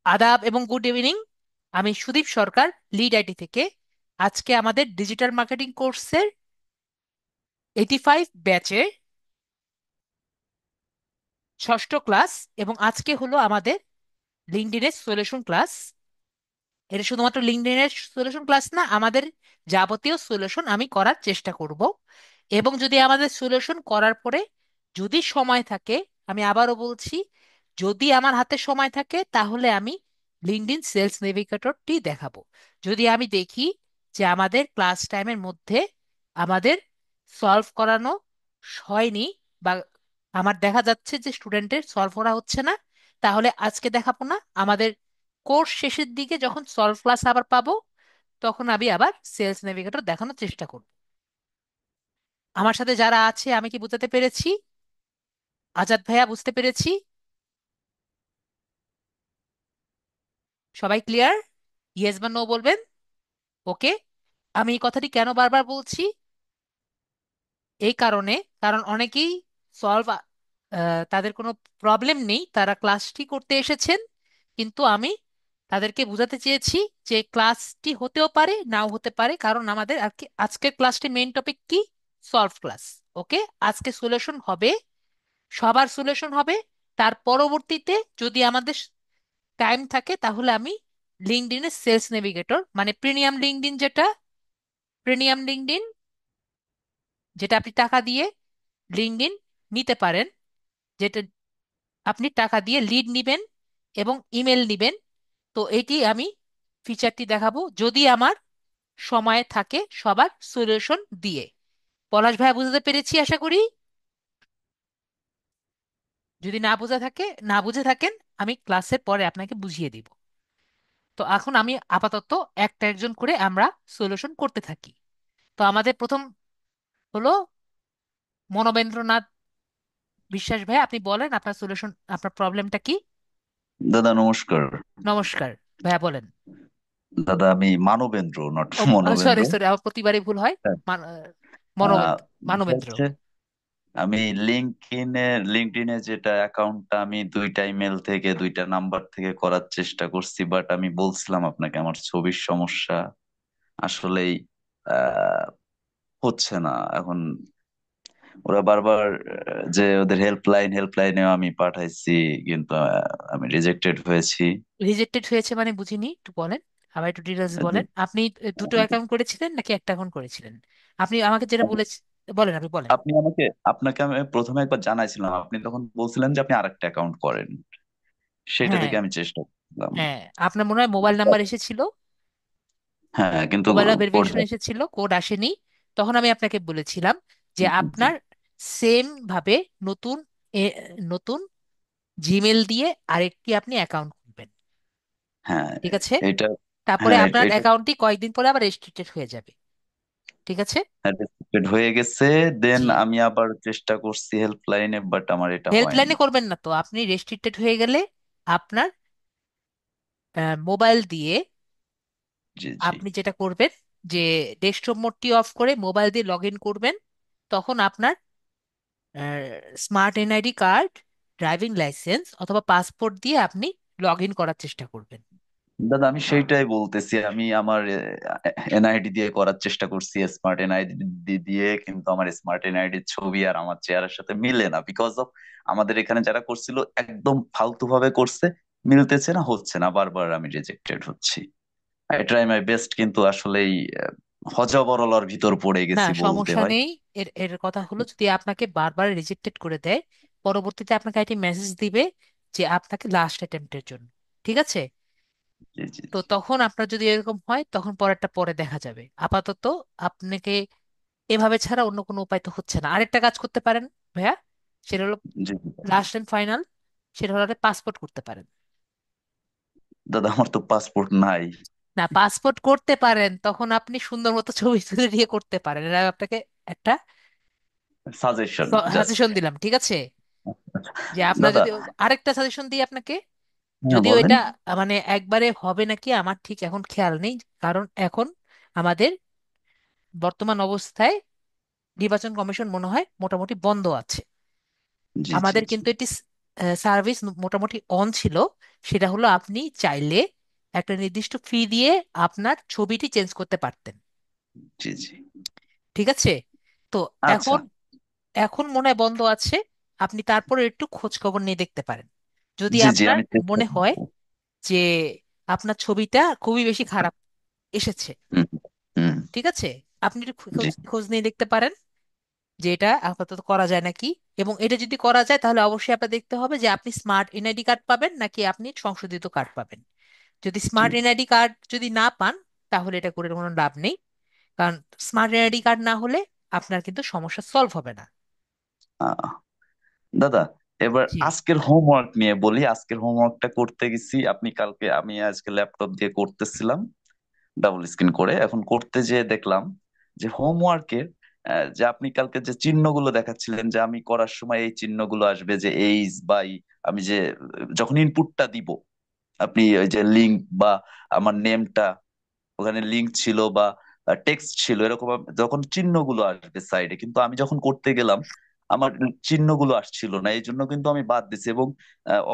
আদাব এবং good evening. আমি সুদীপ সরকার, লিড আইটি থেকে। আজকে আমাদের ডিজিটাল মার্কেটিং কোর্সের 85 ব্যাচের ষষ্ঠ ক্লাস, এবং আজকে হলো আমাদের লিঙ্কডইনের সলিউশন ক্লাস। এটা শুধুমাত্র লিঙ্কডইনের সলিউশন ক্লাস না, আমাদের যাবতীয় সলিউশন আমি করার চেষ্টা করব। এবং যদি আমাদের সলিউশন করার পরে যদি সময় থাকে, আমি আবারও বলছি, যদি আমার হাতে সময় থাকে তাহলে আমি লিঙ্কডইন সেলস নেভিগেটরটি দেখাবো। যদি আমি দেখি যে আমাদের ক্লাস টাইমের মধ্যে আমাদের সলভ করানো হয়নি, বা আমার দেখা যাচ্ছে যে স্টুডেন্টের সলভ করা হচ্ছে না, তাহলে আজকে দেখাবো না। আমাদের কোর্স শেষের দিকে যখন সলভ ক্লাস আবার পাবো, তখন আমি আবার সেলস নেভিগেটর দেখানোর চেষ্টা করব। আমার সাথে যারা আছে, আমি কি বুঝাতে পেরেছি? আজাদ ভাইয়া, বুঝতে পেরেছি? সবাই ক্লিয়ার? ইয়েস বা নো বলবেন। ওকে। আমি এই কথাটি কেন বারবার বলছি? এই কারণে, কারণ অনেকেই সলভ, তাদের কোনো প্রবলেম নেই, তারা ক্লাসটি করতে এসেছেন, কিন্তু আমি তাদেরকে বোঝাতে চেয়েছি যে ক্লাসটি হতেও পারে নাও হতে পারে, কারণ আমাদের আজকের ক্লাসটি মেইন টপিক কি? Solve class. ওকে। আজকে সলিউশন হবে, সবার সলিউশন হবে। তার পরবর্তীতে যদি আমাদের টাইম থাকে তাহলে আমি লিঙ্কডইনের সেলস নেভিগেটর, মানে প্রিমিয়াম লিঙ্কডইন যেটা আপনি টাকা দিয়ে লিঙ্কডইন নিতে পারেন, যেটা আপনি টাকা দিয়ে লিড নিবেন এবং ইমেল নিবেন। তো এটি আমি ফিচারটি দেখাবো যদি আমার সময় থাকে সবার সলিউশন দিয়ে। পলাশ ভাইয়া, বুঝতে পেরেছি আশা করি। যদি না বুঝে থাকেন, আমি ক্লাসের পরে আপনাকে বুঝিয়ে দিব। তো এখন আমি আপাতত একটা একজন করে আমরা সলিউশন করতে থাকি। তো আমাদের প্রথম হলো মনোবেন্দ্রনাথ বিশ্বাস ভাই, আপনি বলেন আপনার সলিউশন, আপনার প্রবলেমটা কি? দাদা নমস্কার। নমস্কার ভাইয়া, বলেন। দাদা আমি মানবেন্দ্র, নট ও, মনোবেন্দ্র। সরি সরি, আমার প্রতিবারই ভুল হয়। হ্যাঁ। মান- আহ, মনোবেন্দ্র, বিষয় মানবেন্দ্র। হচ্ছে আমি লিঙ্কডইনে যেটা অ্যাকাউন্টটা আমি দুইটা ইমেল থেকে দুইটা নাম্বার থেকে করার চেষ্টা করছি, বাট আমি বলছিলাম আপনাকে আমার ছবির সমস্যা আসলেই আহ, হচ্ছে না এখন। ওরা বারবার যে ওদের হেল্পলাইনেও আমি পাঠাইছি, কিন্তু আমি রিজেক্টেড হয়েছি। রিজেক্টেড হয়েছে মানে বুঝিনি, একটু বলেন। আবার একটু ডিটেলস বলেন। আপনি দুটো অ্যাকাউন্ট করেছিলেন নাকি একটা অ্যাকাউন্ট করেছিলেন? আপনি আমাকে যেটা বলেছেন, বলেন, আপনি বলেন। আপনি আপনাকে আমি প্রথমে একবার জানাইছিলাম, আপনি তখন বলছিলেন যে আপনি আরেকটা অ্যাকাউন্ট করেন, সেটা হ্যাঁ, থেকে আমি চেষ্টা করলাম। হ্যাঁ, আপনার মনে হয় মোবাইল নাম্বার এসেছিল, হ্যাঁ, কিন্তু মোবাইল কোড। ভেরিফিকেশন এসেছিল, কোড আসেনি। তখন আমি আপনাকে বলেছিলাম যে জি জি। আপনার সেম ভাবে নতুন এ, নতুন জিমেল দিয়ে আরেকটি আপনি অ্যাকাউন্ট খুলবেন। হ্যাঁ ঠিক আছে? এটা। তারপরে হ্যাঁ আপনার এটা অ্যাকাউন্টটি কয়েকদিন পরে আবার রেস্ট্রিক্টেড হয়ে যাবে। ঠিক আছে? রেস্ট্রিক্টেড হয়ে গেছে। দেন জি। আমি আবার চেষ্টা করছি হেল্পলাইনে, বাট আমার এটা হেল্পলাইনে হয়নি। করবেন না তো, আপনি রেস্ট্রিক্টেড হয়ে গেলে আপনার মোবাইল দিয়ে জি জি। আপনি যেটা করবেন, যে ডেস্কটপ মোডটি অফ করে মোবাইল দিয়ে লগ ইন করবেন। তখন আপনার smart NID card, driving licence অথবা পাসপোর্ট দিয়ে আপনি লগ ইন করার চেষ্টা করবেন। দাদা আমি সেইটাই বলতেছি, আমি আমার এনআইডি দিয়ে করার চেষ্টা করছি, স্মার্ট এনআইডি দিয়ে, কিন্তু আমার স্মার্ট এনআইডির ছবি আর আমার চেহারার সাথে মিলে না, বিকজ অফ আমাদের এখানে যারা করছিল একদম ফালতু ভাবে করছে। মিলতেছে না, হচ্ছে না, বারবার আমি রিজেক্টেড হচ্ছি। আই ট্রাই মাই বেস্ট, কিন্তু আসলেই হজবরলার ভিতর পড়ে না, গেছি বলতে সমস্যা হয়। নেই। এর এর কথা হলো, যদি আপনাকে বারবার রিজেক্টেড করে দেয়, পরবর্তীতে আপনাকে একটি মেসেজ দিবে যে আপনাকে লাস্ট অ্যাটেম্পটের জন্য। ঠিক আছে? জি জি তো জি। তখন আপনার যদি এরকম হয়, তখন পরেরটা পরে দেখা যাবে। আপাতত আপনাকে এভাবে ছাড়া অন্য কোনো উপায় তো হচ্ছে না। আরেকটা কাজ করতে পারেন ভাইয়া, সেটা হলো জি লাস্ট এন্ড ফাইনাল, সেটা হলো পাসপোর্ট করতে পারেন। দাদা আমার তো পাসপোর্ট নাই। না, পাসপোর্ট করতে পারেন, তখন আপনি সুন্দর মতো ছবি তুলে দিয়ে করতে পারেন। এটা আমি আপনাকে একটা সাজেশন জাস্ট। সাজেশন দিলাম, ঠিক আছে? যে আপনার দাদা। যদি আরেকটা সাজেশন দিই আপনাকে, হ্যাঁ যদিও বলেন। এটা মানে একবারে হবে নাকি আমার ঠিক এখন খেয়াল নেই, কারণ এখন আমাদের বর্তমান অবস্থায় নির্বাচন কমিশন মনে হয় মোটামুটি বন্ধ আছে। জি জি আমাদের জি। কিন্তু এটি সার্ভিস মোটামুটি অন ছিল, সেটা হলো আপনি চাইলে একটা নির্দিষ্ট ফি দিয়ে আপনার ছবিটি চেঞ্জ করতে পারতেন। জি জি। ঠিক আছে? তো আচ্ছা। এখন এখন মনে হয় বন্ধ আছে। আপনি তারপরে একটু খোঁজ খবর নিয়ে দেখতে পারেন, যদি জি জি, আপনার আমি চেষ্টা মনে হয় করবো। যে আপনার ছবিটা খুবই বেশি খারাপ এসেছে। হুম হুম। ঠিক আছে, আপনি একটু জি। খোঁজ খোঁজ নিয়ে দেখতে পারেন যে এটা আপাতত করা যায় নাকি। এবং এটা যদি করা যায় তাহলে অবশ্যই আপনার দেখতে হবে যে আপনি স্মার্ট এনআইডি কার্ড পাবেন নাকি আপনি সংশোধিত কার্ড পাবেন। যদি জি। স্মার্ট এনআইডি কার্ড যদি না পান, তাহলে এটা করে কোনো লাভ নেই। কারণ স্মার্ট এনআইডি কার্ড না হলে আপনার কিন্তু সমস্যা সলভ হবে না। আহ, দাদা, এবার জি। আজকের হোমওয়ার্ক নিয়ে বলি। আজকের হোমওয়ার্কটা করতে গেছি, আমি আজকে ল্যাপটপ দিয়ে করতেছিলাম ডাবল স্ক্রিন করে। এখন করতে যেয়ে দেখলাম যে হোমওয়ার্কের যে আপনি কালকে যে চিহ্নগুলো দেখাচ্ছিলেন, যে আমি করার সময় এই চিহ্নগুলো আসবে, যে এইজ বাই, আমি যে যখন ইনপুটটা দিব, আপনি ওই যে লিঙ্ক বা আমার নেমটা, ওখানে লিঙ্ক ছিল বা টেক্সট ছিল, এরকম যখন চিহ্নগুলো আসবে সাইডে, কিন্তু আমি যখন করতে গেলাম আমার চিহ্নগুলো আসছিল না, এই জন্য কিন্তু আমি বাদ দিছি। এবং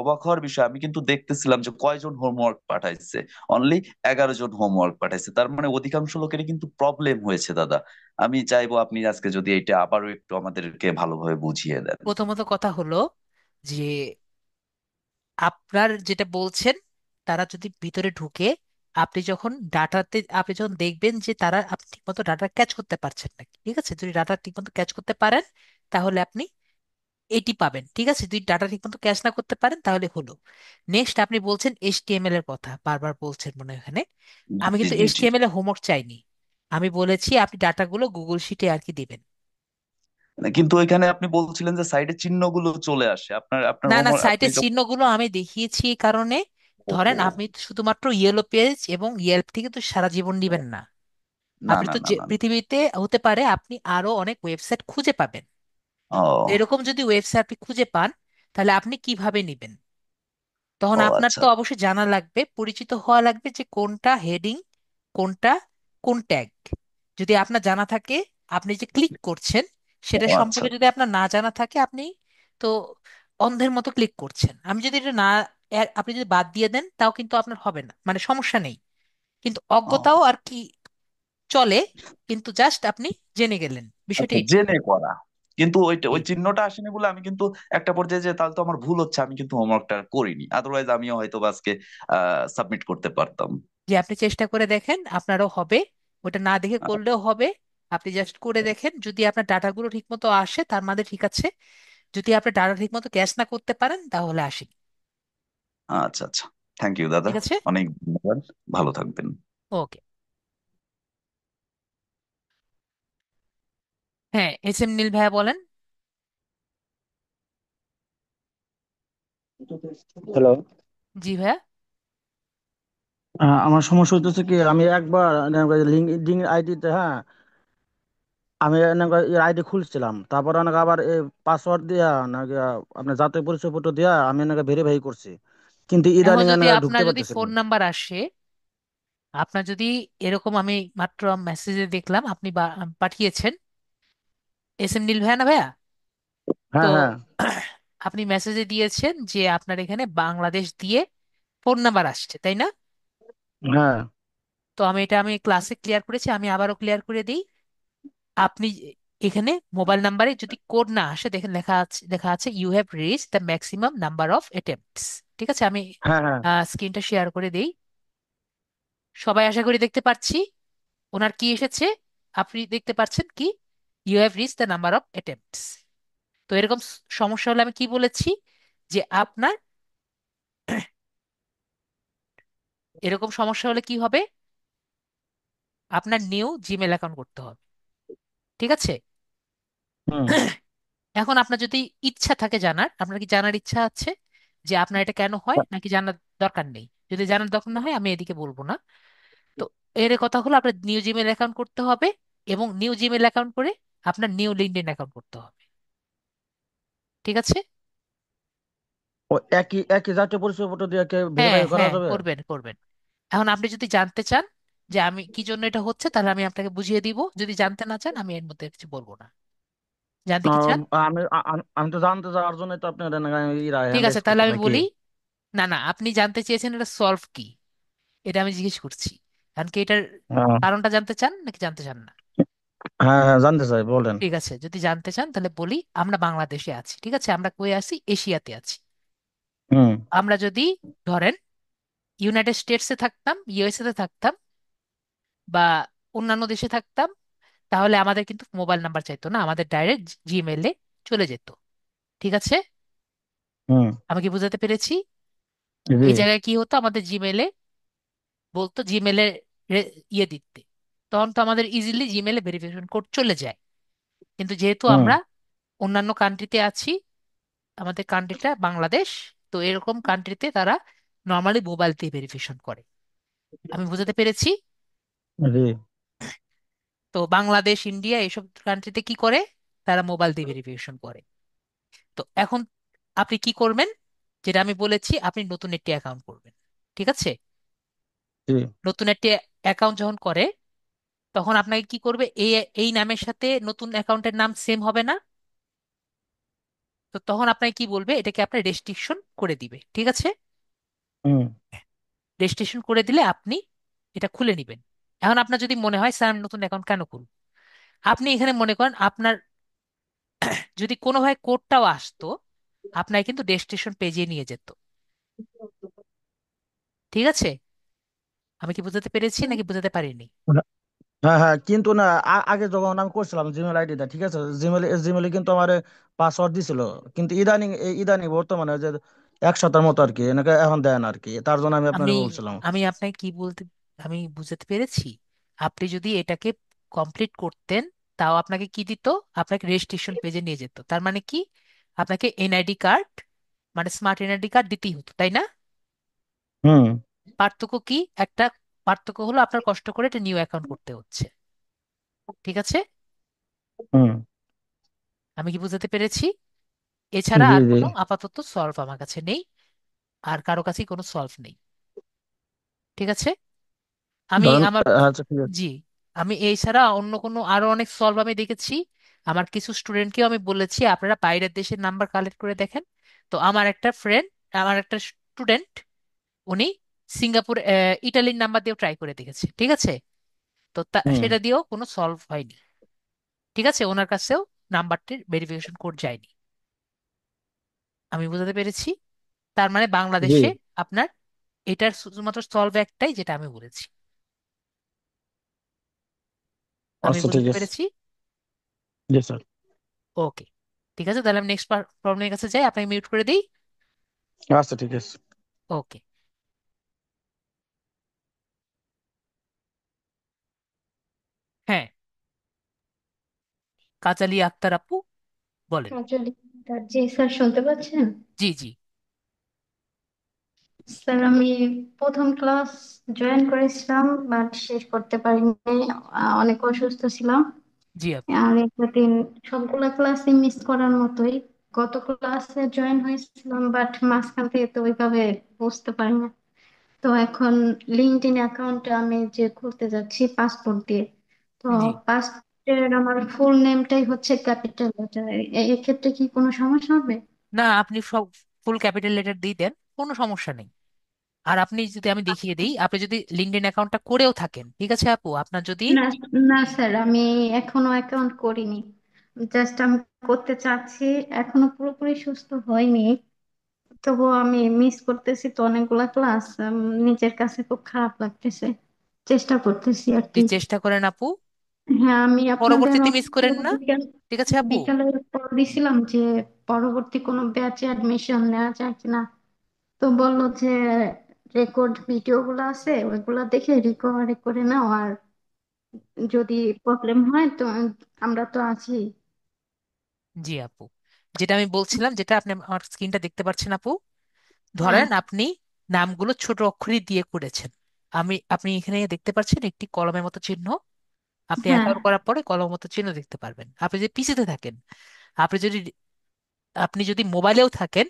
অবাক হওয়ার বিষয়, আমি কিন্তু দেখতেছিলাম যে কয়জন হোমওয়ার্ক পাঠাইছে। অনলি 11 জন হোমওয়ার্ক পাঠাইছে, তার মানে অধিকাংশ লোকেরই কিন্তু প্রবলেম হয়েছে দাদা। আমি চাইবো আপনি আজকে যদি এটা আবারও একটু আমাদেরকে ভালোভাবে বুঝিয়ে দেন। প্রথমত কথা হলো যে আপনার যেটা বলছেন, তারা যদি ভিতরে ঢুকে, আপনি যখন দেখবেন যে তারা আপনি ঠিকমতো ডাটা ক্যাচ করতে পারছেন না, ঠিক আছে, যদি ডাটা ঠিকমতো ক্যাচ করতে পারেন তাহলে আপনি এটি পাবেন। ঠিক আছে, যদি ডাটা ঠিকমতো ক্যাচ না করতে পারেন তাহলে হলো। নেক্সট আপনি বলছেন এইচটিএমএল এর কথা, বারবার বলছেন মনে হয় এখানে। আমি জি কিন্তু জি জি। এইচটিএমএল এর হোমওয়ার্ক চাইনি। আমি বলেছি আপনি ডাটাগুলো গুগল শিটে আর কি দিবেন। কিন্তু ওইখানে আপনি বলছিলেন যে সাইডে চিহ্নগুলো চলে আসে, আপনার আপনার না না, হোমওয়ার্ক আপনি সাইটের যখন। চিহ্নগুলো আমি দেখিয়েছি এই কারণে। ধরেন ওহো। আপনি তো শুধুমাত্র ইয়েলো পেজ এবং ইয়েলপ থেকে তো সারা জীবন নিবেন না। না আপনি না তো না যে না না। পৃথিবীতে হতে পারে আপনি আরো অনেক ওয়েবসাইট খুঁজে পাবেন। ও। এরকম যদি ওয়েবসাইট আপনি খুঁজে পান, তাহলে আপনি কিভাবে নিবেন? তখন ও আপনার আচ্ছা। তো অবশ্যই জানা লাগবে, পরিচিত হওয়া লাগবে যে কোনটা হেডিং, কোনটা কোন ট্যাগ। যদি আপনার জানা থাকে, আপনি যে ক্লিক করছেন সেটা ও আচ্ছা। সম্পর্কে যদি আপনার না জানা থাকে, আপনি তো অন্ধের মতো ক্লিক করছেন। আমি যদি এটা না আপনি যদি বাদ দিয়ে দেন তাও কিন্তু আপনার হবে না, মানে সমস্যা নেই। কিন্তু ও অজ্ঞতাও আর কি চলে, কিন্তু জাস্ট আপনি জেনে গেলেন বিষয়টা আচ্ছা, এটি। জেনে করা। কিন্তু ওইটা, জি। ওই চিহ্নটা আসেনি বলে আমি কিন্তু একটা পর্যায়ে, যে তাহলে তো আমার ভুল হচ্ছে, আমি কিন্তু হোমওয়ার্কটা করিনি, আদারওয়াইজ আমিও হয়তো বা আজকে সাবমিট করতে পারতাম। যে আপনি চেষ্টা করে দেখেন, আপনারও হবে। ওটা না দেখে করলেও হবে। আপনি জাস্ট করে দেখেন, যদি আপনার ডাটাগুলো ঠিক মতো আসে তার মানে ঠিক আছে। যদি আপনি ডাটা ঠিক মতো ক্যাচ না করতে পারেন তাহলে আসি। আচ্ছা আচ্ছা। থ্যাংক ইউ দাদা, ঠিক আছে। অনেক ধন্যবাদ। ভালো থাকবেন। ওকে। হ্যাঁ, এস এম নীল ভাইয়া বলেন। হ্যালো। জি ভাইয়া। আমার সমস্যা হইতেছে কি, আমি একবার লিঙ্কডইন আইডিতে, হ্যাঁ, আমি আইডি খুলছিলাম, তারপর অনেক আবার পাসওয়ার্ড দিয়া নাকি আপনার জাতীয় পরিচয়পত্র দিয়া আমি নাকি ভেরিফাই করছি, কিন্তু এখন ইদানিং যদি ঢুকতে আপনার যদি পারতেছি ফোন না। নাম্বার আসে, আপনার যদি এরকম, আমি মাত্র মেসেজে দেখলাম আপনি পাঠিয়েছেন, এস এম নীল ভাইয়া না ভাইয়া? তো হ্যাঁ হ্যাঁ আপনি মেসেজে দিয়েছেন যে আপনার এখানে বাংলাদেশ দিয়ে ফোন নাম্বার আসছে, তাই না? হ্যাঁ তো আমি ক্লাসে ক্লিয়ার করেছি, আমি আবারও ক্লিয়ার করে দিই। আপনি এখানে মোবাইল নাম্বারে যদি কোড না আসে, দেখেন লেখা আছে you have reach the maximum number of attempts. ঠিক আছে, আমি হ্যাঁ হ্যাঁ। স্ক্রিনটা শেয়ার করে দিই। সবাই আশা করি দেখতে পাচ্ছি ওনার কি এসেছে। আপনি দেখতে পাচ্ছেন কি? You have reach the number of attempts. তো এরকম সমস্যা হলে আমি কি বলেছি, যে আপনার এরকম সমস্যা হলে কি হবে, আপনার নিউ জিমেল অ্যাকাউন্ট করতে হবে। ঠিক আছে। হুম। এখন আপনার যদি ইচ্ছা থাকে জানার, আপনার কি জানার ইচ্ছা আছে যে আপনার এটা কেন হয়, নাকি জানার দরকার নেই? যদি জানার দরকার না হয় আমি এদিকে বলবো না। তো এর কথা হলো আপনার নিউ জিমেল অ্যাকাউন্ট করতে হবে, এবং নিউ জিমেল অ্যাকাউন্ট করে আপনার নিউ লিঙ্কডইন অ্যাকাউন্ট করতে হবে। ঠিক আছে। ও একই একই জাতীয় পরিচয়পত্র দিয়ে হ্যাঁ ভেরিফাই করা হ্যাঁ, যাবে? করবেন করবেন। এখন আপনি যদি জানতে চান যে আমি কি জন্য এটা হচ্ছে, তাহলে আমি আপনাকে বুঝিয়ে দিব। যদি জানতে না চান, আমি এর মধ্যে কিছু বলবো না। জানতে না, কি চান? আমি তো জানতে যাওয়ার জন্য তো আপনার ইরা ঠিক হ্যান্ড আছে, রাইজ তাহলে করছি আমি নাকি? বলি। না না, আপনি জানতে চেয়েছেন এটা সলভ কি, এটা আমি জিজ্ঞেস করছি। কারণ কি এটার হ্যাঁ, কারণটা জানতে চান নাকি জানতে চান না? হ্যাঁ, হ্যাঁ, জানতে চাই, বলেন। ঠিক আছে, যদি জানতে চান তাহলে বলি। আমরা বাংলাদেশে আছি, ঠিক আছে, আমরা কই আছি? এশিয়াতে আছি। হুম, আমরা যদি ধরেন ইউনাইটেড স্টেটসে থাকতাম, ইউএসএ তে থাকতাম, বা অন্যান্য দেশে থাকতাম, তাহলে আমাদের কিন্তু মোবাইল নাম্বার চাইতো না, আমাদের ডাইরেক্ট জিমেইলে চলে যেত। ঠিক আছে? হুম, আমি কি বুঝাতে পেরেছি? জি, এই জায়গায় কি হতো, আমাদের জিমেইলে বলতো জিমেইলে ইয়ে দিতে, তখন তো আমাদের ইজিলি জিমেইলে ভেরিফিকেশন কোড চলে যায়। কিন্তু যেহেতু হুম, আমরা অন্যান্য কান্ট্রিতে আছি, আমাদের কান্ট্রিটা বাংলাদেশ, তো এরকম কান্ট্রিতে তারা নর্মালি মোবাইল দিয়ে ভেরিফিকেশন করে। আমি বুঝাতে পেরেছি? জি, তো বাংলাদেশ, ইন্ডিয়া এইসব কান্ট্রিতে কি করে, তারা মোবাইল দিয়ে ভেরিফিকেশন করে। তো এখন আপনি কি করবেন, যেটা আমি বলেছি, আপনি নতুন একটি অ্যাকাউন্ট করবেন। ঠিক আছে? জি, নতুন একটি অ্যাকাউন্ট যখন করে, তখন আপনাকে কি করবে, এই এই নামের সাথে নতুন অ্যাকাউন্টের নাম সেম হবে না? তো তখন আপনাকে কি বলবে, এটাকে আপনার রেস্ট্রিকশন করে দিবে। ঠিক আছে? হুম, রেজিস্ট্রেশন করে দিলে আপনি এটা খুলে নেবেন। এখন আপনার যদি মনে হয় স্যার আমি নতুন অ্যাকাউন্ট কেন খুলব, আপনি এখানে মনে করেন আপনার যদি কোনোভাবে কোডটাও আসতো, আপনার কিন্তু রেজিস্ট্রেশন পেজে নিয়ে যেত। ঠিক আছে? আমি কি বুঝাতে পেরেছি নাকি বুঝাতে পারিনি? হ্যাঁ, হ্যাঁ, কিন্তু না, আগে যখন আমি করছিলাম জিমেল আইডিটা, ঠিক আছে, জিমেলে জিমেলে কিন্তু আমার পাসওয়ার্ড দিছিল। কিন্তু ইদানিং ইদানিং বর্তমানে যে 1 সপ্তাহের মতো আর কি এনেকে এখন দেন আর কি, তার জন্য আমি আমি আপনাকে বলছিলাম। আমি আপনাকে কি বলতে, আমি বুঝাতে পেরেছি? আপনি যদি এটাকে কমপ্লিট করতেন, তাও আপনাকে কি দিত, আপনাকে রেজিস্ট্রেশন পেজে নিয়ে যেত। তার মানে কি, আপনাকে এনআইডি কার্ড, মানে স্মার্ট এনআইডি কার্ড দিতেই হতো, তাই না? হুম, পার্থক্য কি? একটা পার্থক্য হলো আপনার কষ্ট করে একটা নিউ অ্যাকাউন্ট করতে হচ্ছে। ঠিক আছে? হুম, আমি কি বুঝাতে পেরেছি? এছাড়া জি, আর জি, কোনো আপাতত সলভ আমার কাছে নেই, আর কারো কাছেই কোনো সলভ নেই। ঠিক আছে? আমি ধরেন, আমার, আচ্ছা, ঠিক আছে। জি, আমি এই ছাড়া অন্য কোনো আরো অনেক সলভ আমি দেখেছি। আমার কিছু স্টুডেন্টকেও আমি বলেছি আপনারা বাইরের দেশের নাম্বার কালেক্ট করে দেখেন। তো আমার একটা ফ্রেন্ড, আমার একটা স্টুডেন্ট, উনি সিঙ্গাপুর, ইটালির নাম্বার দিয়েও ট্রাই করে দেখেছে। ঠিক আছে? তো হুম, সেটা দিয়েও কোনো সলভ হয়নি। ঠিক আছে? ওনার কাছেও নাম্বারটির ভেরিফিকেশন কোড যায়নি। আমি বোঝাতে পেরেছি? তার মানে জি, বাংলাদেশে আপনার এটার শুধুমাত্র সলভ একটাই, যেটা আমি বলেছি। আমি আচ্ছা, ঠিক বোঝাতে আছে, পেরেছি? জি স্যার। ওকে, ঠিক আছে, তাহলে আমি নেক্সট প্রবলেমের কাছে যাই, আপনাকে মিউট করে দিই। আচ্ছা, ঠিক আছে। ওকে। হ্যাঁ, কাজালি আক্তার আপু, বলেন। কাজলি, জি স্যার, শুনতে পাচ্ছেন? জি জি। স্যার, আমি প্রথম ক্লাস জয়েন করেছিলাম, বাট শেষ করতে পারিনি। অনেক অসুস্থ ছিলাম। জি আপু। আর একটা দিন সবগুলা ক্লাসই মিস করার মতোই। গত ক্লাসে জয়েন হয়েছিলাম, বাট মাঝখান থেকে তো ওইভাবে বুঝতে পারি না। তো এখন লিঙ্কডইন অ্যাকাউন্টে আমি যে খুলতে যাচ্ছি পাসপোর্ট দিয়ে, তো জি, পাসপোর্টের আমার ফুল নেমটাই হচ্ছে ক্যাপিটাল লেটার। এক্ষেত্রে কি কোনো সমস্যা হবে? না, আপনি সব ফুল ক্যাপিটাল লেটার দিয়ে দেন, কোনো সমস্যা নেই। আর আপনি যদি, আমি দেখিয়ে দিই, আপনি যদি লিঙ্কডইন অ্যাকাউন্টটা করেও থাকেন, ঠিক আছে আপু, আপনার যদি, না, না স্যার, আমি এখনো অ্যাকাউন্ট করিনি। জাস্ট আমি করতে চাচ্ছি। এখনো পুরোপুরি সুস্থ হয়নি, তবুও আমি মিস করতেছি তো অনেকগুলা ক্লাস। নিজের কাছে খুব খারাপ লাগতেছে। চেষ্টা করতেছি আর যে কি। চেষ্টা করেন আপু, হ্যাঁ, আমি আপনাদের পরবর্তীতে মিস করেন না। বিকাল ঠিক আছে আপু? বিকালে কল দিছিলাম যে পরবর্তী কোনো ব্যাচে অ্যাডমিশন নেওয়া যায় কিনা। তো বললো যে রেকর্ড ভিডিও গুলো আছে, ওইগুলা দেখে রিকভারি করে নাও, আর যদি প্রবলেম হয় তো আমরা তো আছি। জি আপু, যেটা আমি বলছিলাম, যেটা আপনি আমার স্ক্রিনটা দেখতে পাচ্ছেন আপু, হ্যাঁ, ধরেন আপনি নামগুলো ছোট অক্ষরে দিয়ে করেছেন। আপনি এখানে দেখতে পাচ্ছেন একটি কলমের মতো চিহ্ন, আপনি হ্যাঁ, অ্যাকাউন্ট করার পরে কলমের মতো চিহ্ন দেখতে পারবেন। আপনি যদি পিসিতে থাকেন, আপনি যদি আপনি যদি মোবাইলেও থাকেন,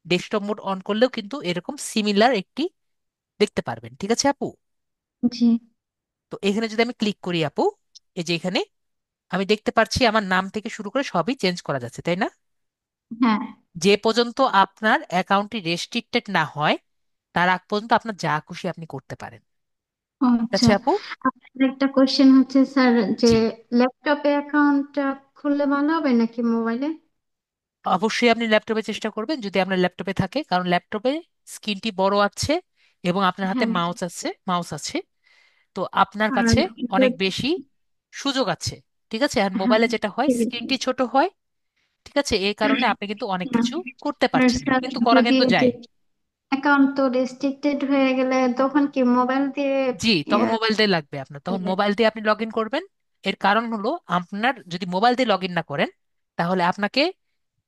ডেস্কটপ মোড অন করলেও কিন্তু এরকম সিমিলার একটি দেখতে পারবেন। ঠিক আছে আপু? জি, তো এখানে যদি আমি ক্লিক করি আপু, এই যে এখানে আমি দেখতে পাচ্ছি আমার নাম থেকে শুরু করে সবই চেঞ্জ করা যাচ্ছে, তাই না? হ্যাঁ। যে পর্যন্ত আপনার অ্যাকাউন্টটি রেস্ট্রিক্টেড না হয় তার আগ পর্যন্ত আপনার যা খুশি আপনি করতে পারেন। ও ঠিক আচ্ছা। আছে আপু? আপনার একটা কোশ্চেন হচ্ছে স্যার, যে জি, ল্যাপটপে অ্যাকাউন্টটা খুললে ভালো হবে নাকি মোবাইলে? অবশ্যই আপনি ল্যাপটপে চেষ্টা করবেন যদি আপনার ল্যাপটপে থাকে, কারণ ল্যাপটপে স্ক্রিনটি বড় আছে এবং আপনার হাতে হ্যাঁ। মাউস আছে, তো আপনার আর কাছে অনেক যদি- বেশি সুযোগ আছে। ঠিক আছে, আর হ্যাঁ, মোবাইলে যেটা হয় ঠিক আছে। স্ক্রিনটি ছোট হয়। ঠিক আছে, এই কারণে আপনি কিন্তু অনেক হ্যাঁ। কিছু করতে আর পারছেন না, স্যার, কিন্তু করা যদি কিন্তু যে যায়। অ্যাকাউন্ট তো রেস্ট্রিক্টেড হয়ে গেলে তখন কি মোবাইল দিয়ে জি, তখন আহ, মোবাইল দিয়ে লাগবে আপনার, তখন হবে? মোবাইল দিয়ে আপনি লগ ইন করবেন। এর কারণ হলো আপনার যদি মোবাইল দিয়ে লগ ইন না করেন তাহলে আপনাকে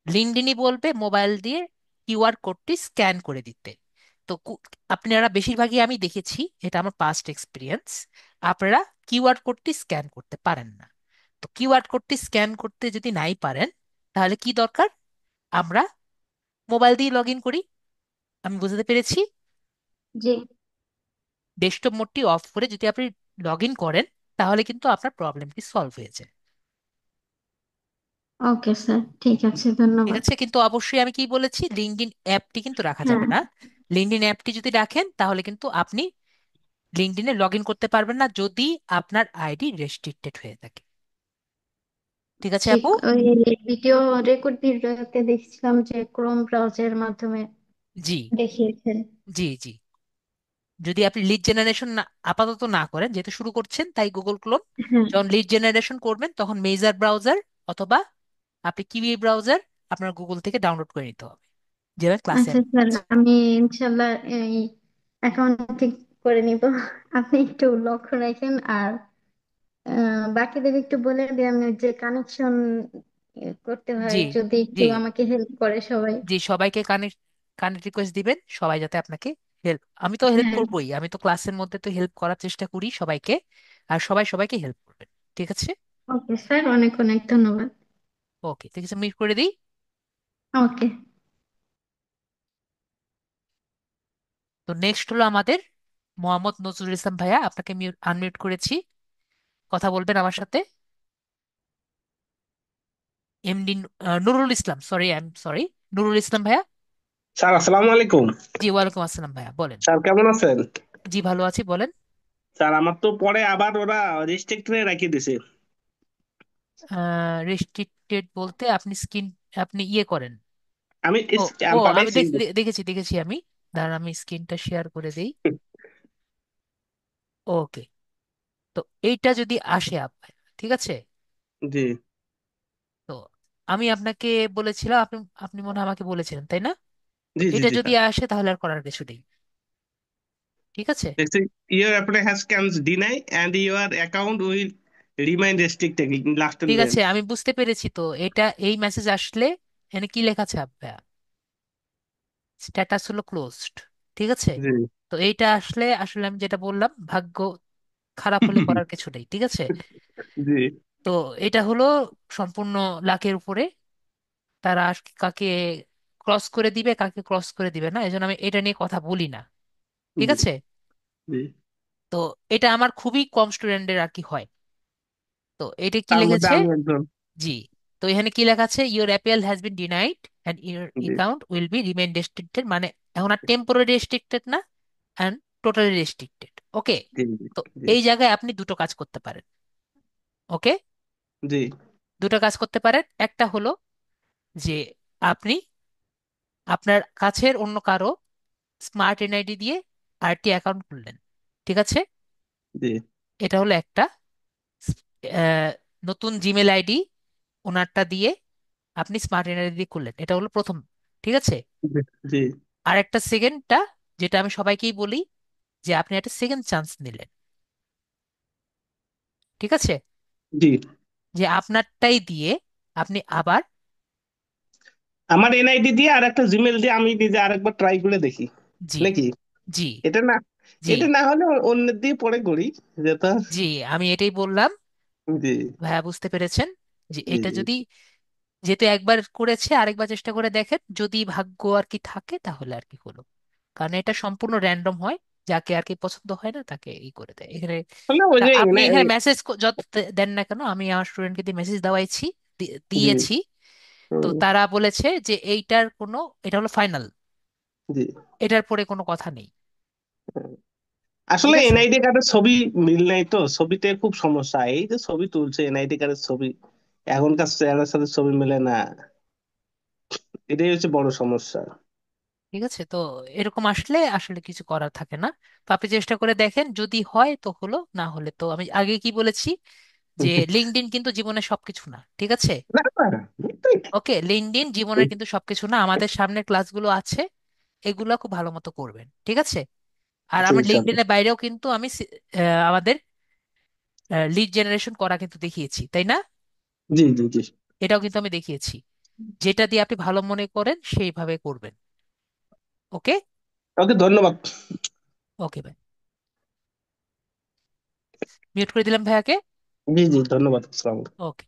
লিঙ্কডইনই বলবে মোবাইল দিয়ে কিউআর কোডটি স্ক্যান করে দিতে। তো আপনারা বেশিরভাগই আমি দেখেছি, এটা আমার পাস্ট এক্সপিরিয়েন্স, আপনারা কিউআর কোডটি স্ক্যান করতে পারেন না। তো কিউআর কোডটি স্ক্যান করতে যদি নাই পারেন তাহলে কি দরকার, আমরা মোবাইল দিয়ে লগ ইন করি। আমি বুঝতে পেরেছি। জি। ডেস্কটপ মোডটি অফ করে যদি আপনি লগ ইন করেন তাহলে কিন্তু আপনার প্রবলেমটি সলভ হয়ে যায়। ওকে স্যার, ঠিক আছে, ঠিক ধন্যবাদ। আছে, কিন্তু অবশ্যই আমি কি বলেছি, লিঙ্কডইন অ্যাপটি কিন্তু রাখা হ্যাঁ। যাবে না। লিঙ্কডইন অ্যাপটি যদি রাখেন তাহলে কিন্তু আপনি লিঙ্কডইনে লগ ইন করতে পারবেন না যদি আপনার আইডি রেস্ট্রিক্টেড হয়ে থাকে। ঠিক আছে ঠিক, আপু? ওই ভিডিও রেকর্ড ভিডিওতে দেখছিলাম যে ক্রোম ব্রাউজারের মাধ্যমে জি, দেখিয়েছেন। জি, জি। যদি আপনি লিড জেনারেশন আপাতত না করেন, যেহেতু শুরু করছেন, তাই গুগল ক্রোম। হ্যাঁ। যখন লিড জেনারেশন করবেন তখন মেজার ব্রাউজার অথবা আপনি কিউই ব্রাউজার আপনার গুগল থেকে ডাউনলোড করে নিতে হবে, যেভাবে ক্লাসে আচ্ছা আমি স্যার, বলেছি। আমি ইনশাল্লাহ এই অ্যাকাউন্ট ঠিক করে নিব। আপনি একটু লক্ষ্য রাখেন। আর বাকিদের একটু বলে দিই, আমি যে কানেকশন করতে হয়, জি, যদি একটু জি, আমাকে হেল্প করে সবাই। জি, সবাইকে কানেক্ট কানেক্ট রিকোয়েস্ট দিবেন, সবাই যাতে আপনাকে হেল্প, আমি তো হেল্প হ্যাঁ। করবোই, আমি তো ক্লাসের মধ্যে তো হেল্প করার চেষ্টা করি সবাইকে, আর সবাই সবাইকে হেল্প করবেন। ঠিক আছে? ওকে স্যার, অনেক অনেক ধন্যবাদ। ওকে, ঠিক আছে, মিট করে দিই। ওকে। তো নেক্সট হলো আমাদের মোহাম্মদ নজরুল ইসলাম ভাইয়া, আপনাকে আনমিউট করেছি, কথা বলবেন আমার সাথে। MD Nurul Islam, sorry, I am sorry, Nurul Islam ভাইয়া। স্যার আসসালামু আলাইকুম। জি, ওয়ালাইকুম আসসালাম ভাইয়া, বলেন। স্যার কেমন আছেন? জি, ভালো আছি, বলেন। স্যার আমার তো পরে আবার ওরা রেস্ট্রিক্ট করে রেখে দিছে। রেস্ট্রিক্টেড বলতে আপনি স্ক্রিন, আপনি ইয়ে করেন। আমি ও, ও, স্ক্যাম আমি পাঠাইছি। দেখেছি আমি। দাঁড়ান, আমি স্ক্রিনটা শেয়ার করে দেই। ওকে, তো এইটা যদি আসে ঠিক আছে, জি তো আমি আপনাকে বলেছিলাম, আপনি আপনি মনে হয় আমাকে বলেছিলেন, তাই না? তো জি জি এটা জি যদি স্যার। আসে তাহলে আর করার কিছু নেই। ঠিক আছে। দেখছি your apply has Cannes deny and your account will remain restricted লাস্টের ঠিক দেন। আছে, আমি বুঝতে পেরেছি, তো এটা এই মেসেজ আসলে এখানে কি লেখা আছে আপনার, স্ট্যাটাস হলো ক্লোজড। ঠিক আছে, জি তো এইটা আসলে আসলে আমি যেটা বললাম, ভাগ্য খারাপ হলে করার কিছু নেই। ঠিক আছে, জি তো এটা হলো সম্পূর্ণ লাকের উপরে, তারা কাকে ক্রস করে দিবে কাকে ক্রস করে দিবে না, এজন্য আমি এটা নিয়ে কথা বলি না। ঠিক জি আছে, জি। তো এটা আমার খুবই কম স্টুডেন্টের আর কি হয়। তো এটা কি তার মধ্যে লিখেছে? আমি একজন। জি, তো এখানে কি লেখা আছে, your appeal has been denied and your G account will be remain restricted, মানে এখন আর টেম্পোরারি রেস্ট্রিক্টেড না, অ্যান্ড টোটালি রেস্ট্রিক্টেড। ওকে, জি জি তো জি এই জায়গায় আপনি দুটো কাজ করতে পারেন। ওকে, জি দুটো কাজ করতে পারেন, একটা হলো যে আপনি আপনার কাছের অন্য কারো স্মার্ট এনআইডি দিয়ে আরটি অ্যাকাউন্ট খুললেন। ঠিক আছে, জি এটা হলো একটা। আহ, নতুন জিমেল আইডি ওনারটা দিয়ে আপনি স্মার্ট এনআইডি দিয়ে খুললেন, এটা হলো প্রথম। ঠিক আছে, জি জি আর একটা সেকেন্ডটা, যেটা আমি সবাইকেই বলি, যে আপনি একটা সেকেন্ড চান্স নিলেন। ঠিক আছে, জি। যে আপনারটাই দিয়ে আপনি আবার, আমার এনআইডি দিয়ে আর একটা জিমেল দিয়ে আমি নিজে আরেকবার ট্রাই করে দেখি জি, নাকি? জি, এটা না, জি, এটা না হলে অন্যের দিয়ে পরে করি যেটা। জি, আমি এটাই বললাম। জি ভাইয়া বুঝতে পেরেছেন যে জি এটা জি যদি, যেহেতু একবার করেছে আরেকবার চেষ্টা করে দেখেন, যদি ভাগ্য আর কি থাকে তাহলে আর কি হলো, কারণ এটা সম্পূর্ণ র্যান্ডম হয়, যাকে আর কি পছন্দ হয় না তাকে ই করে দেয় এখানে। তাহলে ওই তা যে আপনি মানে এখানে মেসেজ যত দেন না কেন, আমি আমার স্টুডেন্টকে দিয়ে মেসেজ দেওয়াইছি, জি দিয়েছি। তো হুম, তারা বলেছে যে এইটার কোনো, এটা হলো ফাইনাল, জি এটার পরে কোনো কথা নেই। হুম। ঠিক আসলে আছে। এনআইডি কার্ডের ছবি মিল নাই তো, ছবিতে খুব সমস্যা। এই যে ছবি তুলছে এনআইডি কার্ডের ছবি, এখনকার চেহারার সাথে ছবি মেলে না, এটাই হচ্ছে বড় সমস্যা। ঠিক আছে, তো এরকম আসলে আসলে কিছু করার থাকে না। তো আপনি চেষ্টা করে দেখেন, যদি হয় তো হলো, না হলে তো আমি আগে কি বলেছি যে লিঙ্কডইন কিন্তু জীবনের সবকিছু না, ঠিক আছে। না না, এটাই। ওকে, লিঙ্কডইন জীবনের কিন্তু সবকিছু না, আমাদের সামনের ক্লাসগুলো আছে, এগুলো খুব ভালো মতো করবেন, ঠিক আছে। আর জি আমার ইনশাল্লাহ। লিঙ্কডইনের বাইরেও কিন্তু আমি আমাদের লিড জেনারেশন করা কিন্তু দেখিয়েছি, তাই না? জি জি জি। এটাও কিন্তু আমি দেখিয়েছি, যেটা দিয়ে আপনি ভালো মনে করেন সেইভাবে করবেন। ওকে। ওকে, ধন্যবাদ। ওকে ভাই, মিউট করে দিলাম ভাইয়াকে। জি জি, ধন্যবাদ। আসসালাম। ওকে।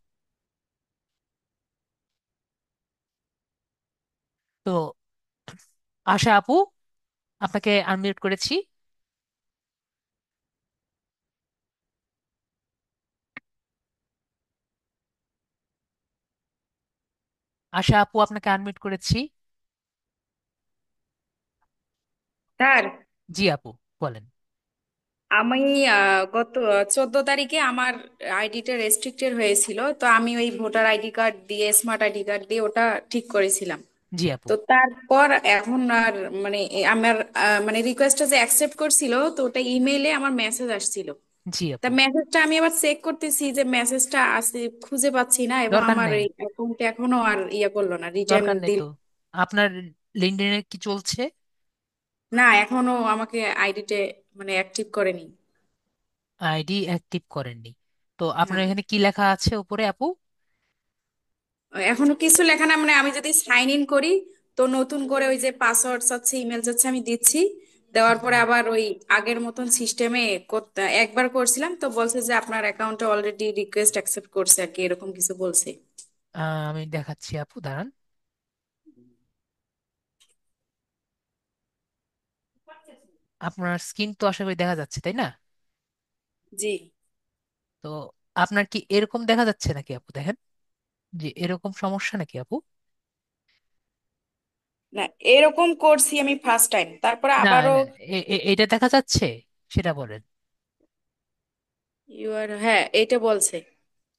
তো আশা আপু, আপনাকে আনমিউট করেছি। আশা আপু, আপনাকে আনমিউট করেছি। স্যার, জি আপু, বলেন। আমি গত 14 তারিখে আমার আইডিটা রেস্ট্রিক্টেড হয়েছিল, তো আমি ওই ভোটার আইডি কার্ড দিয়ে, স্মার্ট আইডি কার্ড দিয়ে ওটা ঠিক করেছিলাম। জি আপু। তো তারপর এখন আর মানে আমার মানে রিকোয়েস্টটা যে অ্যাকসেপ্ট করছিল, তো ওটা ইমেইলে আমার মেসেজ আসছিল। জি তা আপু। মেসেজটা আমি আবার চেক করতেছি যে মেসেজটা আছে, খুঁজে পাচ্ছি না, এবং দরকার আমার নেই, এই অ্যাকাউন্টে এখনো আর ইয়ে করলো না, রিটার্ন দরকার নেই দিল তো। আপনার লিঙ্কডইনে কি চলছে? না, এখনো আমাকে আইডিতে মানে অ্যাক্টিভ করেনি। আইডি অ্যাক্টিভ করেননি? তো আপনার হ্যাঁ, এখানে কি লেখা আছে উপরে আপু? এখনো কিছু লেখা না, মানে আমি যদি সাইন ইন করি, তো নতুন করে ওই যে পাসওয়ার্ড চাচ্ছে, ইমেল চাচ্ছে, আমি দিচ্ছি। দেওয়ার পরে হুম। আবার ওই আগের মতন সিস্টেমে করতে একবার করছিলাম, তো বলছে যে আপনার অ্যাকাউন্টে অলরেডি রিকোয়েস্ট অ্যাকসেপ্ট করছে আর কি, এরকম কিছু বলছে। আমি দেখাচ্ছি আপু, দাঁড়ান। আপনার স্ক্রিন তো আশা করি দেখা যাচ্ছে, তাই না? জি। তো আপনার কি এরকম দেখা যাচ্ছে নাকি আপু, দেখেন, যে এরকম সমস্যা নাকি আপু? না, এরকম করছি আমি ফার্স্ট টাইম, তারপরে না আবারও। না, এটা দেখা যাচ্ছে, সেটা বলেন। হ্যাঁ, এটা বলছে।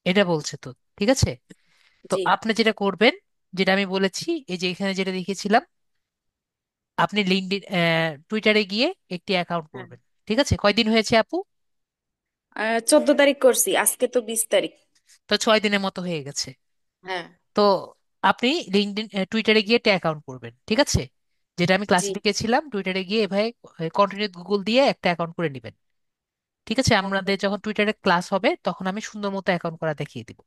এটা বলছে তো, ঠিক আছে। তো জি আপনি যেটা করবেন, যেটা আমি বলেছি, এই যে এখানে যেটা দেখিয়েছিলাম, আপনি লিঙ্কডইন টুইটারে গিয়ে একটি অ্যাকাউন্ট হ্যাঁ। করবেন। ঠিক আছে, কয়দিন হয়েছে আপু? 14 তারিখ করছি, আজকে তো 20 তারিখ। তো 6 দিনের মতো হয়ে গেছে। হ্যাঁ। তো আপনি লিঙ্কডইন টুইটারে গিয়ে একটা অ্যাকাউন্ট করবেন, ঠিক আছে। যেটা আমি জি। ক্লাসে শিখেছিলাম, টুইটারে গিয়ে এভাবে কন্টিনিউ গুগল দিয়ে একটা অ্যাকাউন্ট করে নেবেন। ঠিক আছে, ওকে। আমাদের যখন টুইটারে ক্লাস হবে তখন আমি সুন্দর মতো অ্যাকাউন্ট করা দেখিয়ে দিব।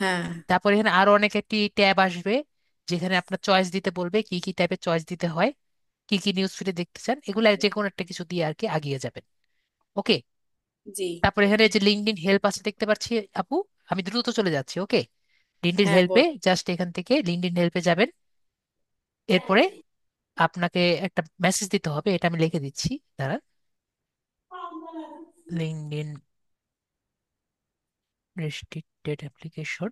হ্যাঁ। তারপর এখানে আরো অনেক একটি ট্যাব আসবে, যেখানে আপনার চয়েস দিতে বলবে কি কি টাইপের চয়েস দিতে হয়, কি কি নিউজ ফিডে দেখতে চান, এগুলো যে কোনো একটা কিছু দিয়ে আর কি আগিয়ে যাবেন। ওকে। জি। তারপর এখানে যে লিঙ্কডইন হেল্প আছে দেখতে পাচ্ছি আপু, আমি দ্রুত চলে যাচ্ছি। ওকে, লিঙ্কডইন হ্যাঁ, হেল্পে বল। জাস্ট এখান থেকে লিঙ্কডইন হেল্পে যাবেন। এরপরে আপনাকে একটা মেসেজ দিতে হবে, এটা আমি লিখে দিচ্ছি, দাঁড়ান। LinkedIn restricted application.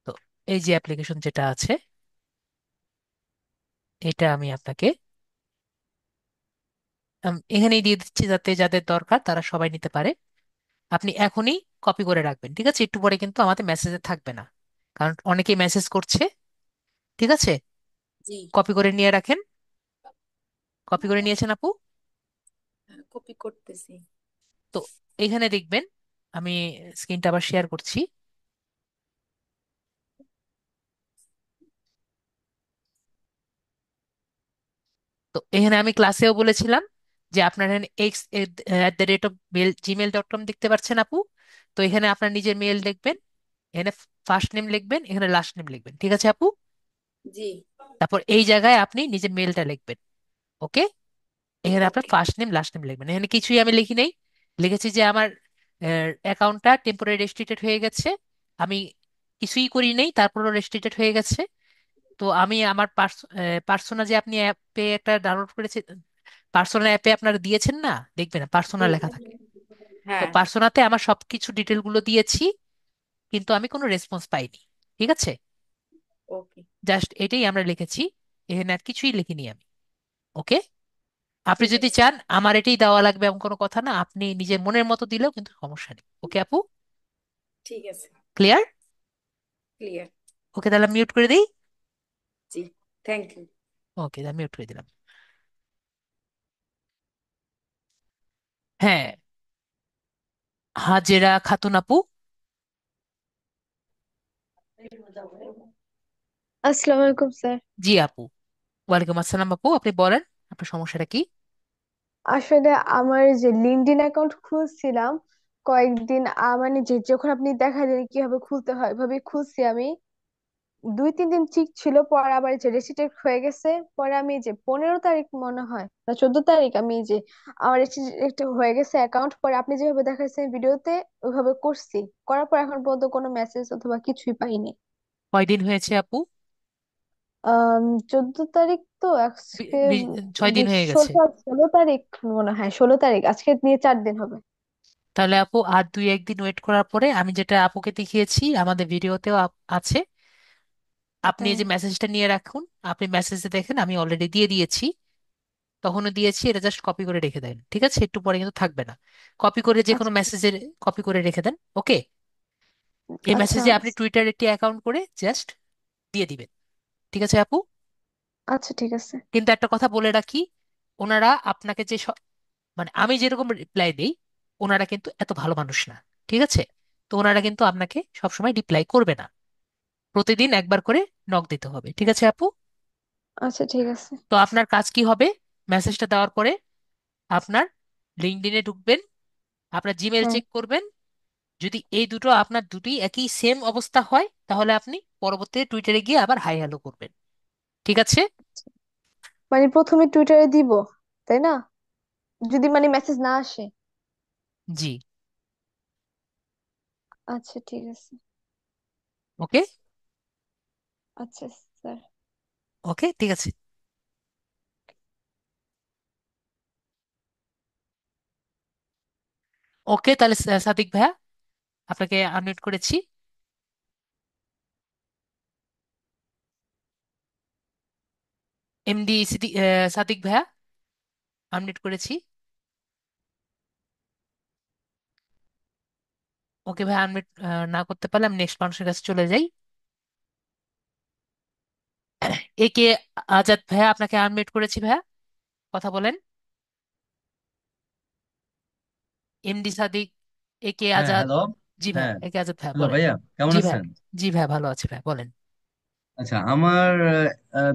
তো এই যে অ্যাপ্লিকেশন যেটা আছে, এটা আমি আপনাকে এখানেই দিয়ে দিচ্ছি, যাতে যাদের দরকার তারা সবাই নিতে পারে। আপনি এখনই কপি করে রাখবেন, ঠিক আছে, একটু পরে কিন্তু আমাদের মেসেজে থাকবে না, কারণ অনেকেই মেসেজ করছে। ঠিক আছে, জি। কপি করে নিয়ে রাখেন। কপি করে নিয়েছেন আপু? কপি করতেছি। তো এখানে দেখবেন, আমি স্ক্রিনটা আবার শেয়ার করছি। তো এখানে আমি ক্লাসেও বলেছিলাম যে আপনার এখানে x@gmail.com দেখতে পাচ্ছেন আপু। তো এখানে আপনার নিজের মেল লিখবেন, এখানে ফার্স্ট নেম লিখবেন, এখানে লাস্ট নেম লিখবেন, ঠিক আছে আপু। জি। তারপর এই জায়গায় আপনি নিজের মেলটা লিখবেন। ওকে, এখানে আপনার ওকে। ফার্স্ট নেম লাস্ট নেম লিখবেন, এখানে কিছুই আমি লিখি নেই। লিখেছি যে আমার অ্যাকাউন্টটা টেম্পোরারি রেস্ট্রিক্টেড হয়ে গেছে, আমি কিছুই করি নেই তারপরও রেস্ট্রিক্টেড হয়ে গেছে। তো আমি আমার পার্সোনা যে আপনি অ্যাপে একটা ডাউনলোড করেছেন, পার্সোনা অ্যাপে আপনারা দিয়েছেন না, দেখবেন পার্সোনা হুম, লেখা থাকে। তো হ্যাঁ, পার্সোনাতে আমার সবকিছু ডিটেল গুলো দিয়েছি, কিন্তু আমি কোনো রেসপন্স পাইনি। ঠিক আছে, ওকে, জাস্ট এটাই আমরা লিখেছি, এখানে আর কিছুই লিখিনি আমি। ওকে, আপনি ঠিক যদি আছে, চান আমার এটাই দেওয়া লাগবে এমন কোনো কথা না, আপনি নিজের মনের মতো দিলেও কিন্তু সমস্যা নেই। ওকে আপু, ঠিক আছে, ক্লিয়ার? ক্লিয়ার। ওকে, তাহলে মিউট করে দিই। জি, থ্যাংক ইউ। ওকে, তাহলে মিউট করে দিলাম। হ্যাঁ, হাজেরা খাতুন আপু। আসসালামু আলাইকুম স্যার। জি আপু, ওয়ালাইকুম আসসালাম আপু, আপনি বলেন আপনার সমস্যাটা কি। আসলে আমার এই যে লিঙ্কডইন অ্যাকাউন্ট খুলছিলাম কয়েকদিন, মানে যে যখন আপনি দেখালেন কিভাবে খুলতে হয় ভাবে খুলছি আমি। 2-3 দিন ঠিক ছিল, পরে আবার এই যে রেস্ট্রিক্টেড হয়ে গেছে। পরে আমি এই যে 15 তারিখ মনে হয় না 14 তারিখ আমি এই যে আমার রেস্ট্রিক্টেড হয়ে গেছে অ্যাকাউন্ট। পরে আপনি যেভাবে দেখাচ্ছেন ভিডিওতে ওইভাবে করছি, করার পর এখন পর্যন্ত কোনো মেসেজ অথবা কিছুই পাইনি। কয়দিন হয়েছে আপু? 14 তারিখ তো আজকে, 6 দিন হয়ে গেছে। 16 তারিখ মনে হয়, 16 তারিখ, আজকে নিয়ে 4 দিন হবে। তাহলে আপু আর 2-1 দিন ওয়েট করার পরে আমি যেটা আপুকে দেখিয়েছি আমাদের ভিডিওতেও আছে, আপনি এই হ্যাঁ। যে মেসেজটা নিয়ে রাখুন। আপনি মেসেজে দেখেন আমি অলরেডি দিয়ে দিয়েছি, তখনও দিয়েছি, এটা জাস্ট কপি করে রেখে দেন। ঠিক আছে, একটু পরে কিন্তু থাকবে না। কপি করে যে কোনো আচ্ছা মেসেজের কপি করে রেখে দেন। ওকে, এই আচ্ছা মেসেজে আপনি টুইটার একটি অ্যাকাউন্ট করে জাস্ট দিয়ে দিবেন। ঠিক আছে আপু, আচ্ছা ঠিক আছে। কিন্তু একটা কথা বলে রাখি, ওনারা আপনাকে যে মানে আমি যেরকম রিপ্লাই দেই, ওনারা কিন্তু এত ভালো মানুষ না। ঠিক আছে, তো ওনারা কিন্তু আপনাকে সবসময় রিপ্লাই করবে না, প্রতিদিন একবার করে নক দিতে হবে। ঠিক আছে আপু, আচ্ছা ঠিক আছে। তো আপনার কাজ কি হবে, মেসেজটা দেওয়ার পরে আপনার লিঙ্কডইনে ঢুকবেন, আপনার জিমেল হ্যাঁ, চেক করবেন। যদি এই দুটো আপনার দুটোই একই সেম অবস্থা হয়, তাহলে আপনি পরবর্তীতে টুইটারে গিয়ে আবার হাই হ্যালো করবেন। ঠিক আছে। মানে প্রথমে টুইটারে দিব, তাই না? যদি মানে মেসেজ না আসে। জি। আচ্ছা ঠিক আছে। ওকে। আচ্ছা স্যার। ওকে, ঠিক আছে। ওকে, তাহলে সাদিক ভাইয়া, আপনাকে আনমিউট করেছি। এমডি সাদিক ভাইয়া, আনমিউট করেছি। ওকে ভাই, আনমিউট না করতে পারলে আমি নেক্সট মানুষের কাছে চলে যাই। এ কে আজাদ ভাইয়া, আপনাকে আনমিউট করেছি ভাইয়া, কথা বলেন। এমডি সাদিক, এ কে হ্যাঁ, আজাদ। হ্যালো। জি ভাইয়া, হ্যাঁ, এ কে আজাদ ভাইয়া হ্যালো বলেন। ভাইয়া, কেমন জি ভাইয়া। আছেন? জি ভাইয়া, ভালো আছে ভাইয়া, বলেন। আচ্ছা, আমার আহ,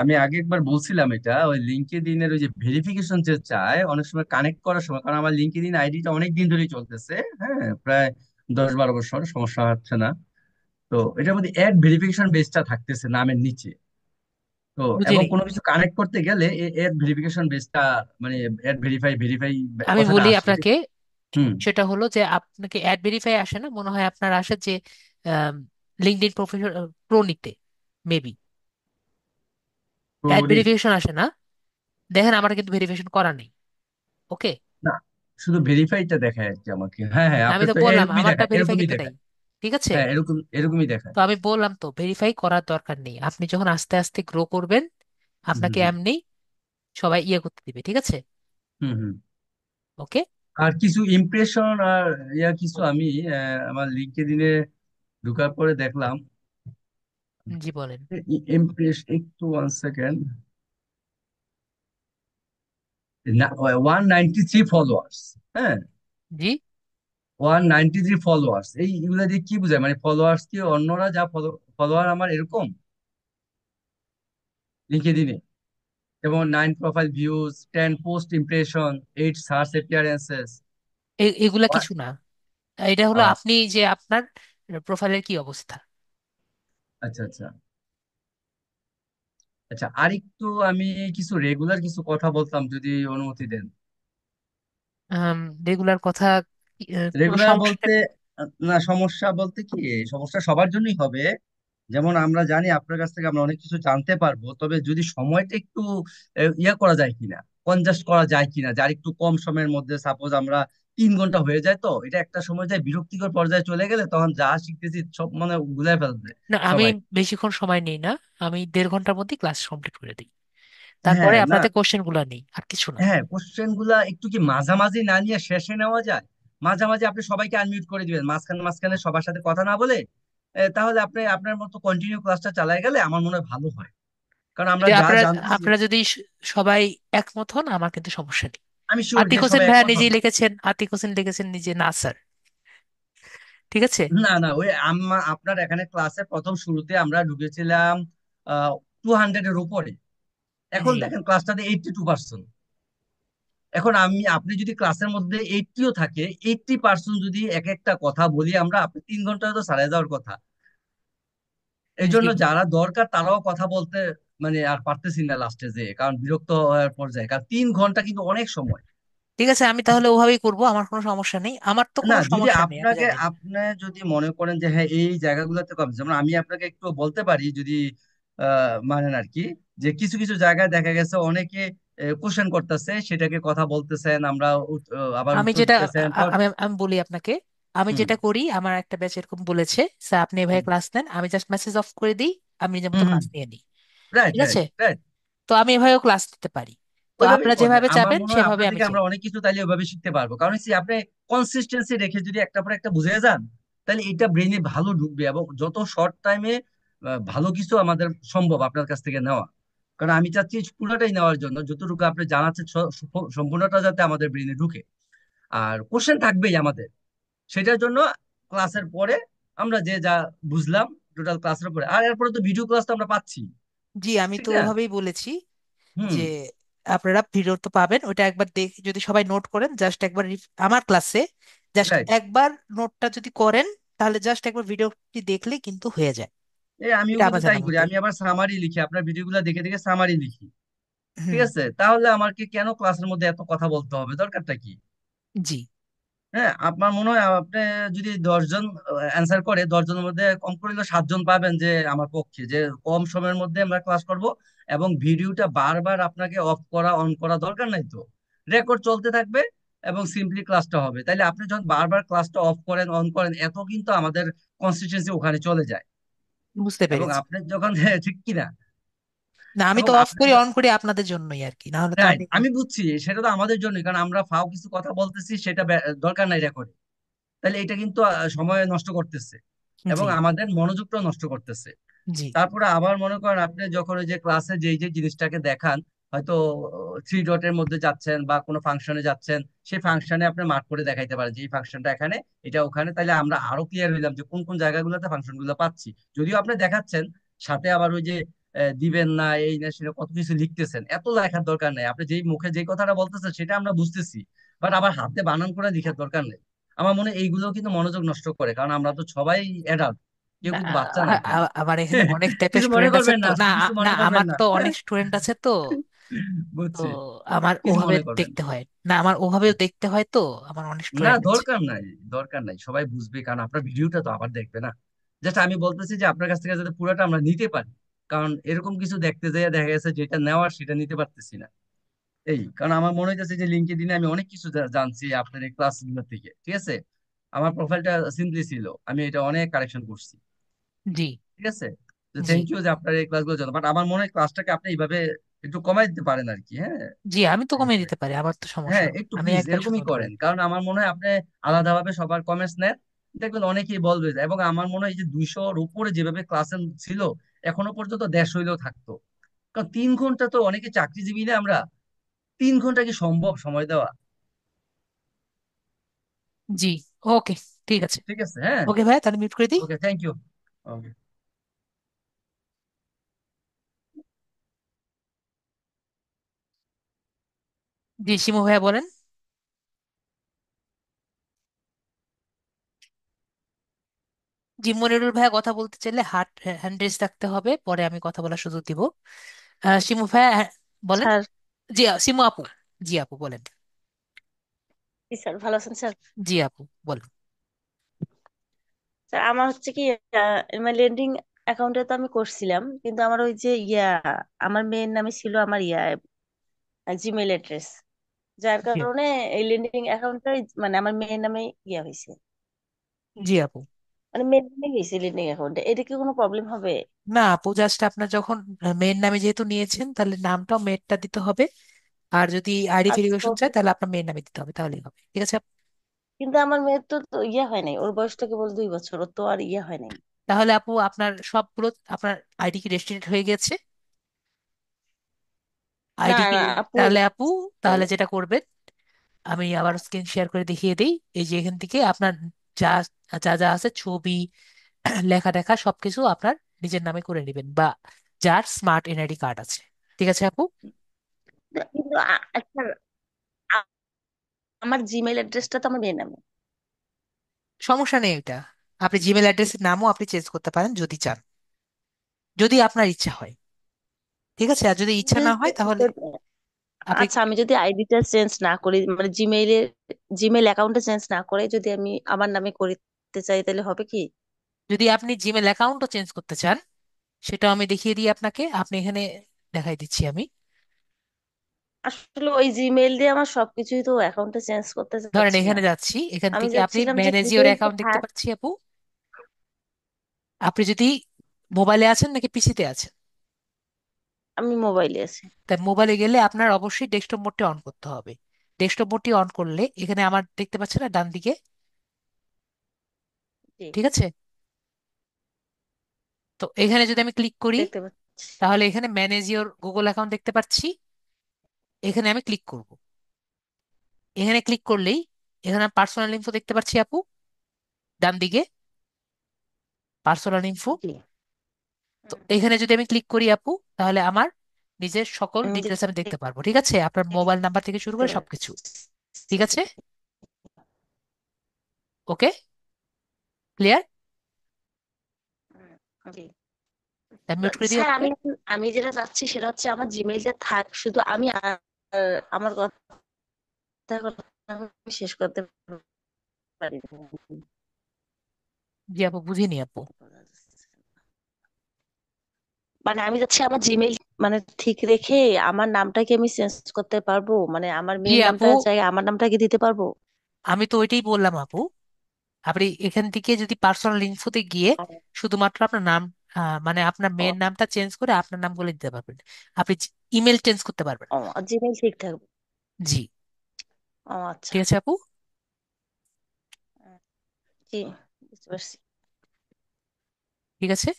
আমি আগে একবার বলছিলাম এটা, ওই লিঙ্কডইন এর ওই যে ভেরিফিকেশন যে চায় অনেক সময় কানেক্ট করার সময়, কারণ আমার লিঙ্কডইন আইডিটা অনেক দিন ধরেই চলতেছে। হ্যাঁ, প্রায় 10-12 বছর, সমস্যা হচ্ছে না। তো এটার মধ্যে অ্যাড ভেরিফিকেশন বেসটা থাকতেছে নামের নিচে। তো এবং বুঝিনি। কোনো কিছু কানেক্ট করতে গেলে অ্যাড ভেরিফিকেশন বেসটা, মানে অ্যাড ভেরিফাই ভেরিফাই আমি কথাটা বলি আসে। আপনাকে, হুম। সেটা হলো যে আপনাকে অ্যাড ভেরিফাই আসে না, মনে হয় আপনার আসে যে লিঙ্কডইন প্রফেশনাল প্রো নিতে, মেবি। অ্যাড প্রোডিট। ভেরিফিকেশন আসে না, দেখেন আমার কিন্তু ভেরিফিকেশন করা নেই। ওকে, না, শুধু ভেরিফাইটা দেখায় আর কি আমাকে। হ্যাঁ, হ্যাঁ, আমি আপনার তো তো বললাম এরকমই আমারটা দেখায়, ভেরিফাই এরকমই কিন্তু নেই। দেখায়। ঠিক আছে, হ্যাঁ, এরকম এরকমই তো দেখায়। আমি বললাম তো ভেরিফাই করার দরকার নেই, আপনি যখন আস্তে আস্তে গ্রো করবেন হুম, আপনাকে হুম, এমনি সবাই ইয়ে করতে দিবে। ঠিক আছে। হুম, হুম। ওকে। আর কিছু ইমপ্রেশন আর কিছু আমি আমার লিঙ্কডইনে ঢোকার পরে দেখলাম। জি বলেন। ইমপ্রেস, একটু 1 সেকেন্ড। না, 193 ফলোয়ার্স। হ্যাঁ, জি, 193 ফলোয়ার্স, এইগুলা দিয়ে কি বোঝায়? মানে ফলোয়ার্স কি অন্যরা যা ফলোয়ার আমার এরকম লিঙ্কডইনে? যেমন 9 profile views, 10 post impression, 8 search appearances. এগুলা কিছু না। এটা হলো আচ্ছা, আপনি যে আপনার প্রোফাইলের কি অবস্থা। আচ্ছা, আচ্ছা। আরেকটু আমি কিছু রেগুলার কিছু কথা বলতাম, যদি অনুমতি দেন। রেগুলার কথা, কোনো রেগুলার সমস্যা? বলতে, না, সমস্যা বলতে কি, সমস্যা সবার জন্যই হবে। যেমন আমরা জানি আপনার কাছ থেকে আমরা অনেক কিছু জানতে পারবো, তবে যদি সময়টা একটু ইয়া করা যায় কিনা। কনজাস্ট করা যায় কিনা, যার একটু কম সময়ের মধ্যে। সাপোজ আমরা 3 ঘন্টা হয়ে যায়, তো এটা একটা সময় যায় বিরক্তিকর পর্যায়ে চলে গেলে তখন যা শিখতেছি সব মানে গুলাই ফেলবে না, আমি সবাই। বেশিক্ষণ সময় নিই না। আমি 1.5 ঘন্টার মধ্যে ক্লাস কমপ্লিট করে দিই। হ্যাঁ তারপরে না, আপনাদের কোশ্চেন গুলা নেই, আর কিছু না। হ্যাঁ কোশ্চেন গুলা একটু কি মাঝামাঝি না নিয়ে শেষে নেওয়া যায়? মাঝামাঝি আপনি সবাইকে আনমিউট করে দিবেন, মাঝখানে মাঝখানে সবার সাথে কথা না বলে। তাহলে আপনি আপনার মতো কন্টিনিউ ক্লাসটা চালায় গেলে আমার মনে হয় ভালো হয়, কারণ আমরা যদি যা আপনারা জানতেছি। আপনারা যদি সবাই একমত হন, আমার কিন্তু সমস্যা নেই। আমি শিওর আতিক যে হোসেন সবাই ভাইয়া একমত নিজেই হবে। লিখেছেন, আতিক হোসেন লিখেছেন নিজে, না স্যার, ঠিক আছে। না না, ওই আপনার এখানে ক্লাসে প্রথম শুরুতে আমরা ঢুকেছিলাম 200-এর উপরে। এখন জি, দেখেন ক্লাসটাতে 82%। এখন আপনি যদি ক্লাসের মধ্যে 80ও থাকে, 80% যদি এক একটা কথা বলি আমরা, আপনি 3 ঘন্টা তো সারিয়ে যাওয়ার কথা। এই জি, জন্য যারা দরকার তারাও কথা বলতে মানে আর পারতেছি না লাস্টে, যে কারণ বিরক্ত হওয়ার পর্যায়ে, কারণ 3 ঘন্টা কিন্তু অনেক সময়। ঠিক আছে, আমি তাহলে ওভাবেই করব, আমার কোনো সমস্যা নেই, আমার তো না, কোনো যদি সমস্যা নেই, আমি আপনাকে জানি। আপনি যদি মনে করেন যে হ্যাঁ এই জায়গাগুলোতে কম, যেমন আমি আপনাকে একটু বলতে পারি যদি মানেন আর কি, যে কিছু কিছু জায়গায় দেখা গেছে অনেকে কোশ্চেন করতেছে, সেটাকে কথা বলতেছেন, আমরা আবার আমি উত্তর যেটা দিতেছেন তো। আমি আমি বলি আপনাকে, আমি হুম যেটা করি, আমার একটা ব্যাচ এরকম বলেছে, স্যার আপনি এভাবে হুম ক্লাস নেন, আমি জাস্ট মেসেজ অফ করে দিই, আমি নিজের হুম মতো হুম, ক্লাস নিয়ে নিই। রাইট ঠিক আছে, রাইট রাইট। তো আমি এভাবেও ক্লাস নিতে পারি। তো ওইভাবেই আপনারা করেন, যেভাবে আমার চাবেন মনে হয় সেভাবে আপনার আমি থেকে চাই। আমরা অনেক কিছু তাইলে ওইভাবে শিখতে পারবো, কারণ হচ্ছে আপনি কনসিস্টেন্সি রেখে যদি একটা পর একটা বুঝে যান, তাহলে এটা ব্রেনে ভালো ঢুকবে এবং যত শর্ট টাইমে ভালো কিছু আমাদের সম্ভব আপনার কাছ থেকে নেওয়া। কারণ আমি চাচ্ছি পুরোটাই নেওয়ার জন্য, যতটুকু আপনি জানাচ্ছেন সম্পূর্ণটা যাতে আমাদের ব্রেনে ঢুকে। আর কোশ্চেন থাকবেই আমাদের, সেটার জন্য ক্লাসের পরে আমরা যে যা বুঝলাম টোটাল ক্লাসের পরে, আর এরপরে তো ভিডিও ক্লাস তো আমরা পাচ্ছি, জি, আমি ঠিক তো না? ওভাবেই বলেছি হুম, যে আপনারা ভিডিও তো পাবেন, ওটা একবার দেখ, যদি সবাই নোট করেন, জাস্ট একবার আমার ক্লাসে জাস্ট রাইট। একবার নোটটা যদি করেন, তাহলে জাস্ট একবার ভিডিওটি দেখলেই কিন্তু হয়ে যায়। এই আমিও এটা কিন্তু আমার তাই জানা করি, মতে। আমি আবার সামারি লিখি, আপনার ভিডিওগুলো দেখে দেখে সামারি লিখি। ঠিক হুম। আছে, তাহলে আমাকে কেন ক্লাসের মধ্যে এত কথা বলতে হবে, দরকারটা কি? জি, হ্যাঁ, আপনার মনে হয় আপনি যদি 10 জন অ্যান্সার করে, 10 জনের মধ্যে কম করে হলেও 7 জন পাবেন যে আমার পক্ষে, যে কম সময়ের মধ্যে আমরা ক্লাস করব এবং ভিডিওটা বারবার আপনাকে অফ করা অন করা দরকার নাই তো, রেকর্ড চলতে থাকবে এবং সিম্পলি ক্লাসটা হবে। তাইলে আপনি যখন বারবার ক্লাসটা অফ করেন অন করেন, এত কিন্তু আমাদের কনসিস্টেন্সি ওখানে চলে যায়। বুঝতে এবং পেরেছি। আপনি যখন ঠিক কিনা, না, আমি এবং তো অফ আপনি করি অন করি আপনাদের জন্যই আর কি, না হলে তো হ্যাঁ আমি। আমি বুঝছি, সেটা তো আমাদের জন্যই, কারণ আমরা ফাও কিছু কথা বলতেছি, সেটা দরকার নাই রেকর্ড। তাহলে এটা কিন্তু সময় নষ্ট করতেছে এবং জি, আমাদের মনোযোগটাও নষ্ট করতেছে। জি, তারপরে আবার মনে করেন আপনি যখন ওই যে ক্লাসে যেই যে জিনিসটাকে দেখান, হয়তো 3 ডটের মধ্যে যাচ্ছেন বা কোনো ফাংশনে যাচ্ছেন, সেই ফাংশনে আপনি মার্ক করে দেখাইতে পারেন যে এই ফাংশনটা এখানে, এটা ওখানে, তাহলে আমরা আরো ক্লিয়ার হইলাম যে কোন কোন জায়গাগুলোতে ফাংশন গুলো পাচ্ছি। যদিও আপনি দেখাচ্ছেন, সাথে আবার ওই যে দিবেন না এই না সেটা কত কিছু লিখতেছেন, এত লেখার দরকার নেই। আপনি যেই মুখে যেই কথাটা বলতেছেন সেটা আমরা বুঝতেছি, বাট আবার হাতে বানান করে লিখার দরকার নেই। আমার মনে হয় এইগুলো কিন্তু মনোযোগ নষ্ট করে, কারণ আমরা তো সবাই অ্যাডাল্ট, কেউ না, কিন্তু বাচ্চা না এখানে। আমার এখানে অনেক টাইপের কিছু মনে স্টুডেন্ট আছে করবেন তো, না, না কিছু না, মনে করবেন আমার না। তো অনেক স্টুডেন্ট আছে তো। তো বুঝছি, আমার কিছু ওভাবে মনে করবেন দেখতে হয়, না আমার ওভাবেও দেখতে হয় তো, আমার অনেক না, স্টুডেন্ট আছে। দরকার নাই, দরকার নাই, সবাই বুঝবে, কারণ আপনার ভিডিওটা তো আবার দেখবে না। জাস্ট আমি বলতেছি যে আপনার কাছ থেকে যাতে পুরোটা আমরা নিতে পারি, কারণ এরকম কিছু দেখতে যেয়ে দেখা গেছে যেটা নেওয়ার সেটা নিতে পারতেছি না। এই কারণ আমার মনে হইতেছে যে লিঙ্কডইনে আমি অনেক কিছু জানছি আপনার এই ক্লাসগুলো থেকে, ঠিক আছে। আমার প্রোফাইলটা সিম্পলি ছিল, আমি এটা অনেক কারেকশন করছি, জি, ঠিক আছে। তো জি, থ্যাংক ইউ যে আপনার এই ক্লাসগুলো জানো, বাট আমার মনে হয় ক্লাসটাকে আপনি এইভাবে একটু কমাই দিতে পারেন আর কি, হ্যাঁ। জি, আমি তো কমিয়ে দিতে পারি, আমার তো সমস্যা হ্যাঁ নেই, একটু আমি প্লিজ একবার এরকমই শুরু করে করেন, দিই। কারণ আমার মনে হয় আপনি আলাদাভাবে সবার কমেন্টস নেন, দেখবেন অনেকেই বলবে। এবং আমার মনে হয় এই যে 200-র উপরে যেভাবে ক্লাসে ছিল, এখনো পর্যন্ত 150 হইলেও থাকতো। কারণ 3 ঘন্টা তো অনেকে চাকরিজীবী না আমরা, 3 ঘন্টা কি সম্ভব সময় দেওয়া? জি, ওকে, ঠিক আছে। ঠিক আছে, হ্যাঁ। ওকে ভাই, তাহলে মিউট করে দিই। ওকে, থ্যাংক ইউ। ওকে। জি, শিমু ভাইয়া বলেন। জি, মনিরুল ভাইয়া কথা বলতে চাইলে হ্যান্ড রেজ রাখতে হবে, পরে আমি কথা বলার সুযোগ দিব। শিমু ভাইয়া, বলেন। স্যার। জি, শিমু আপু। জি আপু বলেন। জি স্যার, ভালো আছেন স্যার? জি আপু বলেন। স্যার আমার হচ্ছে কি, আমার লেন্ডিং অ্যাকাউন্টে তো আমি করছিলাম, কিন্তু আমার ওই যে আমার মেয়ের নামে ছিল আমার জিমেল অ্যাড্রেস, যার জি কারণে এই লেন্ডিং অ্যাকাউন্টটাই মানে আমার মেয়ের নামে ইয়া হয়েছে, জি আপু। মানে মেয়ের নামে গেছে লেন্ডিং অ্যাকাউন্টে। এটা কি কোনো প্রবলেম হবে? না আপু, জাস্ট আপনার যখন মেয়ের নামে যেহেতু নিয়েছেন, তাহলে নামটাও মেয়েরটা দিতে হবে। আর যদি আইডি আচ্ছা ভেরিফিকেশন চায়, okay. তাহলে আপনার মেয়ের নামে দিতে হবে, তাহলেই হবে। ঠিক আছে আপু? কিন্তু আমার মেয়ের তো তো ইয়া হয় নাই, ওর বয়সটা কেবল 2 বছর, ওর তো আর ইয়া হয় নাই। তাহলে আপু আপনার সবগুলো, আপনার আইডি কি রেস্ট্রিক্টেড হয়ে গেছে? না আইডি কি? না আপু, তাহলে আপু, তাহলে যেটা করবেন, আমি আবার স্ক্রিন শেয়ার করে দেখিয়ে দিই। এই যে এখান থেকে আপনার যা যা যা আছে, ছবি, লেখা দেখা সবকিছু আপনার নিজের নামে করে নেবেন, বা যার স্মার্ট এনআইডি কার্ড আছে। ঠিক আছে আপু? কিন্তু আচ্ছা, আ- আমার জিমেল অ্যাড্রেসটা তো আমার মেয়ের নামে। সমস্যা নেই এটা। আপনি জিমেল অ্যাড্রেসের নামও আপনি চেঞ্জ করতে পারেন যদি চান, যদি আপনার ইচ্ছা হয়। ঠিক আছে? আর যদি ইচ্ছা না হয়, তাহলে আপনি, আচ্ছা, আমি যদি আইডিটা চেঞ্জ না করি, মানে জিমেল অ্যাকাউন্টে চেঞ্জ না করে যদি আমি আমার নামে করতে চাই, তাহলে হবে কি? যদি আপনি জিমেল অ্যাকাউন্টও চেঞ্জ করতে চান, সেটাও আমি দেখিয়ে দিই আপনাকে। আপনি এখানে দেখাই দিচ্ছি আমি। আসলে ওই জিমেল দিয়ে আমার সবকিছুই তো অ্যাকাউন্টে চেঞ্জ করতে ধরেন চাচ্ছি না। এখানে যাচ্ছি, এখান আমি থেকে আপনি চাচ্ছিলাম যে ম্যানেজ ইওর জিমেইলটা অ্যাকাউন্ট দেখতে থাক। পাচ্ছি আপু। আপনি যদি মোবাইলে আছেন নাকি পিসিতে আছেন? আমি মোবাইলে আছি। তাই মোবাইলে গেলে আপনার অবশ্যই ডেস্কটপ মোডটি অন করতে হবে। ডেস্কটপ মোডটি অন করলে এখানে আমার দেখতে পাচ্ছেন না, ডান দিকে? জি, ঠিক আছে? তো এখানে যদি আমি ক্লিক করি, দেখতে পাচ্ছি। তাহলে এখানে ম্যানেজ ইওর গুগল অ্যাকাউন্ট দেখতে পাচ্ছি। এখানে আমি ক্লিক করব। এখানে ক্লিক করলেই এখানে পার্সোনাল ইনফো দেখতে পাচ্ছি আপু, ডান দিকে, পার্সোনাল ইনফো। জি। তো হুম, এখানে যদি আমি ক্লিক করি আপু, তাহলে আমার নিজের সকল আমি ডিটেলস আমি দেখতে পারবো। ঠিক আছে? আপনার মোবাইল নাম্বার থেকে শুরু দেখতে করে সবকিছু। পাচ্ছি। ঠিক আছে? ওকে, ক্লিয়ার? জি। মিউট করে দিই স্যার, আপনাকে। আমি যেটা চাচ্ছি সেটা হচ্ছে আমার জিমেইলটা থাক, শুধু আমি আমার কথা আমি শেষ করতে পারি না। জি আপু, বুঝিনি আপু। মানে আমি যাচ্ছি আমার জিমেইল মানে ঠিক রেখে আমার নামটা কি আমি চেঞ্জ করতে পারবো? মানে আমার জি মেয়ের আপু, নামটার জায়গায় আমার নামটা কি দিতে পারবো? আমি তো ওইটাই বললাম আপু। আপনি এখান থেকে যদি পার্সোনাল ইনফোতে গিয়ে শুধুমাত্র আপনার নাম, মানে আপনার ও, মেয়ের নামটা চেঞ্জ করে আপনার নাম বলে দিতে পারবেন। আপনি ইমেল চেঞ্জ করতে পারবেন ও, না। জিমেইল ঠিক থাকবে। জি। ও আচ্ছা। ঠিক আছে আপু? উম, জি, বুঝতে পারছি। ঠিক আছে।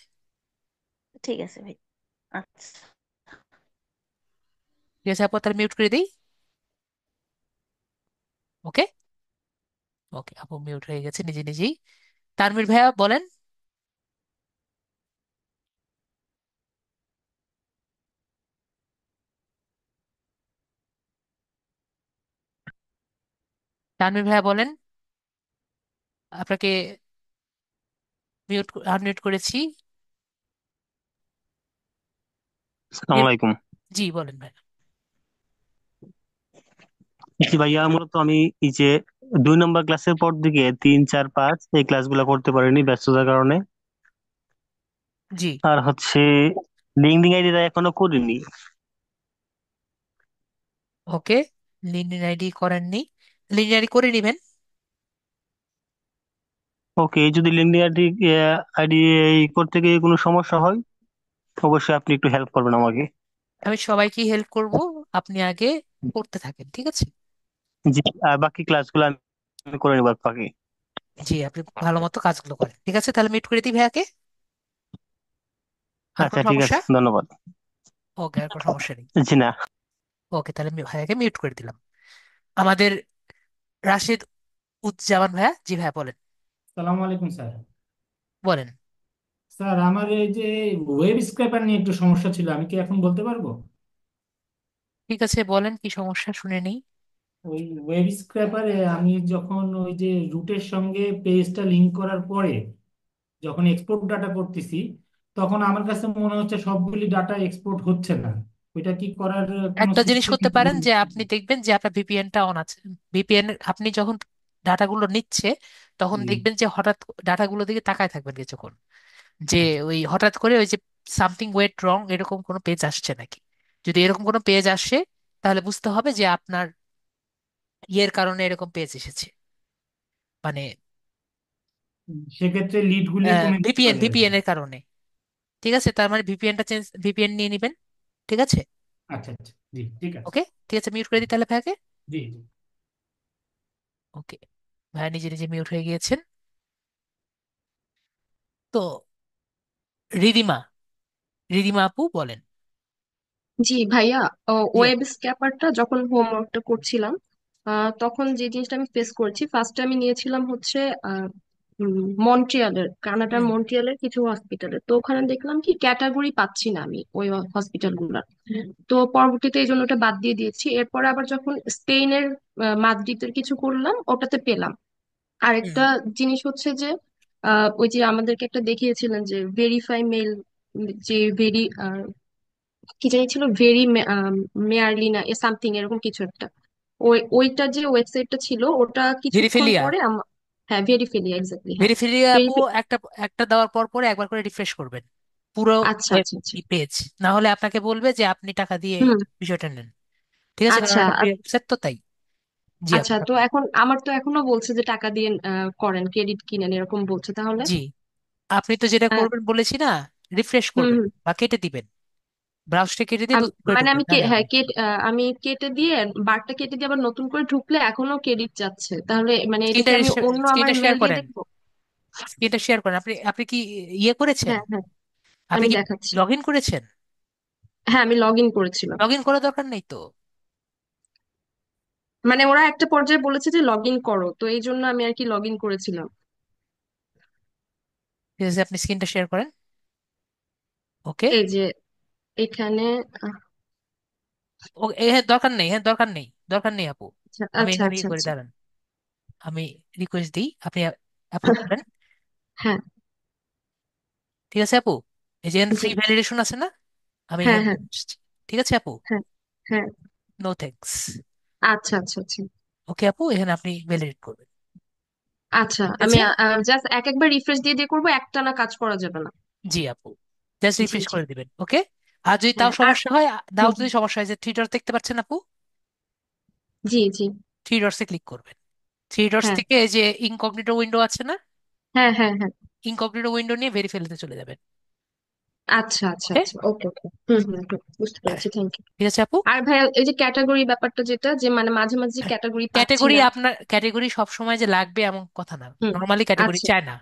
ঠিক আছে ভাই। আচ্ছা। ঠিক আছে আপু, তাহলে মিউট করে দিই। ওকে। ওকে আপু, মিউট হয়ে গেছে নিজে নিজেই। তানভীর ভাইয়া বলেন। তানভীর ভাইয়া বলেন। আপনাকে আনমিউট করেছি। আসসালামু মিউট- আলাইকুম। জি বলেন ভাই। জি ভাইয়া, মূলত আমি এই যে 2 নম্বর ক্লাসের পর দিকে 3 4 5 এই ক্লাসগুলো করতে পারিনি ব্যস্ততার কারণে। জি। আর হচ্ছে লিঙ্কডিন আইডিটা এখনো করিনি। ওকে, লিঙ্কডইন আইডি করেননি, লিঙ্কডইন আইডি করে নেবেন। ওকে, যদি লিঙ্কডিন আইডি আইডি করতে গিয়ে কোনো সমস্যা হয়, অবশ্যই আপনি একটু হেল্প করবেন আমাকে। আমি সবাইকে হেল্প করব, আপনি আগে করতে থাকেন। ঠিক আছে? জি, আর বাকি ক্লাসগুলো আমি করে নেবার বাকি। জি, আপনি ভালো মতো কাজগুলো করেন। ঠিক আছে, তাহলে মিট করে দিই ভাইয়াকে। আর আচ্ছা কোনো ঠিক আছে, সমস্যা? ধন্যবাদ। ওকে, আর কোনো সমস্যা নেই। জি না। ওকে, তাহলে ভাইয়াকে মিউট করে দিলাম। আমাদের রাশেদ উজ্জামান ভাইয়া, জি ভাইয়া বলেন। সালাম আলাইকুম স্যার। বলেন। স্যার, আমার এই যে ওয়েব স্ক্র্যাপার নিয়ে একটু সমস্যা ছিল, আমি কি এখন বলতে পারবো? ঠিক আছে, বলেন কি সমস্যা, শুনে নেই। ওই ওয়েব স্ক্র্যাপারে আমি যখন ওই যে রুটের সঙ্গে পেজটা লিংক করার পরে যখন এক্সপোর্ট ডাটা করতেছি, তখন আমার কাছে মনে হচ্ছে সবগুলি ডাটা এক্সপোর্ট হচ্ছে না। ওইটা কি করার কোনো একটা জিনিস সিস্টেম? করতে পারেন, যে আপনি দেখবেন যে আপনার ভিপিএনটা অন আছে। ভিপিএন, আপনি যখন ডাটাগুলো নিচ্ছে, তখন দেখবেন যে হঠাৎ ডাটাগুলো দিকে তাকায় থাকবেন কিছুক্ষণ, যে ওই হঠাৎ করে ওই যে সামথিং ওয়েট রং এরকম কোনো পেজ আসছে নাকি। যদি এরকম কোনো পেজ আসে, তাহলে বুঝতে হবে যে আপনার ইয়ের কারণে এরকম পেজ এসেছে, মানে সেক্ষেত্রে লিড গুলিয়ে কমে যেতে ভিপিএন পারে আর কি। ভিপিএন এর কারণে। ঠিক আছে, তার মানে ভিপিএন নিয়ে নেবেন। ঠিক আছে। আচ্ছা আচ্ছা, জি ঠিক আছে। ওকে, ঠিক আছে, মিউট করে দিই তাহলে ভাইয়াকে। জি জি। ওকে, ভাইয়া নিজে নিজে মিউট হয়ে গিয়েছেন। তো রিদিমা, রিদিমা আপু বলেন। জি ভাইয়া, জি ওয়েব আপু। স্ক্র্যাপারটা যখন হোমওয়ার্কটা করছিলাম, তখন যে জিনিসটা আমি ফেস করেছি, ফার্স্টে আমি নিয়েছিলাম হচ্ছে মন্ট্রিয়ালের, কানাডার হুম মন্ট্রিয়ালের কিছু হসপিটালে। তো ওখানে দেখলাম কি ক্যাটাগরি পাচ্ছি না আমি ওই হসপিটাল গুলার। তো পরবর্তীতে এই জন্য ওটা বাদ দিয়ে দিয়েছি। এরপরে আবার যখন স্পেনের মাদ্রিদের কিছু করলাম, ওটাতে পেলাম। হুম। আরেকটা জিনিস হচ্ছে যে ওই যে আমাদেরকে একটা দেখিয়েছিলেন যে ভেরিফাই মেল, যে ভেরি কি জানি ছিল, ভেরি মেয়ারলিনা এ সামথিং এরকম কিছু একটা। ওইটা যে ওয়েবসাইটটা ছিল, ওটা কিছুক্ষণ ভেরিফিলিয়া, পরে হ্যাঁ ভেরিফিলিয়া, এক্স্যাক্টলি, হ্যাঁ ভেরিফিলিয়া আপু ভেরিফি। একটা একটা দেওয়ার পর পরে একবার করে রিফ্রেশ করবেন পুরো আচ্ছা ওয়েব আচ্ছা আচ্ছা। পেজ, না হলে আপনাকে বলবে যে আপনি টাকা দিয়ে হুম। বিষয়টা নেন। ঠিক আছে, কারণ আচ্ছা ওটা ফ্রি ওয়েবসাইট তো তাই। জি আপু আচ্ছা, তো তারপর। এখন আমার তো এখনো বলছে যে টাকা দিয়ে করেন, ক্রেডিট কিনেন এরকম বলছে তাহলে। জি, আপনি তো যেটা আহ, করবেন বলেছি না, রিফ্রেশ হুম করবেন হুম। বা কেটে দিবেন, ব্রাউজটা কেটে দিয়ে নতুন করে মানে ঢুকবেন আমি তাহলে হবে। হ্যাঁ আমি কেটে দিয়ে, বারটা কেটে দিয়ে আবার নতুন করে ঢুকলে এখনো ক্রেডিট যাচ্ছে, তাহলে মানে এটা স্ক্রিনটা কি আমি অন্য আমার স্ক্রিনটা শেয়ার মেল দিয়ে করেন, দেখবো? স্ক্রিনটা শেয়ার করেন। আপনি আপনি কি ইয়ে করেছেন? হ্যাঁ হ্যাঁ, আপনি আমি কি দেখাচ্ছি। লগ ইন করেছেন? হ্যাঁ, আমি লগ ইন করেছিলাম। লগ ইন করার দরকার নেই তো। মানে ওরা একটা পর্যায়ে বলেছে যে লগ ইন করো, তো এই জন্য আমি আর কি লগ ইন করেছিলাম। ঠিক আছে, আপনি স্ক্রিনটা শেয়ার করেন। ওকে। এই যে এখানে ও হ্যাঁ, দরকার নেই, হ্যাঁ দরকার নেই, দরকার নেই আপু। আচ্ছা আমি আচ্ছা এখানে আচ্ছা ইয়ে করে আচ্ছা। দাঁড়ান, আমি রিকোয়েস্ট দিই, আপনি অ্যাপ্রুভ করেন। হ্যাঁ ঠিক আছে আপু, এই যে জি। ফ্রি ভ্যালিডেশন আছে না, আমি হ্যাঁ এখানে হ্যাঁ চলে এসেছি। ঠিক আছে আপু, হ্যাঁ হ্যাঁ। No thanks. আচ্ছা আচ্ছা আচ্ছা। ওকে আপু, এখানে আপনি ভ্যালিডেট করবেন। আচ্ছা, ঠিক আমি আছে। জাস্ট এক একবার রিফ্রেশ দিয়ে দিয়ে করবো, একটানা কাজ করা যাবে না? জি আপু, জাস্ট জি রিফ্রেশ জি। করে দিবেন। ওকে। আর যদি তাও হ্যাঁ আর সমস্যা হয়, হুম, যদি সমস্যা হয়, যে থ্রি ডটস দেখতে পাচ্ছেন আপু, জি জি। থ্রি ডটসে ক্লিক করবেন। থ্রি ডটস হ্যাঁ থেকে এই যে ইনকগনিটো উইন্ডো আছে না, হ্যাঁ হ্যাঁ হ্যাঁ। ইনকগনিটো উইন্ডো নিয়ে ভেরিফাইতে চলে যাবেন। আচ্ছা আচ্ছা ওকে। আচ্ছা, ওকে ওকে, হুম হুম হুম, বুঝতে পেরেছি, থ্যাংক ইউ। ঠিক আছে আপু। আর ভাইয়া, এই যে ক্যাটাগরি ব্যাপারটা, যেটা যে মানে মাঝে মাঝে ক্যাটাগরি পাচ্ছি ক্যাটেগরি, না। আপনার ক্যাটেগরি সব সময় যে লাগবে এমন কথা না, হুম। নর্মালি ক্যাটেগরি আচ্ছা। চায় না।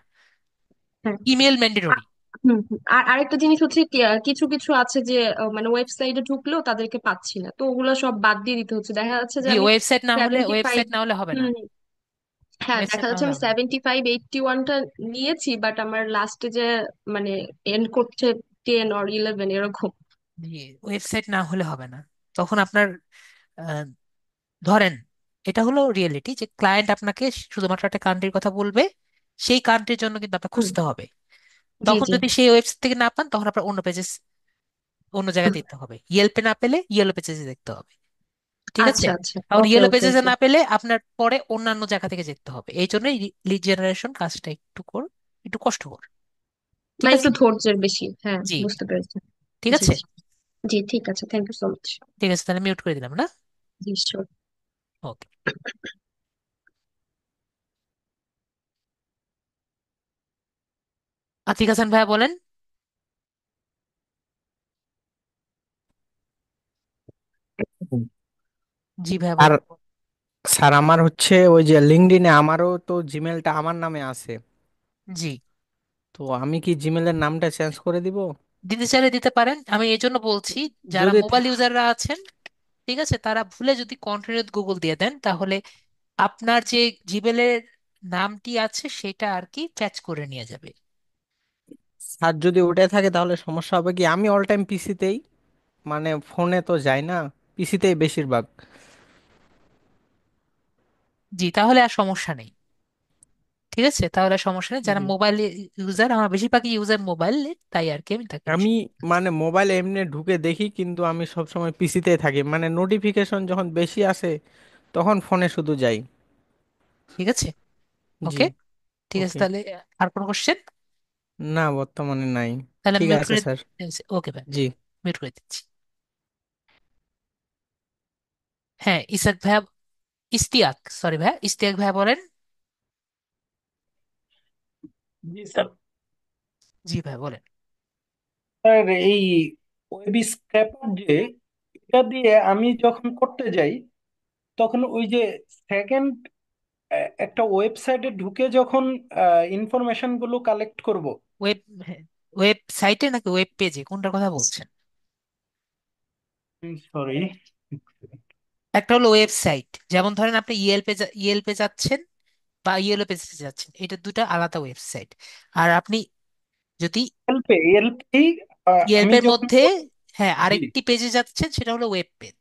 হ্যাঁ। ইমেল আ- ম্যান্ডেটরি। হুম হুম। আর আরেকটা জিনিস হচ্ছে কি, কিছু কিছু আছে যে মানে ওয়েবসাইটে ঢুকলেও তাদেরকে পাচ্ছি না, তো ওগুলো সব বাদ দিয়ে দিতে হচ্ছে। দেখা যাচ্ছে যে জি, আমি ওয়েবসাইট না হলে, 75। হবে না। হুম। হ্যাঁ, ওয়েবসাইট দেখা না যাচ্ছে হলে আমি হবে না। 75 81টা নিয়েছি, বাট আমার লাস্টে যে মানে এন্ড করছে 10 or 11 এরকম। জি, ওয়েবসাইট না হলে হবে না। তখন আপনার আহ, ধরেন, এটা হলো রিয়েলিটি যে ক্লায়েন্ট আপনাকে শুধুমাত্র একটা কান্ট্রির কথা বলবে, সেই কান্ট্রির জন্য কিন্তু আপনার হুম। খুঁজতে হবে। জি তখন জি। যদি সেই ওয়েবসাইট থেকে না পান, তখন আপনার অন্য পেজে, অন্য জায়গায় হুম। দেখতে হবে। ইয়েলপে না পেলে ইয়েলো পেজে দেখতে হবে। ঠিক আছে। আচ্ছা আচ্ছা, এখন ওকে ইয়েলো ওকে পেজেসে ওকে। না পেলে আপনার পরে অন্যান্য জায়গা থেকে দেখতে হবে। এই জন্যই লিড জেনারেশন কাজটা একটু কষ্টকর। ঠিক মানে আছে। একটু ধৈর্যের বেশি, হ্যাঁ জি। বুঝতে পেরেছি। ঠিক জি আছে। জি। জি ঠিক আছে, থ্যাংক ইউ সো মাচ। ঠিক আছে, তাহলে মিউট করে দিলাম না। জি sure. ওকে। আতিক হাসান ভাইয়া বলেন। জি ভাইয়া আর বলেন। স্যার, আমার হচ্ছে ওই যে লিঙ্কডইনে আমারও তো জিমেলটা আমার নামে আছে। জি, তো আমি কি জিমেলের নামটা চেঞ্জ করে দিব? দিতে চাইলে দিতে পারেন। আমি এই জন্য বলছি, যারা যদি মোবাইল ইউজাররা আছেন, ঠিক আছে, তারা ভুলে যদি কন্টিনিউ গুগল দিয়ে দেন, তাহলে আপনার যে জিমেলের নামটি আছে সেটা আর কি ফ্যাচ করে নিয়ে যাবে। স্যার, যদি ওটাই থাকে তাহলে সমস্যা হবে কি? আমি অল টাইম পিসিতেই, মানে ফোনে তো যাই না, পিসিতেই বেশিরভাগ। জি, তাহলে আর সমস্যা নেই। ঠিক আছে, তাহলে আর সমস্যা নেই। যারা জি। মোবাইল ইউজার, আমার বেশিরভাগই ইউজার মোবাইল, তাই আর কি আমি তাকে আমি মানে মোবাইলে এমনি ঢুকে দেখি, কিন্তু আমি সব সময় পিসিতেই থাকি, মানে নোটিফিকেশন যখন বেশি আসে তখন ফোনে শুধু যাই। ঠিক আছে। জি। ওকে। ঠিক আছে ওকে। তাহলে, আর কোনো কোশ্চেন? না, বর্তমানে নাই। তাহলে ঠিক মিউট আছে করে, স্যার। ওকে ভাই, জি। মিউট করে দিচ্ছি। হ্যাঁ, ইসাক ভাইয়া, ইস্তিয়াক, সরি ভাইয়া, ইস্তিয়াক ভাইয়া বলেন। জি স্যার। জি ভাইয়া বলেন। স্যার এই ওয়েব স্ক্র্যাপার যে, এটা দিয়ে আমি যখন করতে যাই তখন ওই যে সেকেন্ড একটা ওয়েবসাইটে ঢুকে যখন ইনফরমেশন গুলো কালেক্ট করব। ওয়েব, ওয়েবসাইটে নাকি ওয়েব পেজে, কোনটার কথা বলছেন? সরি। একটা হলো ওয়েবসাইট, যেমন ধরেন আপনি ইয়েলপে যাচ্ছেন বা ইয়েলো পেজে যাচ্ছেন, এটা দুটো আলাদা ওয়েবসাইট। আর আপনি যদি এলপে এলপি আমি ইয়েলপের যখন মধ্যে, হ্যাঁ, জি আরেকটি পেজে যাচ্ছেন, সেটা হলো ওয়েব পেজ।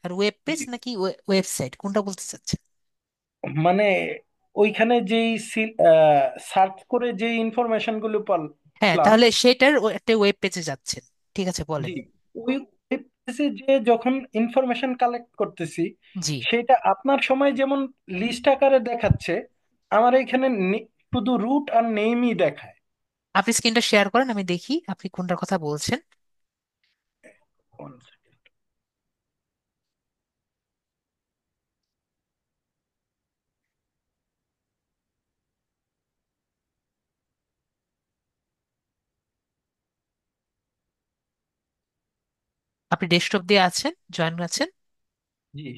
আর ওয়েব পেজ জি, নাকি ওয়েবসাইট, কোনটা বলতে চাচ্ছেন? মানে ওইখানে যেই সার্চ করে যে ইনফরমেশন গুলো হ্যাঁ, পেলাম। তাহলে সেটার একটা ওয়েব পেজে যাচ্ছেন। ঠিক আছে, বলেন। জি, ওই ওয়েব পেজে যে যখন ইনফরমেশন কালেক্ট করতেছি, জি, সেটা আপনার সময় যেমন লিস্ট আকারে দেখাচ্ছে, আমার এখানে শুধু রুট আর নেমই দেখায়। আপনি স্ক্রিনটা শেয়ার করেন, আমি দেখি আপনি কোনটার কথা বলছেন। One second. আপনি ডেস্কটপ দিয়ে আছেন, জয়েন আছেন? জি,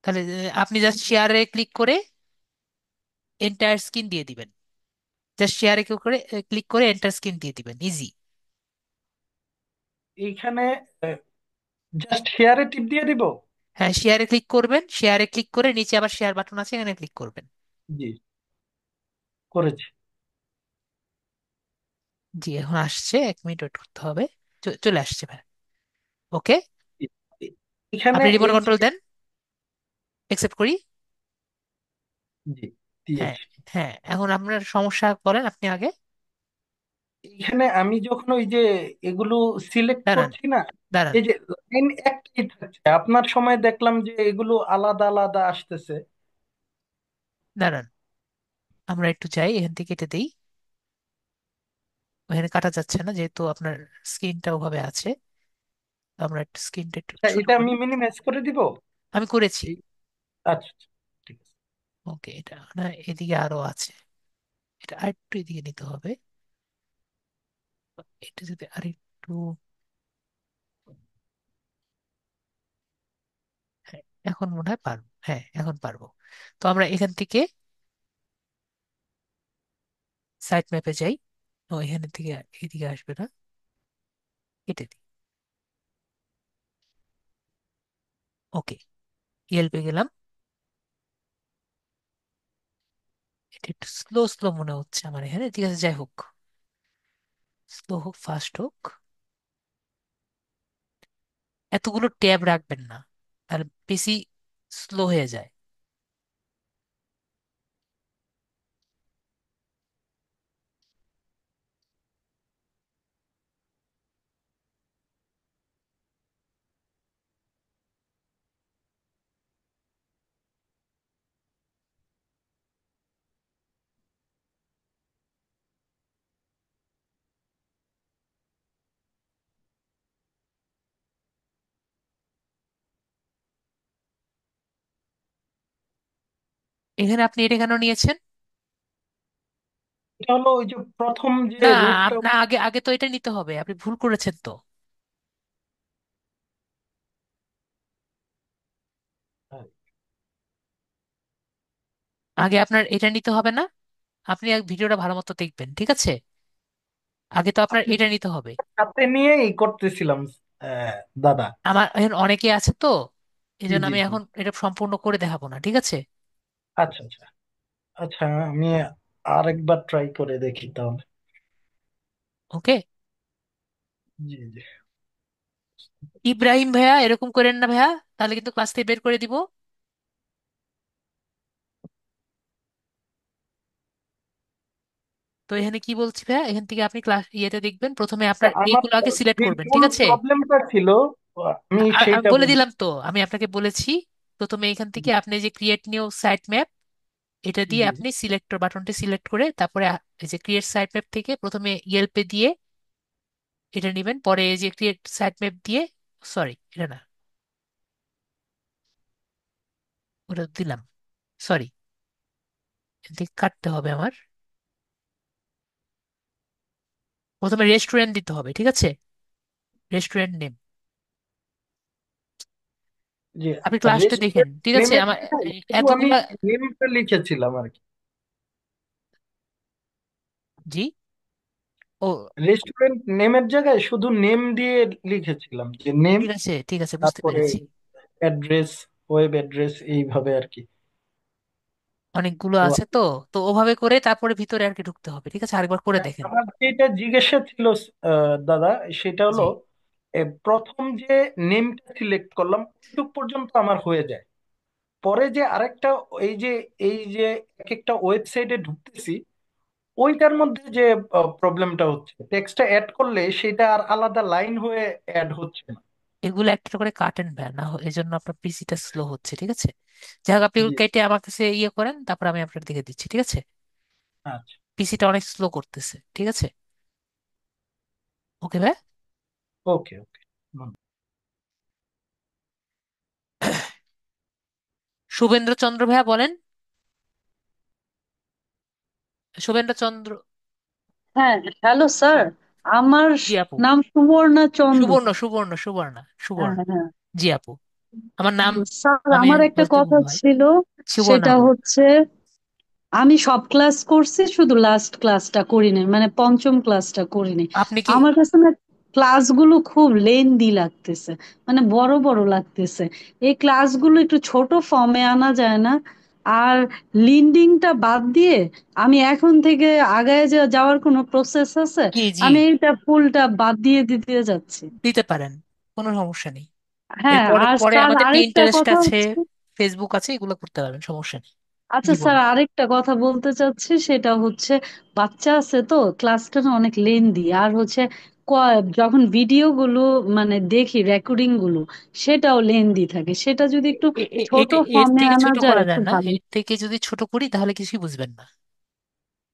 তাহলে আপনি জাস্ট শেয়ারে ক্লিক করে এন্টার স্ক্রিন দিয়ে দিবেন। জাস্ট শেয়ারে ক্লিক করে এন্টার স্ক্রিন দিয়ে দিবেন, ইজি। এইখানে জাস্ট শেয়ারে টিপ দিয়ে দিব। হ্যাঁ, শেয়ারে ক্লিক করবেন, শেয়ারে ক্লিক করে নিচে আবার শেয়ার বাটন আছে, এখানে ক্লিক করবেন। জি, করেছি। জি, এখন আসছে, 1 মিনিট ওয়েট করতে হবে। চলে আসছে ভাই। ওকে, এখানে আপনি রিমোট এই কন্ট্রোল দেন, একসেপ্ট করি। জি হ্যাঁ, দিয়েছি। হ্যাঁ, এখন আপনার সমস্যা বলেন আপনি আগে। এখানে আমি যখন ওই যে এগুলো সিলেক্ট দাঁড়ান, করছি না, দাঁড়ান, এই যে লাইন একটাই থাকছে, আপনার সময় দেখলাম যে এগুলো আলাদা আলাদা আসতেছে। দাঁড়ান, আমরা একটু যাই, এখান থেকে কেটে দিই। এখানে কাটা যাচ্ছে না যেহেতু আপনার স্ক্রিনটা ওভাবে আছে। তো আমরা একটু স্ক্রিনটা একটু আচ্ছা, ছোট এটা আমি করি। মিনিমাইজ করে দিব। আমি করেছি। এই আচ্ছা আচ্ছা, ঠিক আছে। ওকে, এটা না, এদিকে আরো আছে, এটা আরেকটু এদিকে নিতে হবে। এটা যদি আরেকটু, হ্যাঁ, এখন মনে হয় পারবো, হ্যাঁ এখন পারবো। তো আমরা এখান থেকে সাইট ম্যাপে যাই। ও, এখানে থেকে এদিকে আসবে না, কেটে দিই। ওকে, ইয়েলপে গেলাম। এটা একটু স্লো স্লো মনে হচ্ছে আমার এখানে, ঠিক আছে, যাই হোক, স্লো হোক ফাস্ট হোক, এতগুলো ট্যাব রাখবেন না, তাহলে বেশি স্লো হয়ে যায়। এখানে আপনি এটা কেন নিয়েছেন? এটা হলো ওই যে প্রথম যে না, রুটটা। আপনার আগে আগে তো এটা নিতে হবে, আপনি ভুল করেছেন তো। আগে আপনার এটা নিতে হবে না, আপনি এক ভিডিওটা ভালো মতো দেখবেন, ঠিক আছে? আগে তো আপনার আমি এটা নিতে হবে। সাথে নিয়েই করতেছিলাম আহ, দাদা। আমার এখন অনেকে আছে তো, এই জি জন্য জি আমি জি, এখন এটা সম্পূর্ণ করে দেখাবো না, ঠিক আছে? আচ্ছা আচ্ছা। আচ্ছা, আমি আরেকবার ট্রাই করে দেখি তাহলে। ওকে। জি জি। ইব্রাহিম ভাইয়া, এরকম করেন না ভাইয়া, তাহলে কিন্তু ক্লাস থেকে বের করে দিব। তো এখানে কি বলছি ভাইয়া, এখান থেকে আপনি ক্লাস ইয়েতে দেখবেন, প্রথমে আচ্ছা, আপনার আমার এইগুলো আগে সিলেক্ট যে করবেন, মূল ঠিক আছে? প্রবলেমটা ছিল আমি আমি সেইটা বলে বলি। দিলাম তো, আমি আপনাকে বলেছি, প্রথমে এখান থেকে আপনি যে ক্রিয়েট নিউ সাইট ম্যাপ, এটা দিয়ে জি, আপনি সিলেক্টর বাটনটি সিলেক্ট করে তারপরে এই যে ক্রিয়েট সাইট ম্যাপ থেকে প্রথমে ইয়েলপে দিয়ে এটা নেবেন, পরে এই যে ক্রিয়েট সাইট ম্যাপ দিয়ে, সরি এটা না, ওটা দিলাম, সরি, এদিকে কাটতে হবে আমার। প্রথমে রেস্টুরেন্ট দিতে হবে, ঠিক আছে, রেস্টুরেন্ট নেম। যে আপনি ক্লাসটা দেখেন, রেস্টুরেন্ট ঠিক আছে নেমের আমার জায়গায় শুধু আমি এতগুলা। নেমটা লিখেছিলাম আর কি। জি। ও, রেস্টুরেন্ট নেমের জায়গায় শুধু নেম দিয়ে লিখেছিলাম, যে নেম, ঠিক আছে ঠিক আছে, বুঝতে তারপরে পেরেছি। অ্যাড্রেস, ওয়েব অ্যাড্রেস, এইভাবে আর কি। অনেকগুলো তো আছে তো, তো ওভাবে করে তারপরে ভিতরে আর কি ঢুকতে হবে, ঠিক আছে, আরেকবার করে দেখেন। আমার যেটা জিজ্ঞাসা ছিল দাদা, সেটা জি, হলো প্রথম যে নেমটা সিলেক্ট করলাম ওইটুক পর্যন্ত আমার হয়ে যায়। পরে যে আরেকটা, এই যে এক একটা ওয়েবসাইটে ঢুকতেছি, ওইটার মধ্যে যে প্রবলেমটা হচ্ছে, টেক্সটটা অ্যাড করলে সেটা আর আলাদা লাইন হয়ে অ্যাড হচ্ছে না। এগুলো একটা করে কাটেন ভাই, না এই জন্য আপনার পিসিটা স্লো হচ্ছে, ঠিক আছে। যাই হোক, আপনি জি। এগুলো কেটে আমার কাছে ইয়ে করেন, তারপর আমি আপনার দিকে দিচ্ছি, ঠিক আছে। আচ্ছা। পিসিটা অনেক স্লো করতেছে, ঠিক আছে। ওকে ভাই। ওকে ওকে। শুভেন্দ্র চন্দ্র ভাইয়া বলেন। শুভেন্দ্র চন্দ্র। হ্যাঁ, হ্যালো স্যার। আমার জি আপু। নাম সুবর্ণা চন্দ্র। সুবর্ণ সুবর্ণ সুবর্ণ হ্যাঁ সুবর্ণ। হ্যাঁ। জি আপু, আমার নাম স্যার, মানে আমার একটা বলতে কথা ভুল হয়। ছিল, সুবর্ণ সেটা আপু। হচ্ছে আমি সব ক্লাস করছি, শুধু লাস্ট ক্লাসটা করিনি, মানে পঞ্চম ক্লাসটা করিনি। আপনি কি, আমার কাছে না ক্লাসগুলো খুব লেন্দি লাগতেছে, মানে বড় বড় লাগতেছে। এই ক্লাসগুলো একটু ছোট ফর্মে আনা যায় না? আর লিন্ডিংটা বাদ দিয়ে আমি এখন থেকে আগায় যাওয়ার কোনো প্রসেস আছে? জি জি, আমি এইটা ফুলটা বাদ দিয়ে দিতে যাচ্ছি। দিতে পারেন, কোনো সমস্যা নেই। হ্যাঁ, এরপরে আর পরে স্যার আমাদের আরেকটা পিন্টারেস্ট কথা আছে, হচ্ছে, ফেসবুক আছে, এগুলো করতে পারবেন, সমস্যা নেই। আচ্ছা জি স্যার, বলুন। আরেকটা কথা বলতে চাচ্ছি, সেটা হচ্ছে বাচ্চা আছে তো, ক্লাসটা না অনেক লেন্দি, আর হচ্ছে যখন ভিডিও গুলো মানে দেখি, রেকর্ডিং গুলো, সেটাও লেন্দি থাকে। সেটা যদি একটু ছোট এর ফর্মে থেকে আনা ছোট যায় করা একটু যায় না, ভালো। এর থেকে যদি ছোট করি তাহলে কিছুই বুঝবেন না।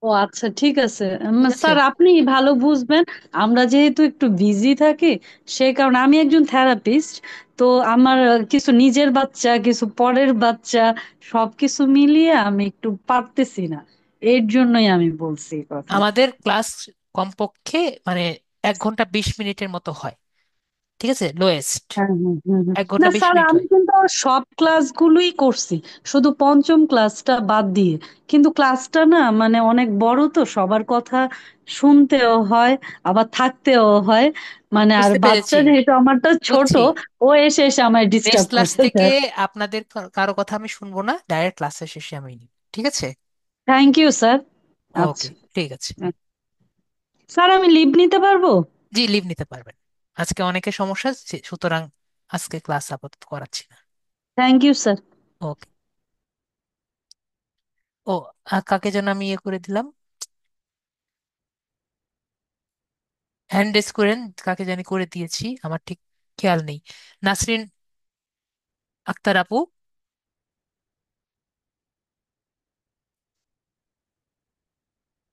ও আচ্ছা, ঠিক আছে। ঠিক আছে। স্যার, আপনি ভালো বুঝবেন। আমরা যেহেতু একটু বিজি থাকি, সেই কারণে আমি একজন থেরাপিস্ট, তো আমার কিছু নিজের বাচ্চা, কিছু পরের বাচ্চা, সবকিছু মিলিয়ে আমি একটু পারতেছি না। এর জন্যই আমি বলছি এই কথা। আমাদের ক্লাস কমপক্ষে মানে 1 ঘন্টা 20 মিনিটের মতো হয়, ঠিক আছে, লোয়েস্ট হ্যাঁ, হ্যাঁ, হ্যাঁ, হ্যাঁ। এক না ঘন্টা বিশ স্যার, মিনিট আমি হয়। কিন্তু সব ক্লাসগুলোই করছি, শুধু পঞ্চম ক্লাসটা বাদ দিয়ে। কিন্তু ক্লাসটা না মানে অনেক বড়, তো সবার কথা শুনতেও হয়, আবার থাকতেও হয়, মানে আর বুঝতে বাচ্চা পেরেছি, যেহেতু আমারটা ছোট, বুঝছি। ও এসে এসে আমায় নেক্সট ডিস্টার্ব ক্লাস করছে থেকে স্যার। আপনাদের কারো কথা আমি শুনবো না, ডাইরেক্ট ক্লাসে শেষে আমি নিব, ঠিক আছে। Thank you sir. ওকে, আচ্ছা। ঠিক আছে। স্যার, আমি লিভ নিতে পারবো? জি, লিভ নিতে পারবেন। আজকে অনেকের সমস্যা, সুতরাং আজকে ক্লাস আপাতত করাচ্ছি না। Thank you sir. ওকে। ও, কাকে যেন আমি ইয়ে করে দিলাম, হ্যান্ড রেজ করেন, কাকে জানি করে দিয়েছি আমার ঠিক খেয়াল নেই। নাসরিন আক্তার আপু।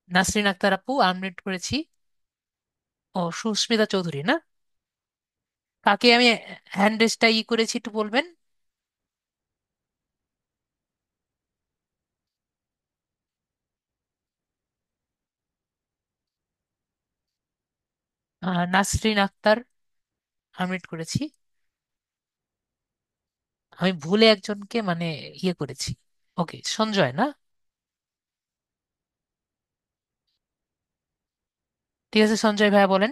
নাসরিন আক্তার আপু আনমিউট করেছি। ও, সুস্মিতা চৌধুরী না? কাকে আমি হ্যান্ড রেজটা ই করেছি একটু বলবেন। নাসরিন আক্তার আনমিউট করেছি। আমি ভুলে একজনকে মানে ইয়ে করেছি। ওকে, সঞ্জয় না? ঠিক আছে, সঞ্জয় ভাইয়া বলেন,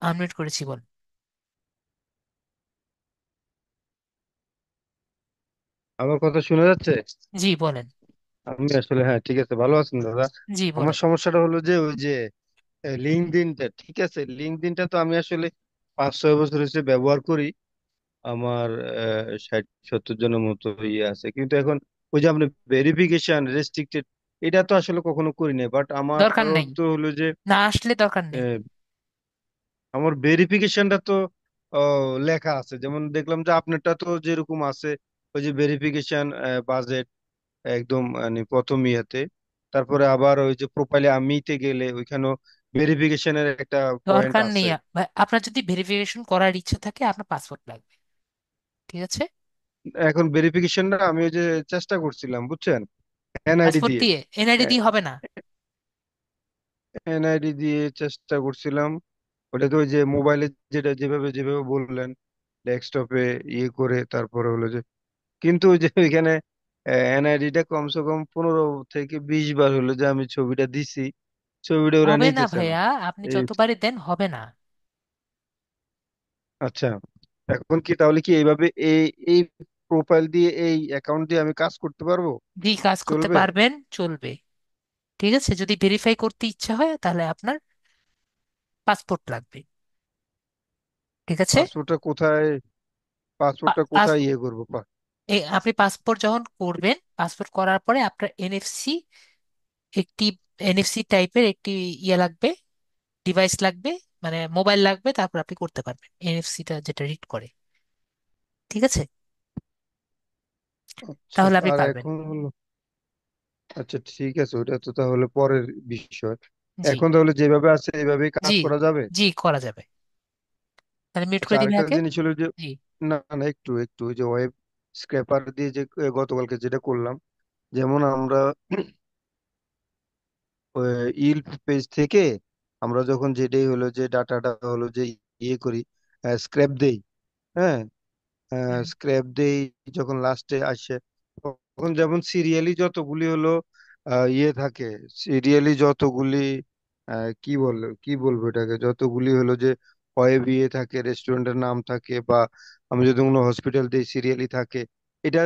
আনমিউট করেছি, বলেন। আমার কথা শোনা যাচ্ছে? জি বলেন। আমি আসলে, হ্যাঁ, ঠিক আছে, ভালো আছেন দাদা? জি আমার বলেন। সমস্যাটা হলো যে ওই যে লিঙ্কডইনটা, ঠিক আছে, লিঙ্কডইনটা তো আমি আসলে 5-6 বছর হচ্ছে ব্যবহার করি। আমার 60-70 জনের মতো ইয়ে আছে, কিন্তু এখন ওই যে আপনি ভেরিফিকেশন রেস্ট্রিক্টেড, এটা তো আসলে কখনো করি নাই। বাট আমার দরকার নেই, অর্থ হলো যে না আসলে দরকার নেই। আহ, আমার ভেরিফিকেশনটা তো লেখা আছে, যেমন দেখলাম যে আপনারটা তো যেরকম আছে, ওই যে ভেরিফিকেশন বাজেট একদম মানে প্রথম ইয়েতে, তারপরে আবার ওই যে প্রোফাইলে আমিতে গেলে ওইখানেও ভেরিফিকেশনের একটা পয়েন্ট দরকার নেই আছে। ভাই, আপনার যদি ভেরিফিকেশন করার ইচ্ছা থাকে আপনার পাসওয়ার্ড লাগবে, ঠিক আছে? এখন ভেরিফিকেশনটা আমি ওই যে চেষ্টা করছিলাম, বুঝছেন, এনআইডি পাসপোর্ট দিয়ে। দিয়ে, এনআইডি দিয়ে হবে না। এনআইডি দিয়ে চেষ্টা করছিলাম, ওটা তো ওই যে মোবাইলে যেটা যেভাবে যেভাবে বললেন, ডেস্কটপে ইয়ে করে তারপরে হলো যে, কিন্তু ওই যে ওইখানে এনআইডিটা কমসে কম 15 থেকে 20 বার হলো যে আমি ছবিটা দিছি, ছবিটা ওরা হবে না নিতেছে না। ভাইয়া, আপনি এই হচ্ছে- যতবারই দেন হবে না। আচ্ছা, এখন কি তাহলে কি এইভাবে এই এই প্রোফাইল দিয়ে এই অ্যাকাউন্ট দিয়ে আমি কাজ করতে পারবো? দিয়ে কাজ করতে চলবে? পারবেন, চলবে। ঠিক আছে, যদি ভেরিফাই করতে ইচ্ছা হয় তাহলে আপনার পাসপোর্ট লাগবে। ঠিক আছে? পাসপোর্টটা কোথায়, পা- পাসপোর্টটা পাস- কোথায় ইয়ে করবো আপনি পাসপোর্ট যখন করবেন, পাসপোর্ট করার পরে আপনার এনএফসি, একটি এনএফসি টাইপের একটি ইয়ে লাগবে, ডিভাইস লাগবে, মানে মোবাইল লাগবে, তারপর আপনি করতে পারবেন এনএফসিটা যেটা রিড করে। ঠিক আছে? আচ্ছা, তাহলে আপনি আর পারবেন। এখন হলো, আচ্ছা ঠিক আছে, ওটা তো তাহলে পরের বিষয়। জি, এখন তাহলে যেভাবে আছে এইভাবেই কাজ জি, করা যাবে? জি, করা যাবে। তাহলে মিউট আচ্ছা, করে দিবি আরেকটা আগে। জিনিস হলো যে, জি। না না, একটু একটু ওই যে ওয়েব স্ক্র্যাপার দিয়ে যে গতকালকে যেটা করলাম, যেমন আমরা ইল পেজ থেকে আমরা যখন যেটাই হলো যে ডাটাটা হলো যে ইয়ে করি, স্ক্র্যাপ দেই, হ্যাঁ, হুম, স্ক্র্যাপ দেই, যখন লাস্টে আসে তখন যেমন সিরিয়ালি যতগুলি হলো ইয়ে থাকে, সিরিয়ালি যতগুলি কি বলবো এটাকে, যতগুলি হলো যে ওয়েব ইয়ে থাকে, রেস্টুরেন্টের নাম থাকে, বা আমি যদি কোনো হসপিটাল দিই সিরিয়ালি থাকে, এটা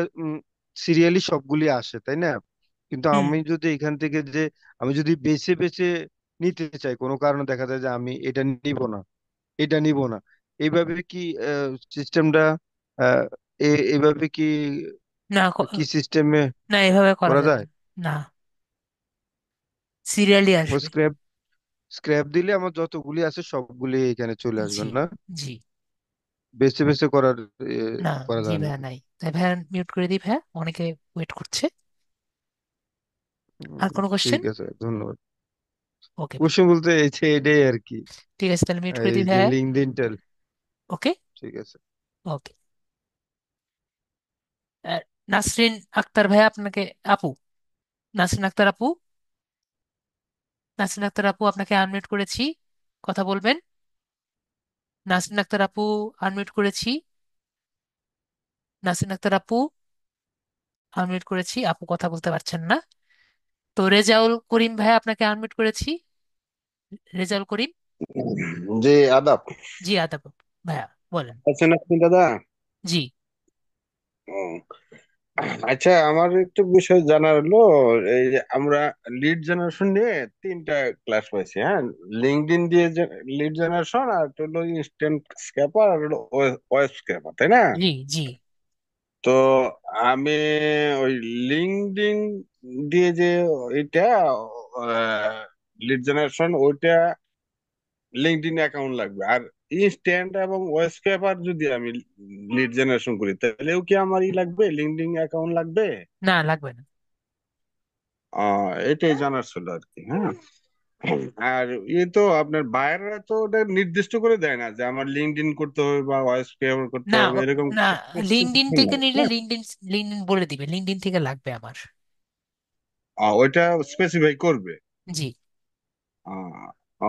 সিরিয়ালি সবগুলি আসে, তাই না? কিন্তু হুম। আমি যদি এখান থেকে যে আমি যদি বেছে বেছে নিতে চাই, কোনো কারণে দেখা যায় যে আমি এটা নিব না, এটা নিব না, এইভাবে কি সিস্টেমটা, এইভাবে কি না, কি সিস্টেমে না, এভাবে করা করা যাবে যায়? না। না, সিরিয়ালি ও আসবে। স্ক্র্যাপ স্ক্র্যাপ দিলে আমার যতগুলি আছে সবগুলি এখানে চলে আসবে জি, না? জি। বেছে বেছে করার না, করা জি যায় না? ভাইয়া নাই। তাই ভাইয়া মিউট করে দিই ভাইয়া, অনেকে ওয়েট করছে। আর কোনো কোশ্চেন? ঠিক আছে, ধন্যবাদ। ওকে ভাই। কোশ্চেন বলতে এই যে এটাই আর কি, ঠিক আছে, তাহলে মিউট করে এই দিই যে ভাইয়া। লিঙ্কডইনটা। ওকে। ঠিক আছে। ওকে। নাসরিন আক্তার ভাইয়া আপনাকে, আপু, নাসরিন আক্তার আপু, নাসরিন আক্তার আপু আপনাকে আনমিউট করেছি, কথা বলবেন। নাসরিন আক্তার আপু, আনমিউট করেছি। নাসরিন আক্তার আপু, আনমিউট করেছি, আপু কথা বলতে পারছেন না। তো রেজাউল করিম ভাইয়া আপনাকে আনমিউট করেছি। রেজাউল করিম। জি, আদাব। জি, আদাব ভাইয়া, বলেন। আছেন আপনি দাদা? জি, ও, আচ্ছা, আমার একটু বিষয় জানার হলো, এই যে আমরা লিড জেনারেশন নিয়ে 3টা ক্লাস পাইছি, হ্যাঁ। লিঙ্কডইন দিয়ে লিড জেনারেশন, আর একটা হলো ইনস্ট্যান্ট স্ক্যাপার, আর হলো ওয়েব স্ক্যাপার, তাই না? জি, জি। তো আমি ওই লিঙ্কডইন দিয়ে যে এটা লিড জেনারেশন, ওইটা লিঙ্কডইন অ্যাকাউন্ট লাগবে, আর ইনস্ট্যান্ট এবং ওয়েব স্ক্র্যাপার যদি আমি লিড জেনারেশন করি তাহলেও কি আমার ই লাগবে, লিঙ্কডইন অ্যাকাউন্ট লাগবে? না, লাগবে না। এটাই জানার ছিল আর কি, হ্যাঁ। আর তো আপনার বায়াররা তো ওটা নির্দিষ্ট করে দেয় না যে আমার লিঙ্কডইন করতে হবে বা ওয়েব স্ক্র্যাপার করতে না, হবে, এরকম না, লিঙ্কডইন specification থেকে নাই, নিলে না? লিঙ্কডইন, লিঙ্কডইন বলে দিবে লিঙ্কডইন থেকে লাগবে আমার। ওইটা স্পেসিফাই করবে। জি।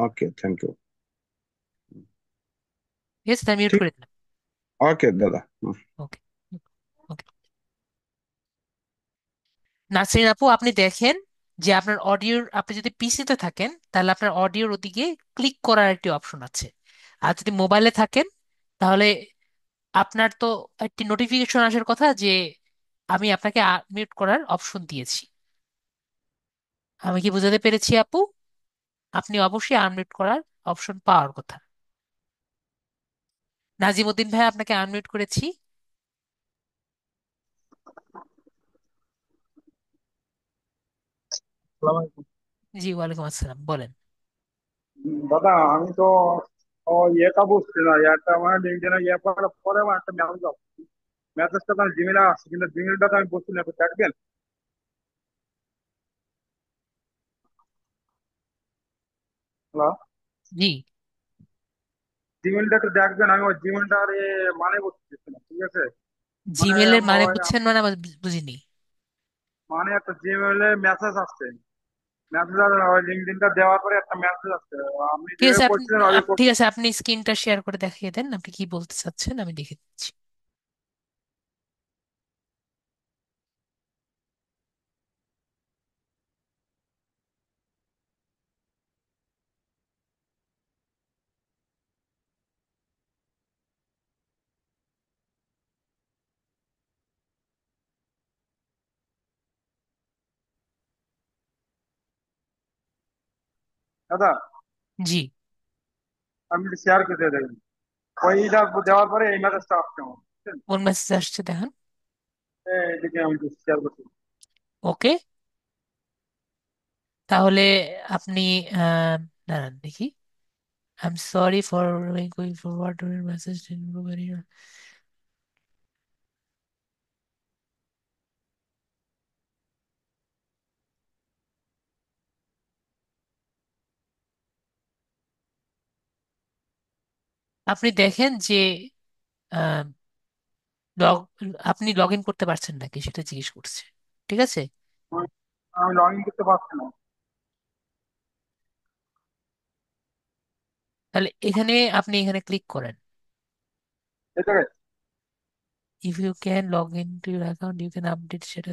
ওকে, থ্যাংক ইউ। ঠিক আছে, তাই মিউট ঠিক, করে দিলাম। ওকে দাদা। ওকে। ওকে। নাসরিন আপু, আপনি দেখেন যে আপনার অডিওর, আপনি যদি পিসিতে থাকেন তাহলে আপনার অডিওর ওদিকে ক্লিক করার একটি অপশন আছে। আর যদি মোবাইলে থাকেন তাহলে আপনার তো একটি নোটিফিকেশন আসার কথা যে আমি আপনাকে মিউট করার অপশন দিয়েছি। আমি কি বোঝাতে পেরেছি আপু? আপনি অবশ্যই আনমিউট করার অপশন পাওয়ার কথা। নাজিমুদ্দিন ভাই আপনাকে আনমিউট করেছি। আসসালামু আলাইকুম। জি, ওয়ালাইকুম আসসালাম, বলেন। দাদা, আমি তো ইয়েটা বুঝছি না, ইয়েটা মানে লিঙ্কডইনে ইয়ে করার পরে আমার একটা মেসেজ আসছে। মেসেজটা তো জিমেলে আসছে, কিন্তু জিমেলটা তো আমি বুঝছি না, একটু দেখবেন? হ্যালো, জি। জিমেলটা একটু দেখবেন, আমি ওই জিমেলটার মানে বুঝতেছি না, ঠিক আছে? মানে জিমেলের মানে ওই বুঝছেন, মানে আমার বুঝিনি। মানে একটা জিমেইলে মেসেজ আসছে, মেসেজ আর ওই লিঙ্কডিনটা দেওয়ার পরে একটা মেসেজ আসছে, আপনি ঠিক আছে, যেভাবে আপনি করছিলেন ওইভাবে ঠিক আছে, আপনি স্ক্রিনটা শেয়ার করে দেখিয়ে দেন, আপনি কি বলতে চাচ্ছেন আমি দেখে দিচ্ছি। দাদা, জি, আপনি শেয়ার করে দেবেন, ওইটা দেওয়ার পরে এই মেসেজটা আসছে আমার, বুঝছেন? কোন মেসেজ আসছে দেখেন। এইদিকে আমি শেয়ার করছি। ওকে, তাহলে আপনি আহ, দাঁড়ান দেখি। I am sorry for going forward message. আপনি দেখেন যে আহ, লগ আপনি লগ ইন করতে পারছেন নাকি সেটা জিজ্ঞেস করছে। ঠিক আছে, আমি লগ ইন করতে পারছি না। তাহলে এখানে আপনি এখানে ক্লিক করেন। এটাকে if you can log in to your account you can update সেটা।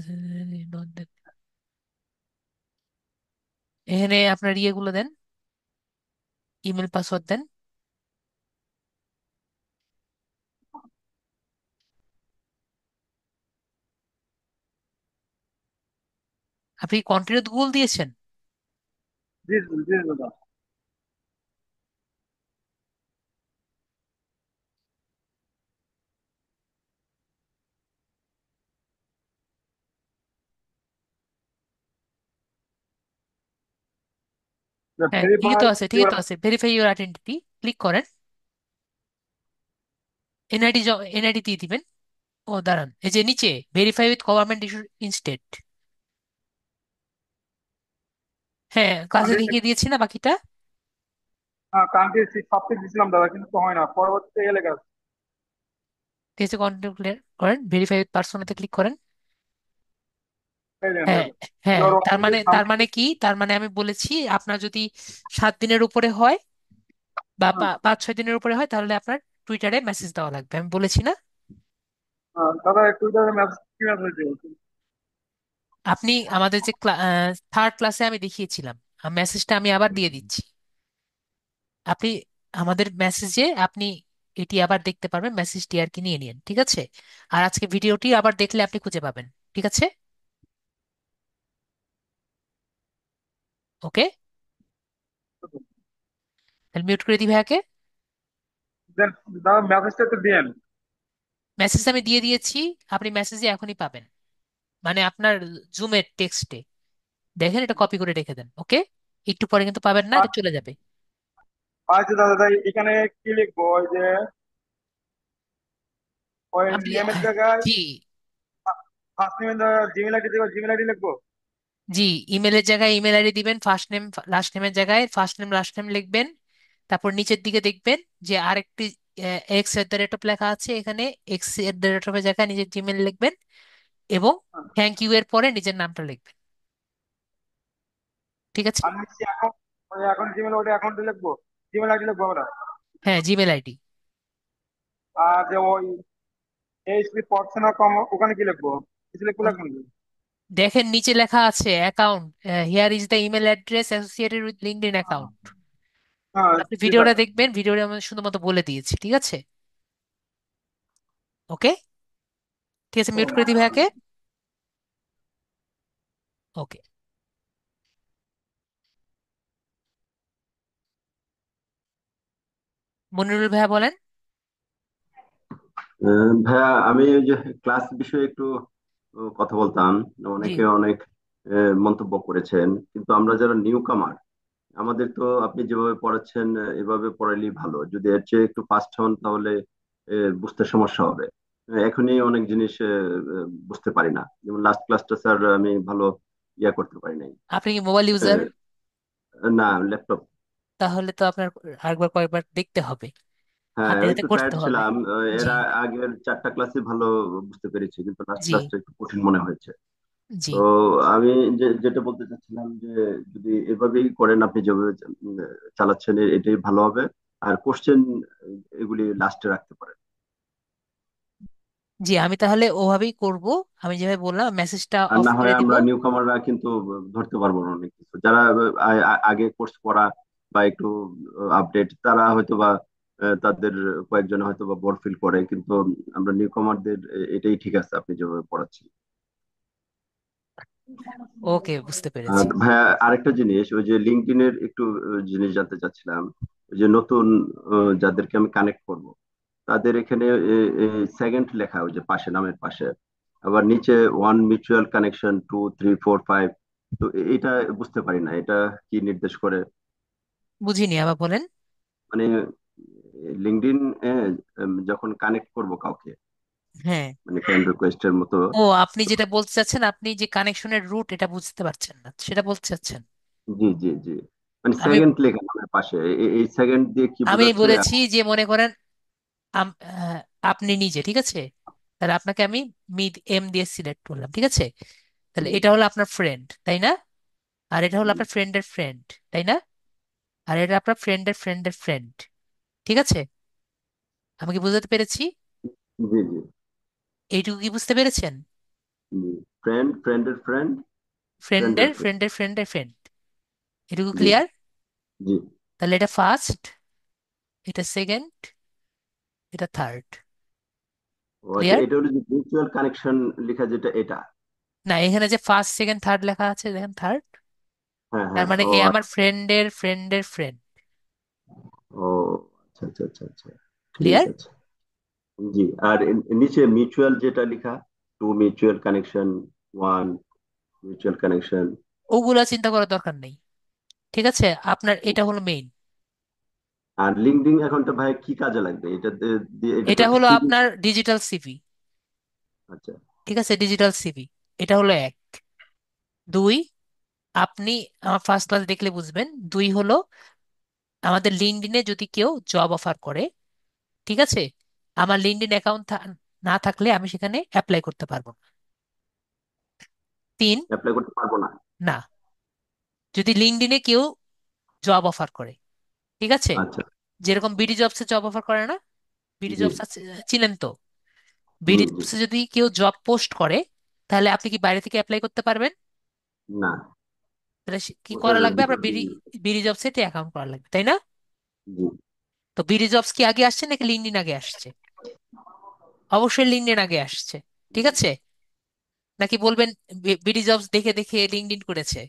এখানে আপনার ইয়েগুলো দেন, ইমেল পাসওয়ার্ড দেন। আপনি কন্টিনিউ গুগল দিয়েছেন? জি জি জি দাদা। হ্যাঁ, ঠিকই ভেরিফাই তো আছে, ঠিকই ইউর, তো আছে, ভেরিফাই ইউর আইডেন্টিটি ক্লিক করেন। এনআইডি, এনআইডি দিয়ে দিবেন। ও দাঁড়ান, এই যে নিচে verify with government issue instead. হ্যাঁ, ক্লাসে দেখিয়ে দিয়েছি না বাকিটা। হ্যাঁ কান্ট্রি সব কিছু দিয়েছিলাম দাদা, কিন্তু তো হয় না, পরবর্তীতে গেলে গেছে। ঠিক আছে, কন্টিনিউ ক্লিয়ার করেন, ভেরিফাই উইথ পার্সোনাতে ক্লিক করেন। এই দেখেন, হ্যাঁ, এই দেখেন। হ্যাঁ, ইউর তার মানে কি, তার মানে আমি বলেছি আপনার যদি 7 দিনের উপরে হয় বা 5-6 দিনের উপরে হয় তাহলে আপনার টুইটারে মেসেজ দেওয়া লাগবে, আমি বলেছি না? দাদা একটু মেসেজ, কি মেসেজ দিয়েছি? আপনি আমাদের যে থার্ড ক্লাসে আমি দেখিয়েছিলাম, মেসেজটা আমি আবার দিয়ে দিচ্ছি। আপনি আমাদের মেসেজে আপনি এটি আবার দেখতে পারবেন, মেসেজটি আর কি নিয়ে নিন, ঠিক আছে? আর আজকে ভিডিওটি আবার দেখলে আপনি খুঁজে পাবেন। ঠিক আছে, ওকে, তাহলে মিউট করে দিই ভাইয়াকে। দেন দাদা মেসেজটা একটু দিয়েন। মেসেজ আমি দিয়ে দিয়েছি, আপনি মেসেজে এখনই পাবেন, মানে আপনার জুমের টেক্সটে। দেখেন, এটা কপি করে রেখে দেন, ওকে? একটু পরে কিন্তু পাবেন না, এটা চলে যাবে। আচ্ছা দাদা, তাই এখানে কি লিখবো? ওই যে ওই আপনি নেমের জায়গায় জি, ফার্স্ট নেমের জায়গায় জিমেল আইডি দেবো, জিমেল আইডি লিখবো। জি, ইমেলের জায়গায় ইমেল আইডি দিবেন, ফার্স্ট নেম লাস্ট নেমের জায়গায় ফার্স্ট নেম লাস্ট নেম লিখবেন। তারপর নিচের দিকে দেখবেন যে আরেকটি x@, লেখা আছে, এখানে x@, এর জায়গায় নিজের জিমেল লিখবেন এবং থ্যাংক ইউ এর পরে নিজের নামটা লিখবেন। ঠিক আছে, আর নিচে অ্যাকাউন্ট, ওই অ্যাকাউন্ট জিমেল, ওটা অ্যাকাউন্টে লিখবো, জিমেল আইডি লিখবো আমরা। হ্যাঁ, জিমেল আইডি। আর যে ওই এইচপি পার্সোনাল কম, ওখানে কি লিখবো? কিছু লিখবো, লাগবে নাকি? দেখেন নিচে লেখা আছে account, here is the email address associated with LinkedIn account. হ্যাঁ আপনি ঠিক ভিডিওটা আছে। দেখবেন, ভিডিওটা আমি শুধুমাত্র বলে দিয়েছি, ঠিক আছে? ওকে, ঠিক আছে, মিউট করে দিই ভাইয়াকে। ওকে, মনিরুল ভাইয়া বলেন। ভাইয়া আমি ওই যে ক্লাস বিষয়ে একটু কথা বলতাম। জি, অনেকে অনেক মন্তব্য করেছেন, কিন্তু আমরা যারা নিউ কামার, আমাদের তো আপনি যেভাবে পড়াচ্ছেন এভাবে পড়াইলেই ভালো। যদি এর চেয়ে একটু ফাস্ট হন তাহলে বুঝতে সমস্যা হবে। এখনই অনেক জিনিস বুঝতে পারি না, যেমন লাস্ট ক্লাসটা স্যার আমি ভালো ইয়া করতে পারি নাই। আপনি কি মোবাইল ইউজার? আহ, না, ল্যাপটপ। তাহলে তো আপনার আরেকবার কয়েকবার দেখতে হবে। হ্যাঁ হাতে হাতে একটু করতে টায়ার্ড হবে। ছিলাম। এর জি। আগের 4টা ক্লাসে ভালো বুঝতে পেরেছি, কিন্তু লাস্ট জি। ক্লাসটা একটু কঠিন মনে হয়েছে। জি। তো আমি যেটা বলতে চাচ্ছিলাম যে যদি এভাবেই করেন, আপনি যেভাবে চালাচ্ছেন এটাই ভালো হবে। আর কোশ্চেন এগুলি লাস্টে রাখতে পারেন। জি, আমি তাহলে ওভাবেই করব। আমি যেভাবে বললাম মেসেজটা আর অফ না করে হয় দিব। আমরা নিউ কামাররা কিন্তু ধরতে পারবো না অনেক কিছু। যারা আগে কোর্স করা বা একটু আপডেট, তারা হয়তো বা তাদের কয়েকজন হয়তো বা বোর ফিল করে, কিন্তু আমরা নিউ কামারদের এটাই ঠিক আছে আপনি যেভাবে পড়াচ্ছেন। ওকে, বুঝতে আর পেরেছি। ভাইয়া আরেকটা জিনিস, ওই যে লিঙ্কডইনের একটু জিনিস জানতে চাচ্ছিলাম। ওই যে নতুন যাদেরকে আমি কানেক্ট করব, তাদের এখানে সেকেন্ড লেখা, ওই যে পাশে নামের পাশে, আবার নিচে ওয়ান মিউচুয়াল কানেকশন 2 3 4 5। তো এটা বুঝতে পারি না, এটা কি নির্দেশ করে? বুঝিনি, আবার বলেন। মানে লিঙ্কডইন যখন কানেক্ট করব কাউকে, হ্যাঁ। মানে ফ্রেন্ড রিকোয়েস্টের মতো। ও, আপনি যেটা বলতে চাচ্ছেন, আপনি যে কানেকশনের রুট এটা বুঝতে পারছেন না, সেটা বলতে চাচ্ছেন। জি জি জি, মানে আমি সেকেন্ড লেখা নামের পাশে, এই সেকেন্ড দিয়ে কি আমি বোঝাচ্ছে? বলেছি যে মনে করেন আপনি নিজে, ঠিক আছে? তাহলে আপনাকে আমি মিড এম দিয়ে সিলেক্ট করলাম, ঠিক আছে? তাহলে এটা হলো আপনার ফ্রেন্ড, তাই না? আর এটা হলো আপনার ফ্রেন্ডের ফ্রেন্ড, তাই না? আর এটা আপনার ফ্রেন্ডের ফ্রেন্ডের ফ্রেন্ড, ঠিক আছে? আমি কি বুঝাতে পেরেছি? জি জি এইটুকু কি বুঝতে পেরেছেন? জি, ফ্রেন্ড, ফ্রেন্ডের ফ্রেন্ড, ফ্রেন্ডের ফ্রেন্ডের ফ্রেন্ড। ফ্রেন্ডের ফ্রেন্ডের ফ্রেন্ড, এটুকু জি ক্লিয়ার? জি। তাহলে এটা ফার্স্ট, এটা সেকেন্ড, এটা থার্ড। ও আচ্ছা, ক্লিয়ার? এটা হলো যে মিউচুয়াল কানেকশন লেখা যেটা, এটা? না, এখানে যে ফার্স্ট সেকেন্ড থার্ড লেখা আছে, দেখেন থার্ড। হ্যাঁ তার হ্যাঁ, মানে ও এ আমার ফ্রেন্ডের ফ্রেন্ডের ফ্রেন্ড। ও আচ্ছা আচ্ছা আচ্ছা আচ্ছা, ঠিক ক্লিয়ার? আছে। জি। আর নিচে মিউচুয়াল যেটা লেখা, 2 মিউচুয়াল কানেকশন, 1 মিউচুয়াল কানেকশন। ওগুলা চিন্তা করার দরকার নেই, ঠিক আছে? আপনার এটা হলো মেইন। আর লিঙ্কডইন অ্যাকাউন্টটা ভাই কি কাজে লাগবে? এটা এটা তো এটা হলো সিভি। আপনার ডিজিটাল সিভি, আচ্ছা। ঠিক আছে? Digital CV. এটা হলো এক। দুই, আপনি আমার ফার্স্ট ক্লাস দেখলে বুঝবেন। দুই হলো আমাদের লিঙ্কডইনে যদি কেউ জব অফার করে, ঠিক আছে, আমার লিঙ্কডইন অ্যাকাউন্ট না থাকলে আমি সেখানে অ্যাপ্লাই করতে পারবো না। তিন, অ্যাপ্লাই করতে পারবো না? না, যদি লিঙ্কডইনে কেউ জব অফার করে, ঠিক আছে, আচ্ছা। যেরকম বিডি জবসে জব অফার করে না, বিডি জি জবস আছে, চিনেন তো? জি বিডি জি। জবসে যদি কেউ জব পোস্ট করে, তাহলে আপনি কি বাইরে থেকে অ্যাপ্লাই করতে পারবেন? না, তাহলে কি করা ওটার লাগবে? ভিতর আপনার বিডি দিয়ে। বিডি জবসে অ্যাকাউন্ট করা লাগবে, তাই না? জি। তো বিডি জবস কি আগে আসছে নাকি লিঙ্কডইন আগে আসছে? অবশ্যই লিঙ্কডইন আগে আসছে, ঠিক আছে? নাকি বলবেন বিডি জবস দেখে দেখে লিঙ্কডইন করেছে?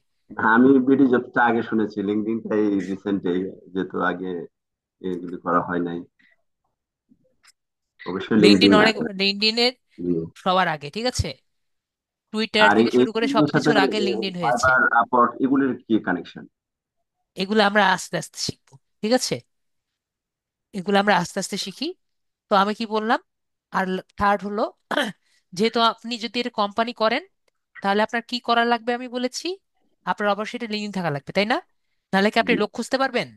আমি বিডি জবটা আগে শুনেছি, লিঙ্কডইনটাই রিসেন্ট, যেহেতু আগে এগুলি করা হয় নাই। অবশ্যই লিঙ্কডইন লিঙ্কডইন অনেক, আগে। লিঙ্কডইনের জি। সবার আগে, ঠিক আছে? টুইটার আর থেকে শুরু করে এগুলোর সাথে সবকিছুর আগে লিঙ্কডইন হয়েছে। ফাইবার, আপওয়ার্ক, এগুলির কি কানেকশন? এগুলো আমরা আস্তে আস্তে শিখবো, ঠিক আছে? এগুলো আমরা আস্তে আস্তে শিখি। তো আমি কি বললাম? আর থার্ড হলো যেহেতু আপনি যদি এটা কোম্পানি করেন, তাহলে আপনার কি করা লাগবে আমি বলেছি। আপনার অবশ্যই এটা লিঙ্কডইন থাকা লাগবে, তাই না? নাহলে কি আপনি জি। লোক খুঁজতে পারবেন?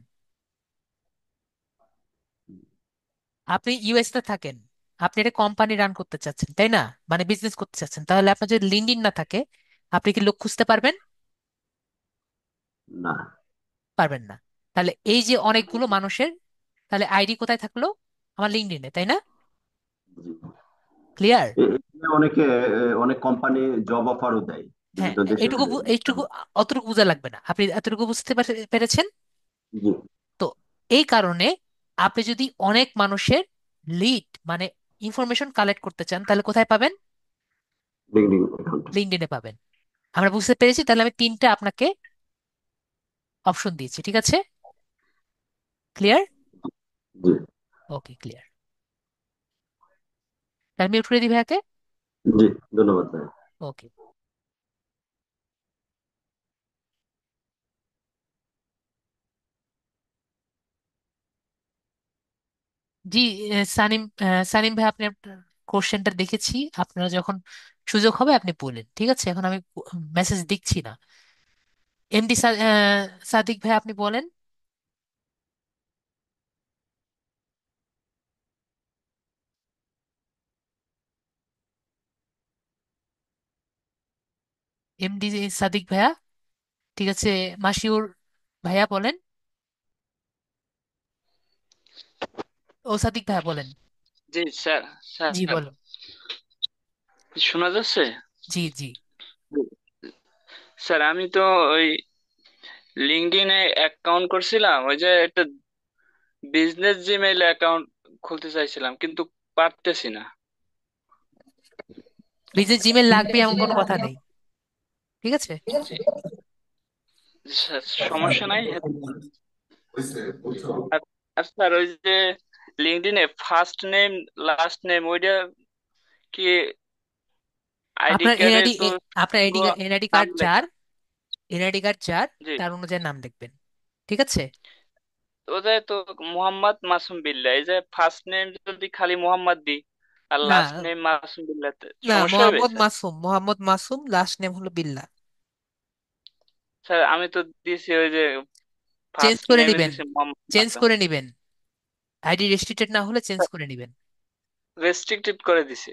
আপনি ইউএস তে থাকেন, আপনি একটা কোম্পানি রান করতে চাচ্ছেন, তাই না? মানে বিজনেস করতে চাচ্ছেন, তাহলে আপনার যদি লিঙ্কডইন না থাকে, আপনি কি লোক খুঁজতে পারবেন? না। পারবেন না। তাহলে এই যে অনেকগুলো মানুষের, তাহলে আইডি কোথায় থাকলো? আমার লিঙ্কডইনে, তাই না? জি। ক্লিয়ার? এখানে অনেকে অনেক কোম্পানি জব অফারও দেয় হ্যাঁ, বিভিন্ন দেশে। এইটুকু অতটুকু বোঝা লাগবে না, আপনি এতটুকু বুঝতে পেরেছেন? জি। তো এই কারণে আপনি যদি অনেক মানুষের লিড মানে ইনফরমেশন কালেক্ট করতে চান, তাহলে কোথায় পাবেন? LinkedIn account. লিঙ্কডইনে পাবেন। আমরা বুঝতে পেরেছি, তাহলে আমি তিনটা আপনাকে অপশন দিয়েছি, ঠিক আছে? ক্লিয়ার? জি ওকে, ক্লিয়ার। তাহলে মিউট করে দিই ভাইয়াকে। জি, ধন্যবাদ ভাই। ওকে। জি। সানিম, সানিম ভাই, আপনি আপনার কোশ্চেনটা দেখেছি। আপনারা যখন সুযোগ হবে আপনি বলেন, ঠিক আছে? এখন আমি মেসেজ দিচ্ছি না। এমডি সাদিক ভাই, আপনি বলেন। এমডি সাদিক ভাইয়া, ঠিক আছে। মাসিউর ভাইয়া বলেন। ও সাদিক ভাইয়া বলেন। জি স্যার। স্যার জি বলো। শোনা যাচ্ছে? জি জি। স্যার আমি তো ওই লিঙ্কডইনে অ্যাকাউন্ট করছিলাম, ওই যে একটা বিজনেস জিমেইল অ্যাকাউন্ট খুলতে চাইছিলাম কিন্তু পারতেছি না। বিজনেস জিমেল লাগবে এমন কোনো কথা নেই, ঠিক আছে। জি, স্যার সমস্যা নাই। আর আর স্যার ওই যে লিঙ্কডইনে ফার্স্ট নেম লাস্ট নেম ওইটা কি আইডি আপনার কার্ডে এনআইডি, তো আপনার পুরো এনআইডি নাম কার্ড যার, লেখা। এনআইডি কার্ড যার জি, তার অনুযায়ী নাম লিখবেন, ঠিক আছে। ওদের তো মোহাম্মদ মাসুম বিল্লাহ, এই যে ফার্স্ট নেম যদি খালি মোহাম্মদ দিই আর না লাস্ট নেম মাসুম বিল্লাহ, না, সমস্যা হবে Mohammad sir? Masum, Mohammad Masum, last name হলো বিল্লাহ। স্যার আমি তো দিয়েছি ওই যে চেঞ্জ ফার্স্ট করে নেমে নিবেন, দিয়েছি মোহাম্মদ চেঞ্জ মাসুম। করে নিবেন। আইডি রেস্ট্রিক্টেড না হলে চেঞ্জ করে নিবেন। রেস্ট্রিক্টেড করে দিছি।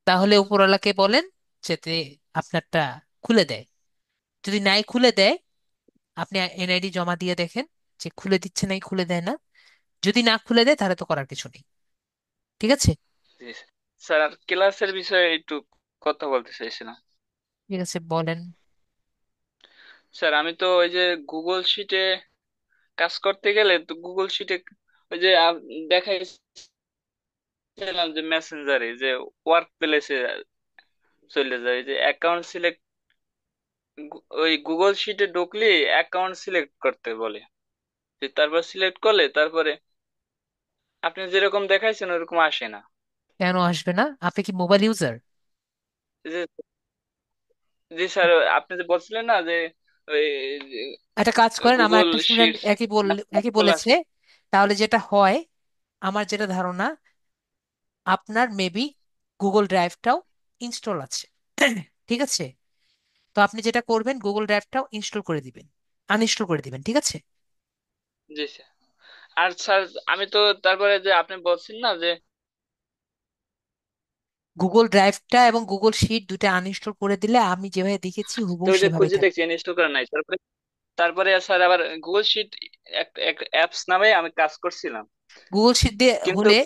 তাহলে উপরওয়ালাকে বলেন যাতে আপনারটা খুলে দেয়। যদি নাই খুলে দেয়, আপনি এনআইডি জমা দিয়ে দেখেন যে খুলে দিচ্ছে নাই, খুলে দেয় না। যদি না খুলে দেয় তাহলে তো করার কিছু নেই, ঠিক আছে। জি স্যার। আর ক্লাসের বিষয়ে একটু কথা বলতে চাইছিলাম। ঠিক আছে বলেন। স্যার আমি তো ওই যে গুগল শিটে কাজ করতে গেলে তো গুগল শিটে ওই যে দেখাইছিলাম যে মেসেঞ্জারে যে ওয়ার্ক প্লেসে চলে যায় যে অ্যাকাউন্ট সিলেক্ট, ওই গুগল শিটে ঢুকলে অ্যাকাউন্ট সিলেক্ট করতে বলে, যে তারপর সিলেক্ট করলে তারপরে আপনি যেরকম দেখাইছেন ওরকম আসে না। কেন আসবে না? আপনি কি মোবাইল ইউজার? যে জি স্যার, আপনি যে বলছিলেন না যে ওই একটা কাজ করেন, আমার গুগল একটা স্টুডেন্ট শিটস একই খোলা বলেছে। তাহলে যেটা হয়, আমার যেটা ধারণা, আপনার মেবি গুগল ড্রাইভটাও ইনস্টল আছে, ঠিক আছে। তো আপনি যেটা করবেন, গুগল ড্রাইভটাও ইনস্টল করে দিবেন, আনইনস্টল করে দিবেন, ঠিক আছে। জি স্যার। আর স্যার আমি তো তারপরে যে আপনি বলছেন না যে গুগল ড্রাইভটা এবং গুগল শিট দুটো আনইনস্টল করে দিলে আমি যেভাবে দেখেছি তো হুবহু ওই যে সেভাবেই খুঁজে থাকবে। দেখছি ইনস্টল করা নাই, তারপরে তারপরে স্যার আবার গুগল শিট এক অ্যাপস নামে আমি কাজ করছিলাম গুগল শিট দিয়ে কিন্তু। হলে,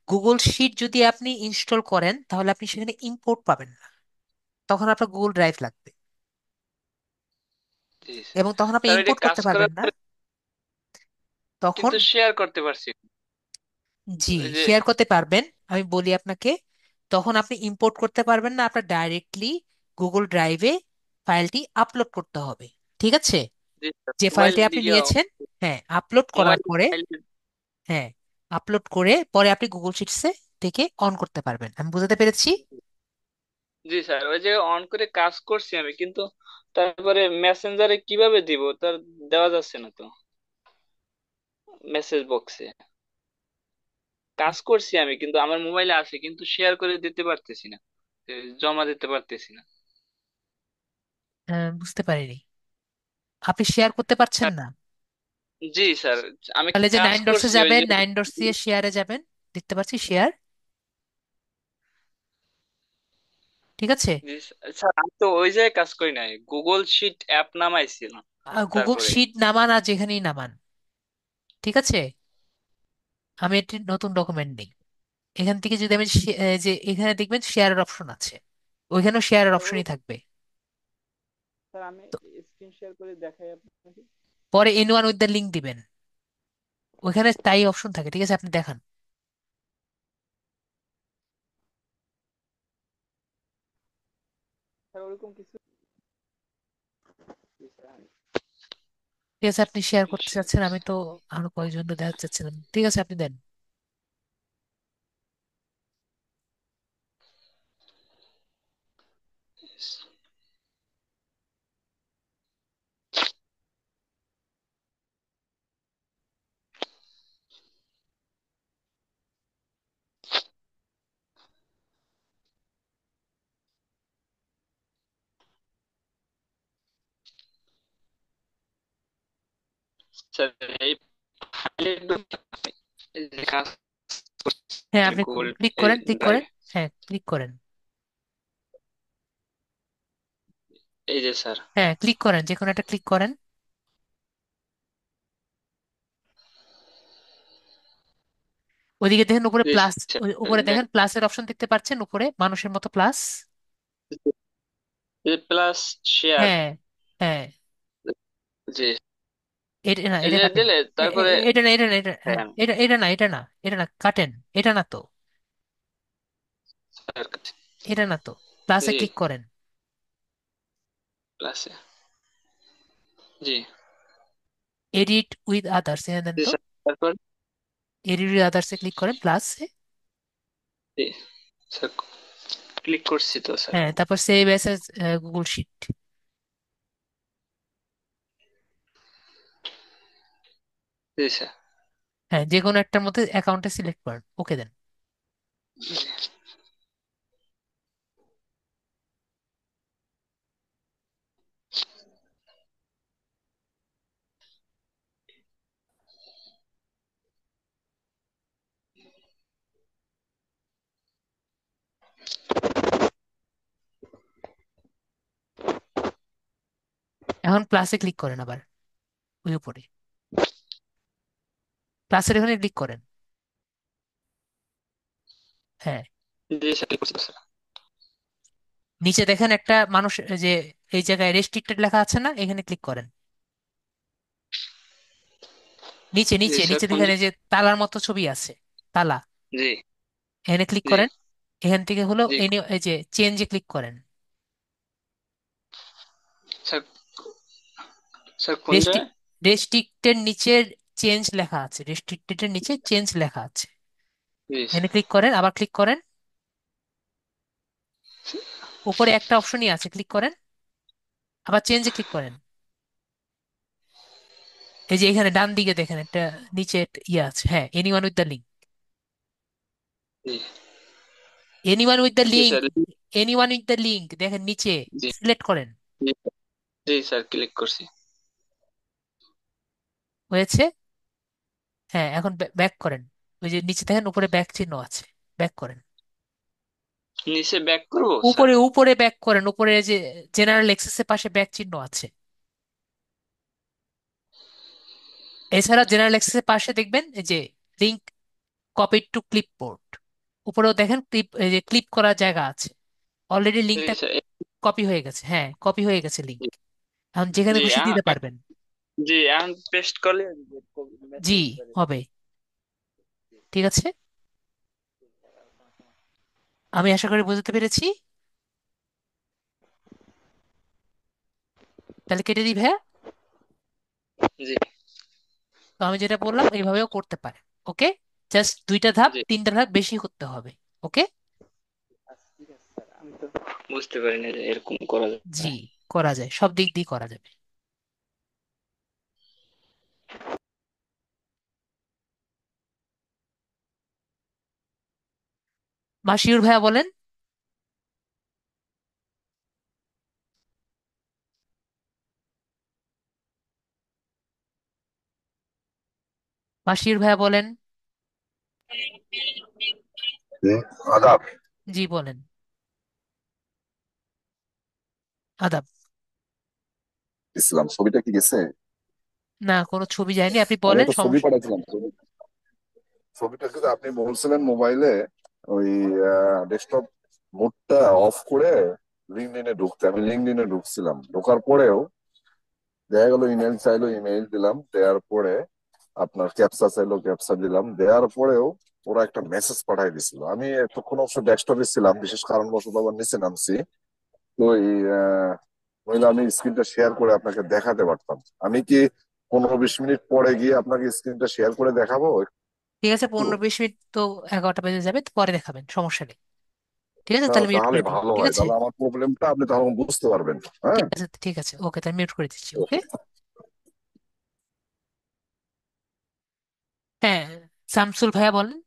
গুগল শিট যদি আপনি ইনস্টল করেন তাহলে আপনি সেখানে ইম্পোর্ট পাবেন না, তখন আপনার গুগল ড্রাইভ লাগবে, জি এবং তখন আপনি স্যার এটা ইম্পোর্ট কাজ করতে করার পারবেন না। পরে তখন কিন্তু শেয়ার করতে পারছি না। জি, ওই যে শেয়ার করতে পারবেন, আমি বলি আপনাকে। তখন আপনি ইম্পোর্ট করতে পারবেন না, আপনার ডাইরেক্টলি গুগল ড্রাইভে ফাইলটি আপলোড করতে হবে, ঠিক আছে। জি স্যার, যে মোবাইল ফাইলটি আপনি দিয়ে নিয়েছেন, হ্যাঁ, আপলোড করার মোবাইল পরে, ফাইল। হ্যাঁ, আপলোড করে পরে আপনি গুগল শিটসে থেকে অন করতে পারবেন। আমি বুঝাতে পেরেছি? জি স্যার, ওই যে অন করে কাজ করছি আমি কিন্তু তারপরে মেসেঞ্জারে কিভাবে দিব তার দেওয়া যাচ্ছে না তো, মেসেজ বক্সে কাজ করছি আমি কিন্তু আমার মোবাইলে আছে কিন্তু শেয়ার করে দিতে পারতেছি না, এ, জমা দিতে পারতেছি না। বুঝতে পারিনি, আপনি শেয়ার করতে পারছেন স্যার না? জি স্যার, আমি তাহলে যে কাজ নাইন ডটসে করছি ওই যাবেন, যে। নাইন ডটস দিয়ে শেয়ারে যাবেন, দেখতে পাচ্ছি শেয়ার, ঠিক আছে। জি স্যার, আমি তো ওই জায়গায় কাজ করি নাই, গুগল শিট অ্যাপ নামাইছিলাম গুগল তারপরে। শিট নামান আর যেখানেই নামান, ঠিক আছে। আমি একটি নতুন ডকুমেন্ট নিই, এখান থেকে যদি আমি যে এখানে দেখবেন শেয়ারের অপশন আছে, ওইখানেও শেয়ারের স্যার অপশনই ওরকম থাকবে। স্যার আমি তো স্ক্রিন শেয়ার করে দেখাই আপনাকে। পরে N one with the link দিবেন, ওইখানে তাই অপশন থাকে, ঠিক আছে, আপনি দেখান। স্যার ওরকম কিছু। জি স্যার, আমি ঠিক আছে, আপনি শেয়ার স্ক্রিন করতে শেয়ার চাচ্ছেন, করছি। আমি তো আরো কয়েকজন দেখাতে চাচ্ছিলাম, ঠিক আছে আপনি দেন। স্যার এই ফাইলে এই যে কাজ হ্যাঁ, করছি আপনি গুগল ক্লিক করেন, ক্লিক করেন, ড্রাইভে। হ্যাঁ ক্লিক করেন। এই যে স্যার। হ্যাঁ, ক্লিক করেন, যে কোনো একটা ক্লিক করেন। ওইদিকে দেখেন উপরে জি প্লাস, স্যার, উপরে ব্যাক। দেখেন প্লাসের অপশন দেখতে পাচ্ছেন, উপরে মানুষের মতো প্লাস। Plus share. হ্যাঁ, হ্যাঁ, জি। এটা না, এই এটা যে কাটেন। দিলে তারপরে এটা না, এটা না, এটা, হ্যাঁ, হ্যাঁ এটা না, এটা না, এটা না, কাটেন। এটা না তো, স্যার কাছে। এটা না তো, প্লাসে জি, ক্লিক করেন। প্লাসে। জি। এডিট উইথ আদার্স, এখানে দেন জি তো। স্যার, তারপর। এডিট উইথ আদার্সে ক্লিক করেন, প্লাসে। জি স্যার, ক্লিক করছি তো স্যার। হ্যাঁ, তারপর সেভ এস গুগল শিট। জি স্যার। হ্যাঁ, যে কোনো একটার মধ্যে অ্যাকাউন্টে সিলেক্ট করেন, ওকে দেন। জি। এখন প্লাসে ক্লিক করেন আবার, ওই উপরে প্লাসের এখানে ক্লিক করেন। হ্যাঁ, জি স্যার, ক্লিক করছি তো স্যার। নিচে দেখেন একটা মানুষ, যে এই জায়গায় রেস্ট্রিক্টেড লেখা আছে না, এখানে ক্লিক করেন। নিচে জি নিচে স্যার, নিচে কোন দেখেন এই যে তালার মতো ছবি আছে, তালা। জি। এখানে ক্লিক জি। করেন। এখান থেকে হলো জি এই যে চেঞ্জে ক্লিক করেন। স্যার। স্যার কোন জায়গায়? রেস্ট্রিক্টেড নিচে চেঞ্জ লেখা আছে, রেস্ট্রিক্টেড নিচে চেঞ্জ লেখা আছে। জি এখানে স্যার। ক্লিক করেন, আবার ক্লিক করেন। উপরে একটা অপশনই আছে, ক্লিক করেন, আবার চেঞ্জে ক্লিক করেন। এই যে এখানে ডান দিকে দেখেন একটা নিচে একটা ইয়ে আছে, হ্যাঁ, anyone with the link. G. Anyone with the G link, sir. Anyone with the link দেখেন নিচে, জি। সিলেক্ট করেন। জি। জি স্যার, ক্লিক করছি। হয়েছে। হ্যাঁ, এখন ব্যাক করেন। ওই যে নিচে দেখেন উপরে ব্যাক চিহ্ন আছে, ব্যাক করেন। নিচে ব্যাক করবো স্যার? উপরে উপরে ব্যাক করেন, উপরে যে জেনারেল এক্সেসের পাশে ব্যাক চিহ্ন আছে। এছাড়া জেনারেল এক্সেসের পাশে দেখবেন এই যে লিঙ্ক কপি টু ক্লিপবোর্ড, উপরেও দেখেন ক্লিপ, এই যে ক্লিপ করার জায়গা আছে। অলরেডি জি লিঙ্কটা স্যার। কপি হয়ে গেছে, হ্যাঁ, কপি হয়ে গেছে লিঙ্ক। জি। এখন যেখানে জি খুশি দিতে পারবেন। জি, এখন পেস্ট করলে জি, মেসেজ করে। হবে। ঠিক আছে, আমি আশা করি বুঝতে পেরেছি। তাহলে কেটে দিই ভাইয়া। জি। তো আমি যেটা বললাম এইভাবেও করতে পারে। ওকে, জাস্ট দুইটা ধাপ জি। তিনটা ধাপ বেশি করতে হবে। ওকে। আচ্ছা, ঠিক আছে স্যার, আমি তো বুঝতে পারিনি যে এরকম করা জি, যাবে। করা যায়, সব দিক দিয়ে করা যাবে। মাসিউর ভাইয়া বলেন। মাসিউর ভাইয়া বলেন। হুম, আদাব। জি বলেন। আদাব। ইসলাম ছবিটা কি গেছে? না, কোনো ছবি যায়নি, আপনি আমি বলেন, একটা ছবি সমস্যা। পাঠাইছিলাম, ছবিটা কিন্তু আপনি বলছিলেন মোবাইলে ওই ডেস্কটপ মোডটা অফ করে লিঙ্কডইনে ঢুকতে। আমি লিঙ্কডইনে ঢুকছিলাম, ঢোকার পরেও দেখা গেল ইমেল চাইলো, ইমেল দিলাম, দেওয়ার পরে আপনার ক্যাপচা চাইলো, ক্যাপচা দিলাম, দেওয়ার পরেও ওরা একটা মেসেজ পাঠাই দিছিল। আমি এতক্ষণ অবশ্য ডেস্কটপে ছিলাম, বিশেষ কারণবশত আবার নিচে নামছি। তো এই নইলে আমি স্ক্রিনটা শেয়ার করে আপনাকে দেখাতে পারতাম। আমি কি 15-20 মিনিট পরে গিয়ে আপনাকে স্ক্রিনটা শেয়ার করে দেখাবো ঠিক আছে, একটু? 15-20 মিনিট তো 11টা বেজে যাবে, তো পরে দেখাবেন, সমস্যা নেই। ঠিক আছে, তাহলে মিউট তাহলে করে দিই, ভালো ঠিক হয়, আছে। তাহলে আমার প্রবলেমটা আপনি তখন বুঝতে পারবেন। হ্যাঁ, ঠিক আছে, ঠিক আছে, ওকে, তাহলে মিউট করে দিচ্ছি। ওকে। ওকে। হ্যাঁ, শামসুল ভাইয়া বলেন।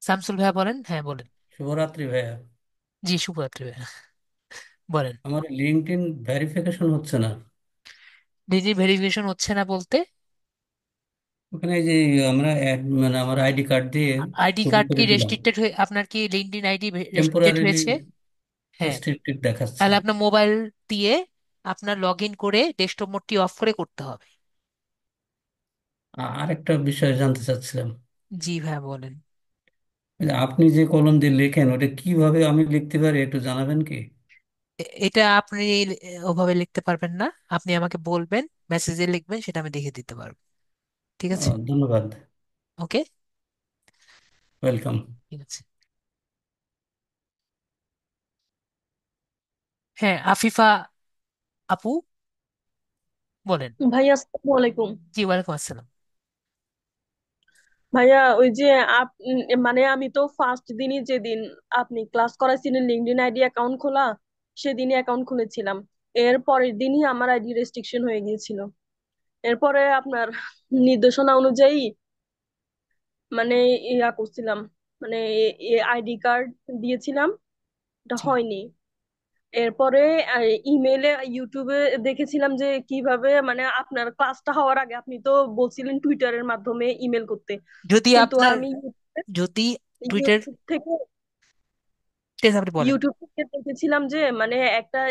শামসুল ভাইয়া বলেন, হ্যাঁ বলেন। শুভরাত্রি ভাইয়া। জি, শুভরাত্রি ভাইয়া, বলেন। আমার লিঙ্কডইন ভেরিফিকেশন হচ্ছে না। ডিজি ভেরিফিকেশন হচ্ছে না বলতে? ওখানে যে আমরা মানে আমার আইডি কার্ড দিয়ে আইডি ছবি কার্ড কি করে দিলাম, রেস্ট্রিক্টেড হয়ে, আপনার কি লিঙ্কডইন আইডি রেস্ট্রিক্টেড টেম্পোরারিলি হয়েছে? হ্যাঁ, রেস্ট্রিক্টেড দেখাচ্ছে। তাহলে আপনার মোবাইল দিয়ে আপনার লগ ইন করে ডেস্কটপ মোডটি অফ করে করতে হবে। আরেকটা বিষয় জানতে চাচ্ছিলাম, জি ভাই বলেন। এই যে আপনি যে কলম দিয়ে লেখেন ওটা কিভাবে আমি লিখতে পারি একটু জানাবেন কি? এটা আপনি ওভাবে লিখতে পারবেন না, আপনি আমাকে বলবেন, মেসেজে লিখবেন, সেটা আমি দেখে দিতে পারবো। ঠিক আছে? ধন্যবাদ। ওকে। ওয়েলকাম। ঠিক আছে। হ্যাঁ, আফিফা আপু বলেন। ভাইয়া আসসালামু আলাইকুম। জি, ওয়ালাইকুম আসসালাম। ভাইয়া ওই যে মানে আমি তো ফার্স্ট দিনই যেদিন আপনি ক্লাস করাইছিলেন লিঙ্কডইন আইডি অ্যাকাউন্ট খোলা, সেদিনই অ্যাকাউন্ট খুলেছিলাম। এর পরের দিনই আমার আইডি রেস্ট্রিকশন হয়ে গিয়েছিল। এরপরে আপনার নির্দেশনা অনুযায়ী মানে ইয়া করছিলাম, মানে আইডি কার্ড দিয়েছিলাম, এটা জি, হয়নি। এরপরে ইমেলে ইউটিউবে দেখেছিলাম যে কিভাবে মানে আপনার ক্লাসটা হওয়ার আগে আপনি তো বলছিলেন টুইটারের মাধ্যমে ইমেল করতে, যদি কিন্তু আপনার, আমি যদি টুইটার, ইউটিউব থেকে ঠিক আছে, আপনি বলেন। ইউটিউব থেকে দেখেছিলাম যে মানে একটা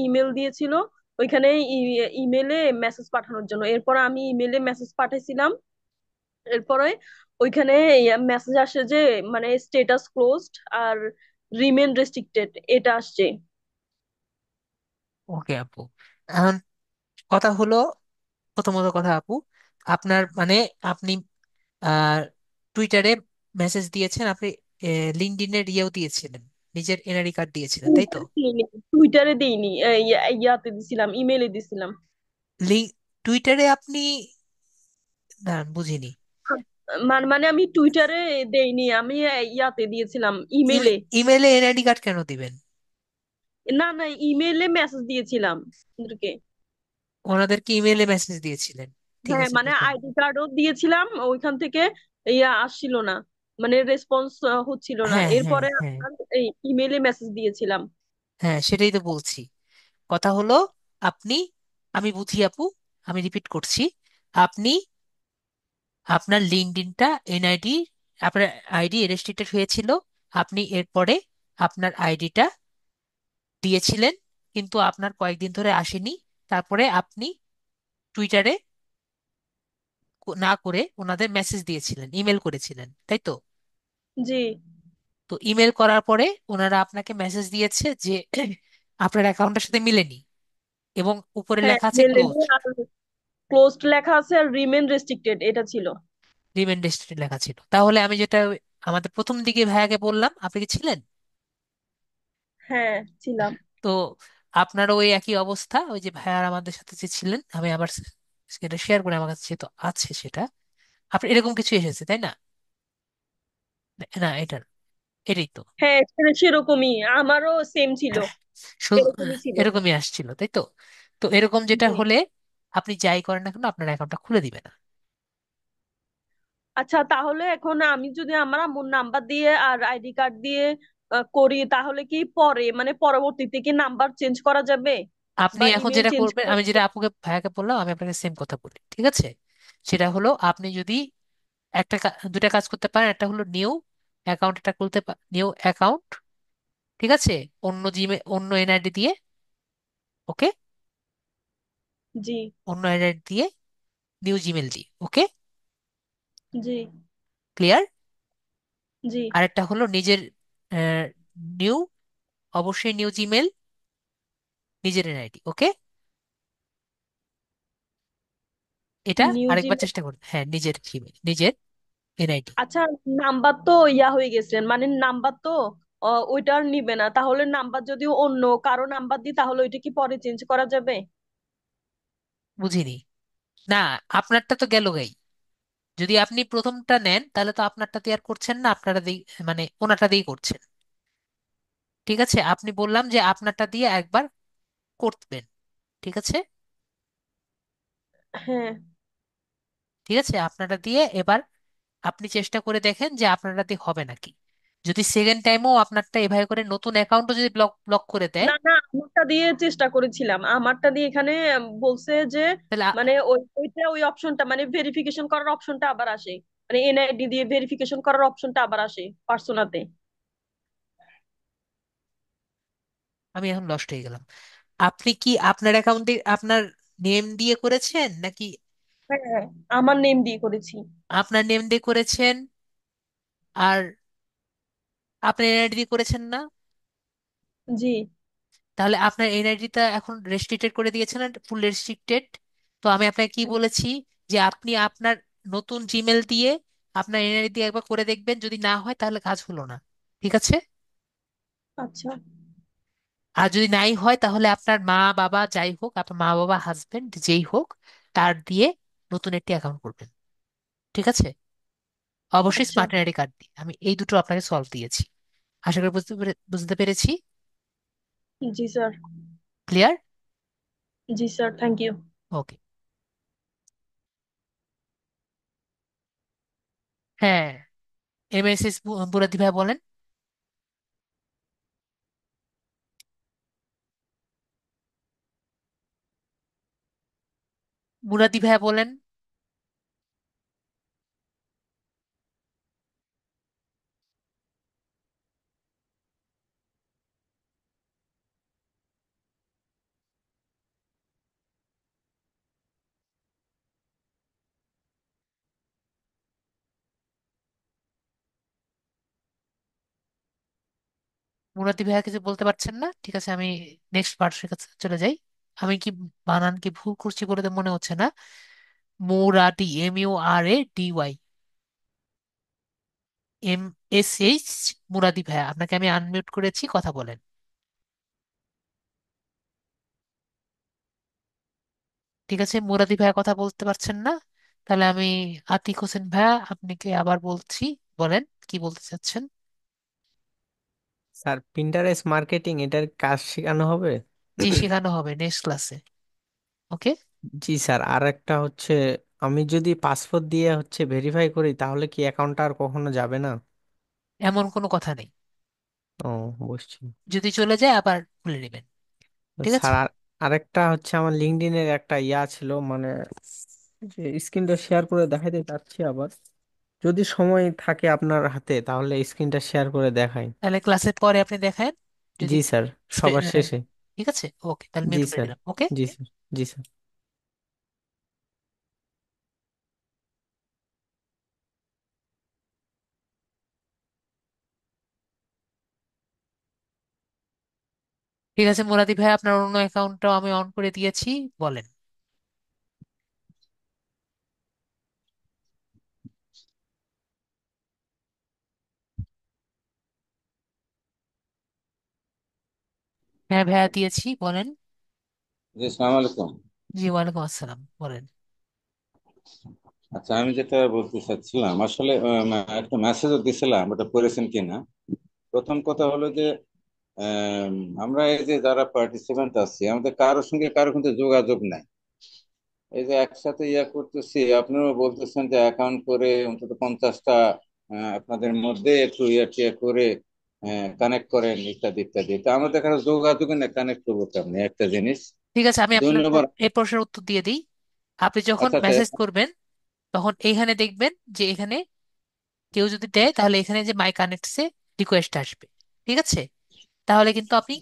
ইমেল দিয়েছিল ওইখানে, ইমেলে মেসেজ পাঠানোর জন্য। এরপর আমি ইমেলে মেসেজ পাঠাইছিলাম। এরপরে ওইখানে মেসেজ আসে যে মানে স্ট্যাটাস ক্লোজড আর রিমেন রেস্ট্রিক্টেড এটা আসছে। ওকে আপু, এখন কথা হলো, প্রথমত কথা আপু, আপনার মানে আপনি আহ টুইটারে মেসেজ দিয়েছেন, আপনি লিঙ্কডইনের ইয়েও দিয়েছিলেন, নিজের এনআইডি কার্ড দিয়েছিলেন, তাই তো? টুইটারে দিইনি, ইয়াতে দিছিলাম, ইমেলে দিছিলাম। লিঙ্ক, টুইটারে আপনি, না বুঝিনি। মানে আমি টুইটারে দেইনি, আমি ইয়াতে দিয়েছিলাম, ইমেলে। ইমেলে এনআইডি কার্ড কেন দিবেন? না না, ইমেলে মেসেজ দিয়েছিলাম ওদেরকে। ওনাদেরকে ইমেলে মেসেজ দিয়েছিলেন? ঠিক হ্যাঁ আছে, মানে দেখেন। আইডি কার্ডও দিয়েছিলাম, ওইখান থেকে ইয়া আসছিল না, মানে রেসপন্স হচ্ছিল না। হ্যাঁ হ্যাঁ এরপরে হ্যাঁ আপনার এই ইমেলে মেসেজ দিয়েছিলাম। হ্যাঁ, সেটাই তো বলছি। কথা হলো, আপনি, আমি বুঝি আপু, আমি রিপিট করছি, আপনি আপনার লিঙ্কডইনটা এনআইডি, আপনার আইডি রেস্ট্রিক্টেড হয়েছিল, আপনি এরপরে আপনার আইডিটা দিয়েছিলেন, কিন্তু আপনার কয়েকদিন ধরে আসেনি, তারপরে আপনি টুইটারে না করে ওনাদের মেসেজ দিয়েছিলেন, ইমেল করেছিলেন, তাই তো? জি। তো ইমেল করার পরে ওনারা আপনাকে মেসেজ দিয়েছে যে আপনার অ্যাকাউন্টের সাথে মিলেনি, এবং উপরে হ্যাঁ লেখা আছে মেলেনি, ক্লোজড, আর ক্লোজড লেখা আছে আর রিমেন রেস্ট্রিক্টেড এটা ছিল। রিমেন রেস্ট্রিক্টেড লেখা ছিল। তাহলে আমি যেটা আমাদের প্রথম দিকে ভাইয়াকে বললাম, আপনি কি ছিলেন? হ্যাঁ ছিলাম। তো আপনারও ওই একই অবস্থা, ওই যে ভাইয়ার আমাদের সাথে যে ছিলেন, আমি আবার সেটা শেয়ার করে, আমার কাছে তো আছে সেটা, আপনার এরকম কিছু এসেছে তাই না? না, এটাই তো। হ্যাঁ সেরকমই আমারও সেম ছিল, শুধু এরকমই ছিল। এরকমই আসছিল, তাই তো? তো এরকম যেটা জি। হলে আপনি যাই করেন না কেন, আপনার অ্যাকাউন্টটা খুলে দিবে না। আচ্ছা তাহলে এখন আমি যদি আমার আম্মুর নাম্বার দিয়ে আর আইডি কার্ড দিয়ে করি, তাহলে কি পরে মানে পরবর্তীতে কি নাম্বার চেঞ্জ করা যাবে আপনি বা এখন ইমেল যেটা চেঞ্জ করবেন, করা আমি যাবে? যেটা আপুকে ভাইয়াকে বললাম, আমি আপনাকে সেম কথা বলি, ঠিক আছে? সেটা হলো, আপনি যদি দুটা কাজ করতে পারেন, একটা হলো নিউ অ্যাকাউন্ট, এটা খুলতে, নিউ অ্যাকাউন্ট, ঠিক আছে, অন্য জিমে, অন্য এনআইডি দিয়ে, ওকে, জি। অন্য এনআইডি দিয়ে, নিউ জিমেল দিয়ে, ওকে, জি। ক্লিয়ার? জি। আরেকটা হলো নিজের নিউ, অবশ্যই নিউ জিমেল, নিজের এনআইডি, ওকে, এটা নিউ আরেকবার জিমেল। চেষ্টা করুন, হ্যাঁ, নিজের জিমেল, নিজের এনআইডি। আচ্ছা নাম্বার তো ইয়া হয়ে গেছে, মানে নাম্বার তো ওইটা আর নিবে না, তাহলে নাম্বার যদি অন্য কারো নাম্বার দিই তাহলে ওইটা কি পরে চেঞ্জ করা যাবে? বুঝিনি। না, আপনারটা তো গেল গাই, যদি আপনি প্রথমটা নেন তাহলে তো আপনারটা দিয়ে আর করছেন না, আপনারা দিয়ে, মানে ওনারটা দিয়েই করছেন, ঠিক আছে? আপনি বললাম যে আপনারটা দিয়ে একবার করবেন, ঠিক আছে? হ্যাঁ। ঠিক আছে, আপনারটা দিয়ে এবার আপনি চেষ্টা করে দেখেন যে আপনারটা দিয়ে হবে নাকি। যদি সেকেন্ড টাইমও আপনারটা এভাবে করে নতুন অ্যাকাউন্টও যদি ব্লক ব্লক করে দেয়, না না, আমারটা দিয়ে চেষ্টা করেছিলাম, আমারটা দিয়ে এখানে বলছে যে তাহলে মানে ওই অপশনটা মানে ভেরিফিকেশন করার অপশনটা আবার আসে, মানে এনআইডি দিয়ে ভেরিফিকেশন করার অপশনটা আবার আসে পার্সোনাতে। আমি এখন লস্ট হয়ে গেলাম। আপনি কি আপনার অ্যাকাউন্টে আপনার নেম দিয়ে করেছেন নাকি? হ্যাঁ হ্যাঁ, আমার নেম দিয়ে করেছি। আপনার নেম দিয়ে করেছেন, আর আপনার এনআইডি দিয়ে করেছেন না? জি। তাহলে আপনার এনআইডিটা এখন রেস্ট্রিক্টেড করে দিয়েছেন না, ফুল রেস্ট্রিক্টেড। তো আমি আপনাকে কি বলেছি, যে আপনি আপনার নতুন জিমেল দিয়ে আপনার এনআইডি দিয়ে একবার করে দেখবেন, যদি না হয় তাহলে কাজ হলো না। ঠিক আছে? আচ্ছা। আর যদি নাই হয় তাহলে আপনার মা বাবা যাই হোক, আপনার মা বাবা হাজবেন্ড যেই হোক, তার দিয়ে নতুন একটি অ্যাকাউন্ট করবেন। ঠিক আছে? অবশ্যই আচ্ছা। স্মার্ট আইডি কার্ড দিয়ে। আমি এই দুটো আপনাকে সলভ দিয়েছি, আশা করি বুঝতে পেরেছি। জি স্যার। ক্লিয়ার? জি স্যার, থ্যাংক ইউ। ওকে। হ্যাঁ, এমএসএস বুরাদি ভাই বলেন। মুরাদি ভাই বলেন। মুরাদি ভাইয়া কিছু বলতে পারছেন না, ঠিক আছে, আমি নেক্সট পার্টের কাছে চলে যাই। আমি কি বানান কি ভুল করছি বলে তো মনে হচ্ছে না। মুরাদি, MURADY, MSH, মুরাদি ভাইয়া, আপনাকে আমি আনমিউট করেছি, কথা বলেন। ঠিক আছে, মুরাদি ভাইয়া কথা বলতে পারছেন না। তাহলে আমি আতিক হোসেন ভাইয়া আপনাকে আবার বলছি, বলেন কি বলতে চাচ্ছেন। স্যার, পিন্টারেস্ট মার্কেটিং এটার কাজ শেখানো হবে? জি, শেখানো হবে নেক্সট ক্লাসে। ওকে। জি স্যার, আর একটা হচ্ছে, আমি যদি পাসপোর্ট দিয়ে হচ্ছে ভেরিফাই করি তাহলে কি অ্যাকাউন্টটা আর কখনো যাবে না? এমন কোনো কথা নেই, ও, বুঝছি। যদি চলে যায় আবার খুলে নেবেন। তো ঠিক স্যার, আছে। আরেকটা হচ্ছে আমার লিঙ্কডইনের একটা ছিল, মানে যে স্ক্রিনটা শেয়ার করে দেখাইতে চাচ্ছি আবার, যদি সময় থাকে আপনার হাতে তাহলে স্ক্রিনটা শেয়ার করে দেখাই। তাহলে ক্লাসের পরে আপনি দেখান যদি। জি স্যার, সবার শেষে। ঠিক আছে, ওকে, তাহলে জি মিউট করে স্যার। দিলাম। ওকে। জি স্যার। জি স্যার। ঠিক আছে মুরাদি ভাই, আপনার অন্য অ্যাকাউন্টটাও আমি অন করে দিয়েছি, বলেন। হ্যাঁ ভাইয়া দিয়েছি, বলেন। জি, আসসালামু আলাইকুম। জি, ওয়ালাইকুম আসসালাম, বলেন। আচ্ছা, আমি যেটা বলতে চাচ্ছিলাম আসলে একটা মেসেজও দিছিলাম, ওটা করেছেন কিনা। প্রথম কথা হলো যে আম, আমরা এই যে যারা পার্টিসিপেন্ট আছি, আমাদের কারোর সঙ্গে কারো কিন্তু যোগাযোগ নাই। এই যে একসাথে করতেছি, আপনিও বলতেছেন যে অ্যাকাউন্ট করে অন্তত 50টা আপনাদের মধ্যে একটু টিয়া করে কানেক্ট করেন, ইত্যাদি ইত্যাদি। তা আমাদের কাছে যোগাযোগ না, কানেক্ট করবো কেমনি একটা জিনিস। ঠিক আছে, আমি দুই আপনার নম্বর। এই প্রশ্নের উত্তর দিয়ে দিই। আপনি যখন আচ্ছা আচ্ছা। মেসেজ করবেন তখন এইখানে দেখবেন যে এখানে কেউ যদি দেয় তাহলে এখানে যে মাই কানেক্টসে রিকোয়েস্ট আসবে। ঠিক আছে? তাহলে কিন্তু আপনি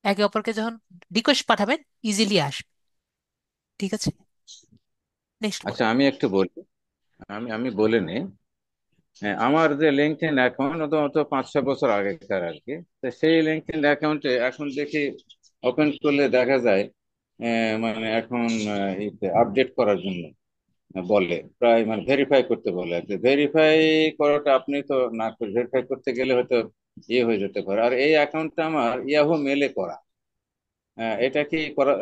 একে অপরকে যখন রিকোয়েস্ট পাঠাবেন ইজিলি আসবে। ঠিক আছে, নেক্সট আচ্ছা, বলেন। আমি একটু বলি। আমি আমি বলে নিই। হ্যাঁ, আমার যে লিঙ্কডইন অ্যাকাউন্ট তো 5-6 বছর আগেকার আর কি। তো সেই লিঙ্কডইন অ্যাকাউন্টে এখন দেখি ওপেন করলে দেখা যায় মানে এখন আপডেট করার জন্য বলে, প্রায় মানে ভেরিফাই করতে বলে আর কি। ভেরিফাই করাটা আপনি তো না করে, ভেরিফাই করতে গেলে হয়তো হয়ে যেতে পারে। আর এই অ্যাকাউন্টটা আমার ইয়াহু মেলে করা। এটা কি করা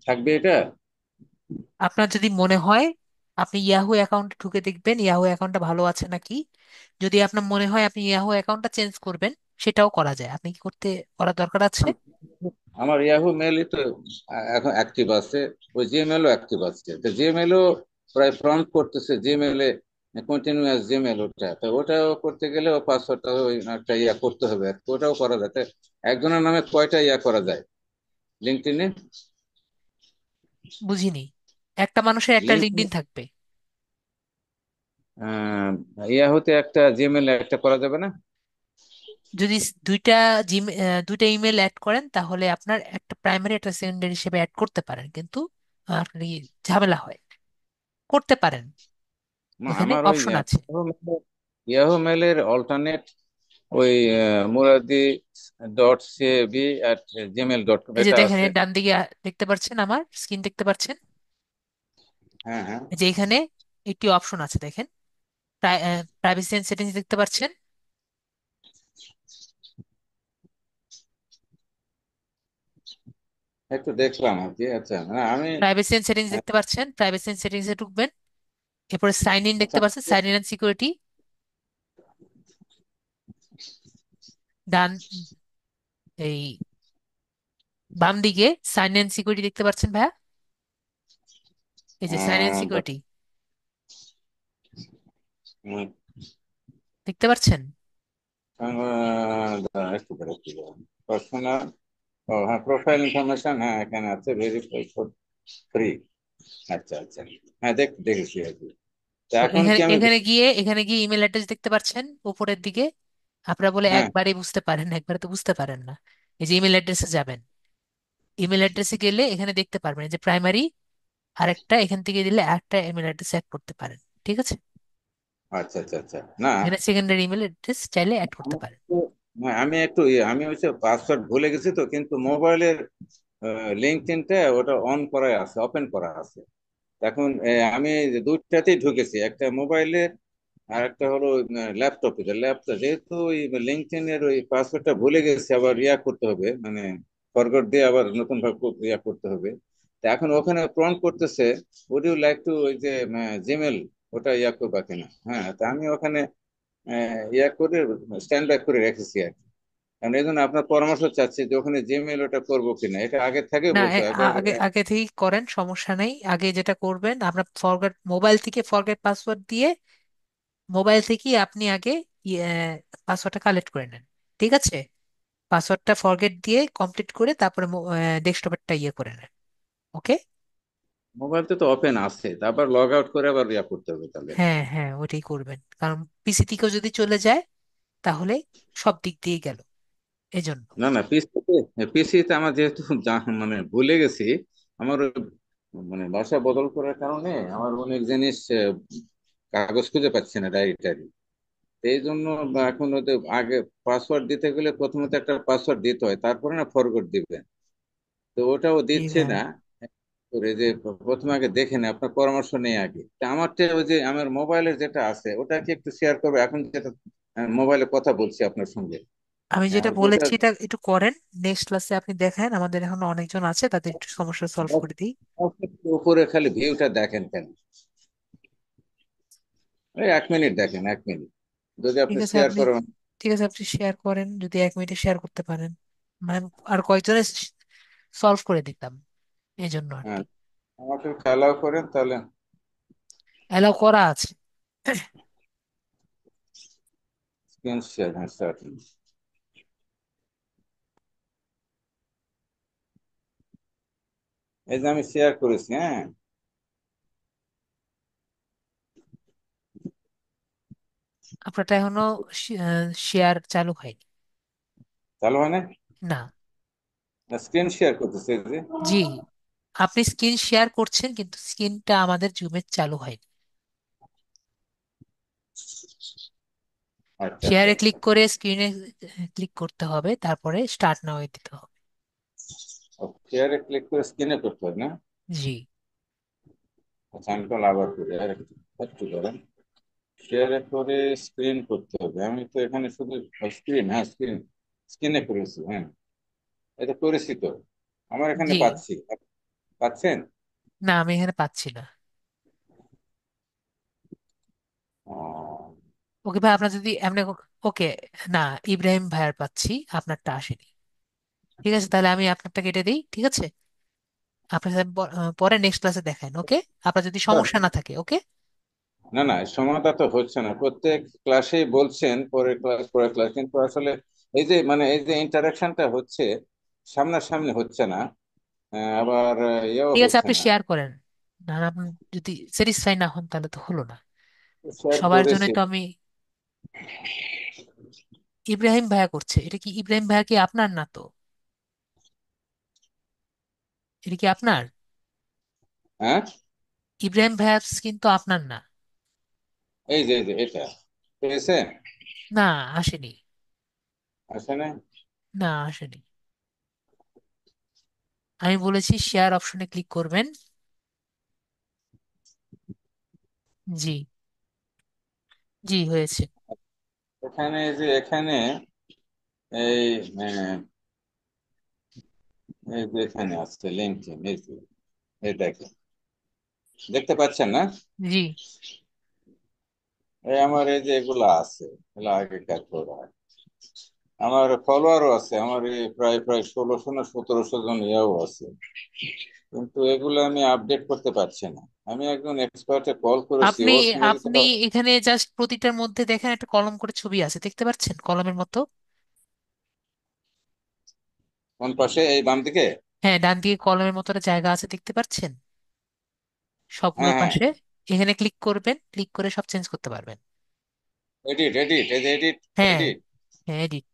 থাকবে এটা? আপনার যদি মনে হয় আপনি ইয়াহু অ্যাকাউন্টে ঢুকে দেখবেন ইয়াহু অ্যাকাউন্টটা ভালো আছে নাকি। যদি আপনার মনে হয় আপনি ইয়াহু অ্যাকাউন্টটা চেঞ্জ করবেন, সেটাও করা যায়। আপনি কি করার দরকার আছে? আমার ইয়াহু মেলই তো এখন অ্যাক্টিভ আছে, ওই জিমেলও অ্যাক্টিভ আছে। তো জিমেলও প্রায় ফ্রন্ট করতেছে জিমেলে কন্টিনিউয়াস জিমেল, ওটা তো ওটাও করতে গেলে ও পাসওয়ার্ডটা ওই একটা ইয়া করতে হবে আর কি। ওটাও করা যায়। তা একজনের নামে কয়টা ইয়া করা যায় লিঙ্কডইনে? বুঝিনি। একটা মানুষের একটা লিঙ্ক লিঙ্কডইন থাকবে। ইয়াহুতে একটা, জিমেলে একটা করা যাবে না? যদি দুইটা দুইটা ইমেল অ্যাড করেন তাহলে আপনার একটা প্রাইমারি একটা সেকেন্ডারি হিসেবে অ্যাড করতে পারেন, কিন্তু আপনার ঝামেলা হয়। করতে পারেন, না, এখানে আমার ওই অপশন আছে। ইয়াহু মেলের অল্টারনেট ওই muraddi.cab@gmail.com এই যে এটা দেখেন আছে। এর ডান দিকে দেখতে পাচ্ছেন, আমার স্ক্রিন দেখতে পাচ্ছেন? হ্যাঁ, হ্যাঁ। এই যে এখানে একটি অপশন আছে দেখেন, প্রাইভেসি এন্ড সেটিংস দেখতে পাচ্ছেন? একটু দেখলাম আর কি। আচ্ছা, না আমি প্রাইভেসি এন্ড সেটিংস দেখতে পাচ্ছেন? প্রাইভেসি এন্ড সেটিংস এ ঢুকবেন, এরপরে সাইন ইন দেখতে আচ্ছা, পাচ্ছেন, সাইন ইন এন্ড সিকিউরিটি। ডান এই বাম দিকে সাইন ইন সিকিউরিটি দেখতে পাচ্ছেন ভাইয়া? এই যে সাইন ইন সিকিউরিটি উম, দেখতে পাচ্ছেন? একটু করে পার্সোনাল, ও হ্যাঁ, প্রোফাইল ইনফরমেশন, হ্যাঁ এখানে আছে, ভেরিফাই ফর ফ্রি। আচ্ছা, আচ্ছা, হ্যাঁ দেখেছি আর কি। তো তো এখন এখানে কি আমি? এখানে গিয়ে ইমেল অ্যাড্রেস দেখতে পাচ্ছেন উপরের দিকে? আপনারা বলে হ্যাঁ, একবারে বুঝতে পারেন, একবারে তো বুঝতে পারেন না। এই যে ইমেল অ্যাড্রেসে যাবেন, ইমেল অ্যাড্রেসে গেলে এখানে দেখতে পারবেন এই যে প্রাইমারি, আরেকটা এখান থেকে দিলে একটা ইমেল অ্যাড্রেস অ্যাড করতে পারেন। ঠিক আছে? আচ্ছা, আচ্ছা, আচ্ছা। না, এখানে সেকেন্ডারি ইমেল অ্যাড্রেস চাইলে অ্যাড করতে আমার পারেন। হ্যাঁ, আমি একটু আমি হচ্ছে পাসওয়ার্ড ভুলে গেছি তো, কিন্তু মোবাইলের লিঙ্কডইনটা ওটা অন করা আছে, ওপেন করা আছে। এখন আমি দুইটাতেই ঢুকেছি, একটা মোবাইলের আর একটা হলো ল্যাপটপে। ল্যাপটপ যেহেতু ওই লিঙ্কডইন এর ওই পাসওয়ার্ডটা ভুলে গেছি, আবার ইয়া করতে হবে, মানে ফরগট দিয়ে আবার নতুন ভাবে ইয়া করতে হবে। তা এখন ওখানে প্রম্পট করতেছে, উড ইউ লাইক টু ওই যে জিমেল, ওটা ইয়া করবা কিনা। হ্যাঁ, তা আমি ওখানে ইয়া করে স্ট্যান্ড বাই করে রেখেছি আর কি। কারণ এই জন্য আপনার পরামর্শ চাচ্ছি যে ওখানে জিমেল ওটা করবো কিনা, এটা আগে থেকে না, বলতো একবার। আগে আগে থেকেই করেন, সমস্যা নেই। আগে যেটা করবেন, আপনার মোবাইল থেকে ফরগেট পাসওয়ার্ড দিয়ে মোবাইল থেকেই আপনি আগে পাসওয়ার্ডটা কালেক্ট করে নেন। ঠিক আছে? পাসওয়ার্ডটা ফরগেট দিয়ে কমপ্লিট করে তারপরে ডেস্কটপেরটা করে নেন। ওকে? মোবাইলতে তো ওপেন আছে, তারপর লগ আউট করে আবার ইয়া করতে হবে তাহলে। হ্যাঁ হ্যাঁ, ওইটাই করবেন, কারণ পিসি থেকেও যদি চলে যায় তাহলে সব দিক দিয়ে গেল, এজন্য। না, না, পিসিতে আমার যেহেতু মানে ভুলে গেছি, আমার মানে বাসা বদল করার কারণে আমার অনেক জিনিস কাগজ খুঁজে পাচ্ছি না, ডায়েরি। এই জন্য এখন ওদের আগে পাসওয়ার্ড দিতে গেলে প্রথমত একটা পাসওয়ার্ড দিতে হয়, তারপরে না ফরগট দিবে। তো ওটাও এই দিচ্ছে ভাই, না। করে যে প্রথমে আগে দেখে নেয়, আপনার পরামর্শ নেই আগে। তা আমারটা ওই যে আমার মোবাইলের যেটা আছে ওটা কি একটু শেয়ার করবে এখন, যেটা মোবাইলে কথা বলছি আপনার সঙ্গে। আমি যেটা ওটা বলেছি এটা একটু করেন, নেক্সট ক্লাসে আপনি দেখেন, আমাদের এখন অনেকজন আছে, তাদের একটু সমস্যা সলভ করে দিই। উপরে খালি ভিউটা দেখেন কেন? এই 1 মিনিট দেখেন, 1 মিনিট যদি ঠিক আপনি আছে শেয়ার আপনি করেন। ঠিক আছে, আপনি শেয়ার করেন, যদি 1 মিনিটে শেয়ার করতে পারেন, মানে আর কয়েকজনের সলভ করে দিতাম, এই জন্য আর হ্যাঁ, কি। আমাকে খেলাও করেন তাহলে। অ্যালাউ করা আছে। স্ক্রিন শেয়ার, হ্যাঁ স্টার্ট। এই যে আমি শেয়ার করেছি, হ্যাঁ। আপনারটা এখনো শেয়ার চালু হয়নি। চালু হয় না? না। স্ক্রিন শেয়ার করতেছে এই যে। জি, আপনি স্ক্রিন শেয়ার করছেন কিন্তু স্ক্রিনটা আমাদের জুমে চালু হয়নি। আচ্ছা, আচ্ছা, শেয়ারে আচ্ছা। ক্লিক করে স্ক্রিনে ক্লিক করতে হবে, তারপরে স্টার্ট নাও দিতে হবে। শেয়ারে ক্লিক করে স্ক্রিনে করতে হবে না? জি। আচ্ছা, আমি তো আবার করি আর একটু, একটু করেন। শেয়ারে করে স্ক্রিন করতে হবে, আমি তো এখানে শুধু স্ক্রিন, হ্যাঁ স্ক্রিন, স্ক্রিনে করেছি, হ্যাঁ এটা করেছি তো। আমার এখানে জি, পাচ্ছি, পাচ্ছেন? না আমি এখানে পাচ্ছি না। ও, ওকে ভাই, আপনার যদি এমনি, ওকে, না, ইব্রাহিম ভাইয়ার পাচ্ছি, আপনারটা আসেনি। ঠিক আছে, তাহলে আমি আপনারটা কেটে দিই। ঠিক আছে? আপনার সাথে পরে নেক্সট ক্লাসে দেখান। ওকে? আপনার যদি সমস্যা না থাকে। ওকে? না না, সমাধা তো হচ্ছে না, প্রত্যেক ক্লাসেই বলছেন পরের ক্লাস পরের ক্লাস, কিন্তু আসলে এই যে ইন্টারাকশনটা হচ্ছে সামনাসামনি হচ্ছে না। আবার ইয়েও ঠিক আছে, হচ্ছে আপনি না। শেয়ার করেন। না, আপনি যদি স্যাটিসফাই না হন তাহলে তো হলো না। শেয়ার সবার জন্য করেছি। তো আমি, ইব্রাহিম ভাইয়া করছে, এটা কি ইব্রাহিম ভাইয়া কি আপনার? না তো, এটা কি আপনার? হ্যাঁ, ইব্রাহিম ভাইয়া কিন্তু আপনার না। এই যে এটা পেয়েছে। না, আসেনি। আসলে না, আসেনি। আমি বলেছি শেয়ার অপশনে ক্লিক করবেন। জি, জি হয়েছে। এখানে এখানে এই আহ, এই যে এখানে আসছে লিঙ্কডইন, এই দেখেন, দেখতে পাচ্ছেন না? জি, এই আমার এই যে এগুলা আছে, এগুলো আগেকার করা। আমার ফলোয়ারও আছে, আমার এই প্রায় প্রায় 1600 না 1700 জন ইয়াও আছে, কিন্তু এগুলো আমি আপডেট করতে পারছি না। আমি একজন এক্সপার্টে কল করেছি, আপনি ওর সঙ্গে যদি আপনি এখানে জাস্ট প্রতিটার মধ্যে দেখেন একটা কলম করে ছবি আছে, দেখতে পাচ্ছেন কলমের মতো? কোন পাশে, এই বাম দিকে? হ্যাঁ, ডান দিকে কলমের মতো একটা জায়গা আছে, দেখতে পাচ্ছেন হ্যাঁ সবগুলোর হ্যাঁ, পাশে? এখানে ক্লিক করবেন, ক্লিক করে সব চেঞ্জ করতে পারবেন। এডিট এডিট, এই যে এডিট হ্যাঁ, এডিট। হ্যাঁ, এডিট।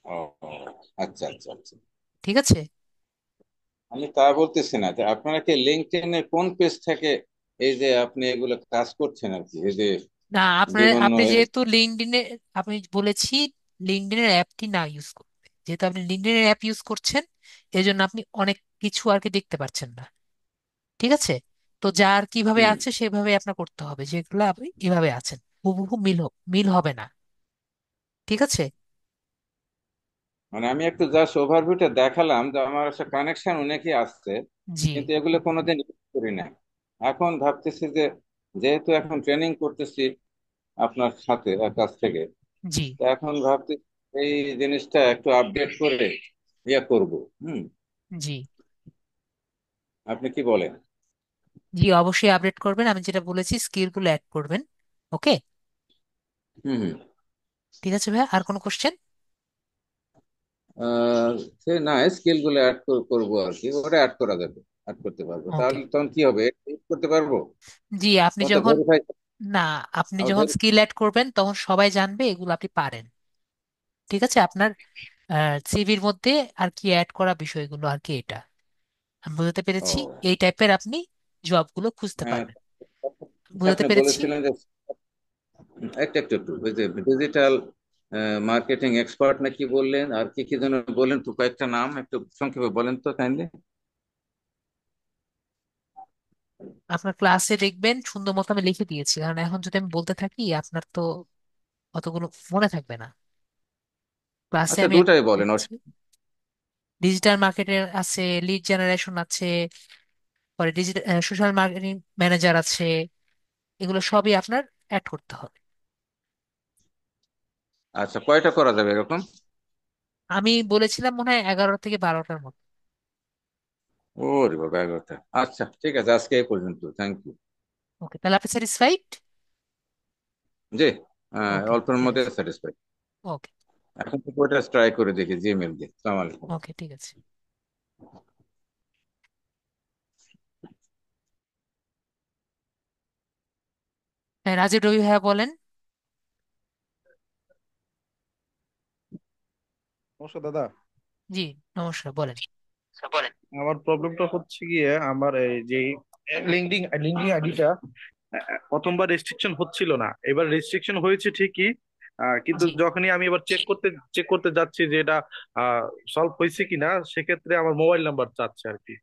ও, আচ্ছা আচ্ছা আচ্ছা। ঠিক আছে। আমি তা বলতেছি না, যে আপনারা কি লিঙ্কডইনে কোন পেজ থেকে এই যে আপনি এগুলো কাজ করছেন আর কি, এই যে না, আপনার বিভিন্ন আপনি যেহেতু লিঙ্কডইনে, আমি বলেছি লিঙ্কডইনের অ্যাপটি না ইউজ করতে। যেহেতু আপনি লিঙ্কডইনের অ্যাপ ইউজ করছেন, এই জন্য আপনি অনেক কিছু আর কি দেখতে পাচ্ছেন না। ঠিক আছে। তো যার কিভাবে হুম, আছে সেভাবে আপনার করতে হবে, যেগুলো আপনি এভাবে আছেন হুবহু মিল হবে না। ঠিক আছে। মানে আমি একটু জাস্ট ওভারভিউটা দেখালাম যে আমার একটা কানেকশন অনেকই আসছে, জি, কিন্তু এগুলো কোনোদিন ইউজ করি না। এখন ভাবতেছি যে যেহেতু এখন ট্রেনিং করতেছি আপনার সাথে কাছ থেকে, জি, তো এখন ভাবতেছি এই জিনিসটা একটু আপডেট করে ইয়ে করব। হুম, জি, আপনি কি বলেন? জি, অবশ্যই আপডেট করবেন। আমি যেটা বলেছি স্কিলগুলো অ্যাড করবেন। ওকে। হুম হুম। ঠিক আছে ভাই, আর কোনো কোশ্চেন? আহ, সে না, স্কিল গুলো অ্যাড করবো আর কি, ওটা অ্যাড করা যাবে, অ্যাড করতে পারবো, ওকে। তাহলে তখন কি হবে, এডিট করতে পারবো, জি, আপনি তখন তো যখন, ভেরিফাই। না, আপনি যখন স্কিল অ্যাড করবেন তখন সবাই জানবে এগুলো আপনি পারেন। ঠিক আছে। আপনার সিভির মধ্যে আর কি অ্যাড করা বিষয়গুলো আর কি এটা আমি বোঝাতে পেরেছি। ও এই টাইপের আপনি জবগুলো খুঁজতে হ্যাঁ, পারবেন। বোঝাতে আপনি পেরেছি? বলেছিলেন যে একটু একটু একটু ওই যে ডিজিটাল মার্কেটিং এক্সপার্ট না কি বললেন, আর কি কি যেন বলেন তো, কয়েকটা নাম একটু সংক্ষেপে বলেন তো কাইন্ডলি। আপনার ক্লাসে দেখবেন সুন্দর মতো আমি লিখে দিয়েছি, কারণ এখন যদি আমি বলতে থাকি আপনার তো অতগুলো মনে থাকবে না। ক্লাসে আচ্ছা, আমি দুটাই বলেন। দিচ্ছি। ডিজিটাল মার্কেটের আছে, লিড জেনারেশন আছে, পরে ডিজিটাল সোশ্যাল মার্কেটিং ম্যানেজার আছে। এগুলো সবই আপনার অ্যাড করতে হবে। আচ্ছা, কয়টা করা যাবে এরকম? আমি বলেছিলাম মনে হয় 11 থেকে 12টার মতো। ও রে বাবা, 11টা! আচ্ছা ঠিক আছে, আজকে এই পর্যন্ত, থ্যাংক ইউ। ওকে, তাহলে আপনি স্যাটিসফাইড? জি, ওকে, অল্পের ঠিক মধ্যে আছে। স্যাটিসফাইড। ওকে, এখন তো ওটা ট্রাই করে দেখি জিমেল দিয়ে। সালাম আলাইকুম। ওকে, ঠিক আছে। হ্যাঁ, রাজীব রবি ভাইয়া বলেন। নমস্কার দাদা। জি, নমস্কার, বলেন। আমার প্রবলেমটা হচ্ছে গিয়ে আমার এই যে লিঙ্কডিন লিঙ্কডিন আইডিটা প্রথমবার রেস্ট্রিকশন হচ্ছিল না, এবার রেস্ট্রিকশন হয়েছে ঠিকই। কিন্তু জি, যখনই আমি এবার চেক করতে যাচ্ছি যে এটা সলভ হয়েছে কিনা, সেক্ষেত্রে আমার মোবাইল নাম্বার চাচ্ছে আর কি।